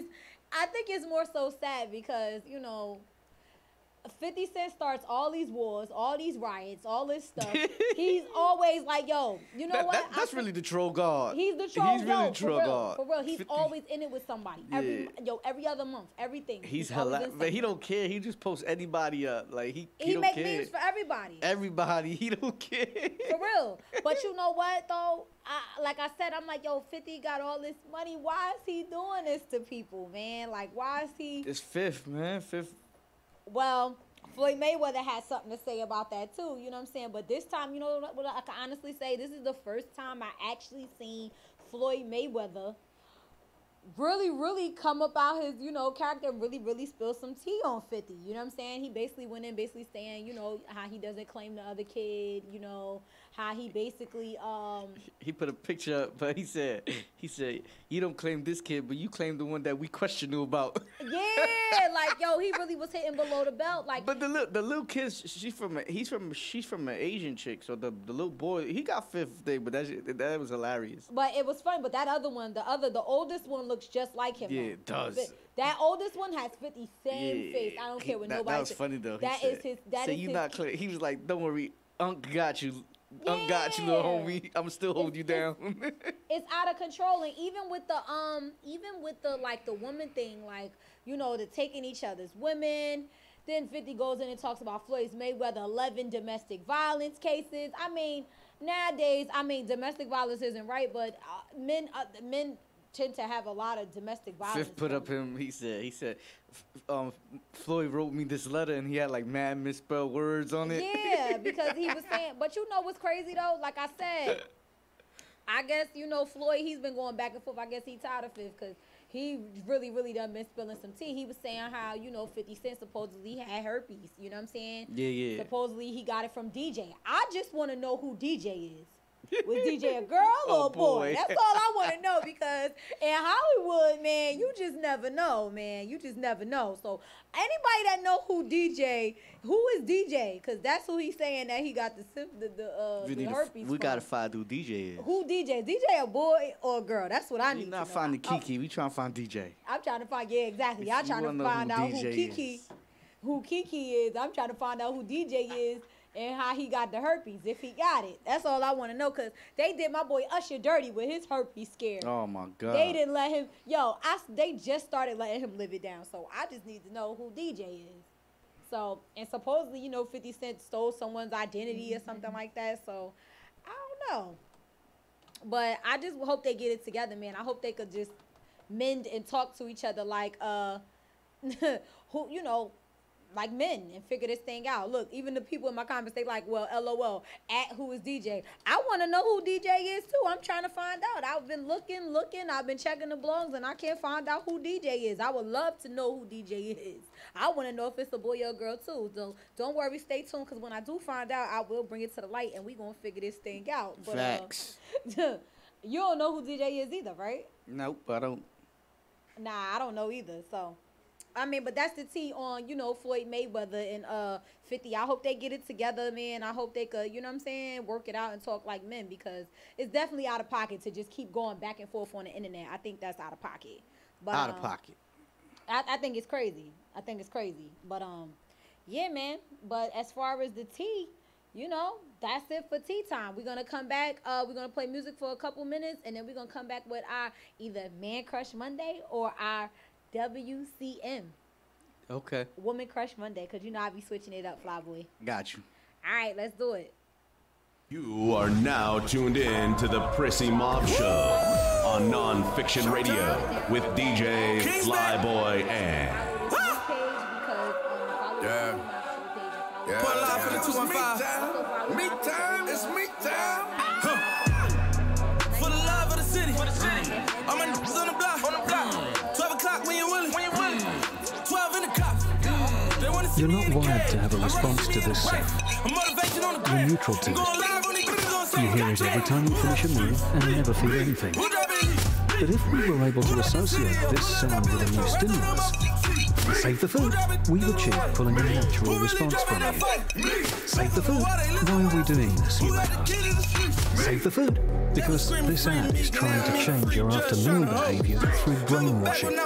E: I think it's more so sad because, 50 Cent starts all these wars, all these riots, all this stuff. He's always like,
K: that's really the troll god.
E: He's the troll god.
K: He's really the troll god.
E: For real, he's 50. Always in it with somebody. Every other month, everything.
K: He's hilarious. But he don't care. He just posts anybody up. Like, he don't
E: make
K: care.
E: memes for everybody.
K: Everybody. He don't care.
E: For real. But you know what, though? Like I said, I'm like, 50 got all this money. Why is he doing this to people, man? Like, why is he...
K: It's Fifth, man. Fifth.
E: Well, Floyd Mayweather had something to say about that too, you know what I'm saying? But this time, what I can honestly say, this is the first time I actually seen Floyd Mayweather really, really come up out his, character and really, really spill some tea on 50. You know what I'm saying? He basically went in saying, how he doesn't claim the other kid, how he basically
K: he put a picture up, but he said you don't claim this kid, but you claim the one that we question you about.
E: Yeah, like, he really was hitting below the belt. Like,
K: but the little kid, she's from an Asian chick, so the little boy, he got Fifth thing, but that was hilarious.
E: But it was funny. But that other one, the oldest one looks just like him.
K: Yeah, it does.
E: That oldest one has 50 same face. I don't care what nobody.
K: That was funny though.
E: Not
K: clear. He was like, "Don't worry, Unc got you." Yeah. Got you, little homie. I'm still holding you down.
E: It's out of control, and even with the like the woman thing, like the taking each other's women. Then 50 goes in and talks about Floyd Mayweather 11 domestic violence cases. I mean, nowadays, domestic violence isn't right, but men tend to have a lot of domestic violence.
K: Fifth put up him. He said, Floyd wrote me this letter and he had like mad misspelled words on it.
E: Yeah, because he was saying. But what's crazy though? Like I said, I guess Floyd. He's been going back and forth. I guess he's tired of Fifth because he really done been spilling some tea. He was saying how, 50 Cent supposedly had herpes. You know what I'm saying?
K: Yeah.
E: Supposedly he got it from DJ. I just want to know who DJ is. Was DJ a girl or a boy? That's all I want to know, because in Hollywood, man, you just never know, man. You just never know. So anybody that know who is DJ? Because that's who he's saying that he got the herpes.
K: We gotta find who DJ is.
E: Who DJ? DJ a boy or a girl? That's what I need to know.
K: We're not finding Kiki. We trying to find DJ.
E: I'm trying to find, exactly. Y'all trying to find out who Kiki is. I'm trying to find out who DJ is. And how he got the herpes, if he got it. That's all I want to know, because they did my boy Usher dirty with his herpes scare.
K: Oh, my God.
E: They didn't let him, they just started letting him live it down. So I just need to know who DJ is. So, and supposedly, 50 Cent stole someone's identity or something like that. So, I don't know. But I just hope they get it together, man. I hope they could just mend and talk to each other like, like men, and figure this thing out. Look, even the people in my comments, they like, well, LOL, at who is DJ. I want to know who DJ is, too. I'm trying to find out. I've been looking. I've been checking the blogs, and I can't find out who DJ is. I would love to know who DJ is. I want to know if it's a boy or a girl, too. So don't worry, stay tuned, because when I do find out, I will bring it to the light, and we going to figure this thing out. But,
K: Facts.
E: You don't know who DJ is either, right?
K: Nope, I don't.
E: Nah, I don't know either, so... I mean, but that's the tea on, Floyd Mayweather and 50. I hope they get it together, man. I hope they could, work it out and talk like men, because it's definitely out of pocket to just keep going back and forth on the internet. I think that's out of pocket. But,
K: out of pocket.
E: I think it's crazy. But, yeah, man. But as far as the tea, that's it for tea time. We're going to come back. We're going to play music for a couple minutes, and then we're going to come back with our either Man Crush Monday or our WCM.
K: Okay.
E: Woman Crush Monday, because I be switching it up, Flyboy.
K: Got you.
E: All right, let's do it.
A: You are now tuned in to the Prissy Mob Show on Nonfiction Radio with DJ Flyboy and...
W: Yeah. Pull out for the 215. Meet time. It's meet time. For the love of the city. All my niggas on the block. 12 o'clock when you're willing. 12 in the cops.
B: You're not wired to have a response to this sound. You're neutral to it. You hear it every time you finish a meal and never feel anything. But if we were able to associate this sound with a new stimulus, save the food, we've achieved pulling a natural response from you. Save the food. Why are we doing this, you may ask? Save the food, because this ad is trying to change your after-meal behavior through brainwashing.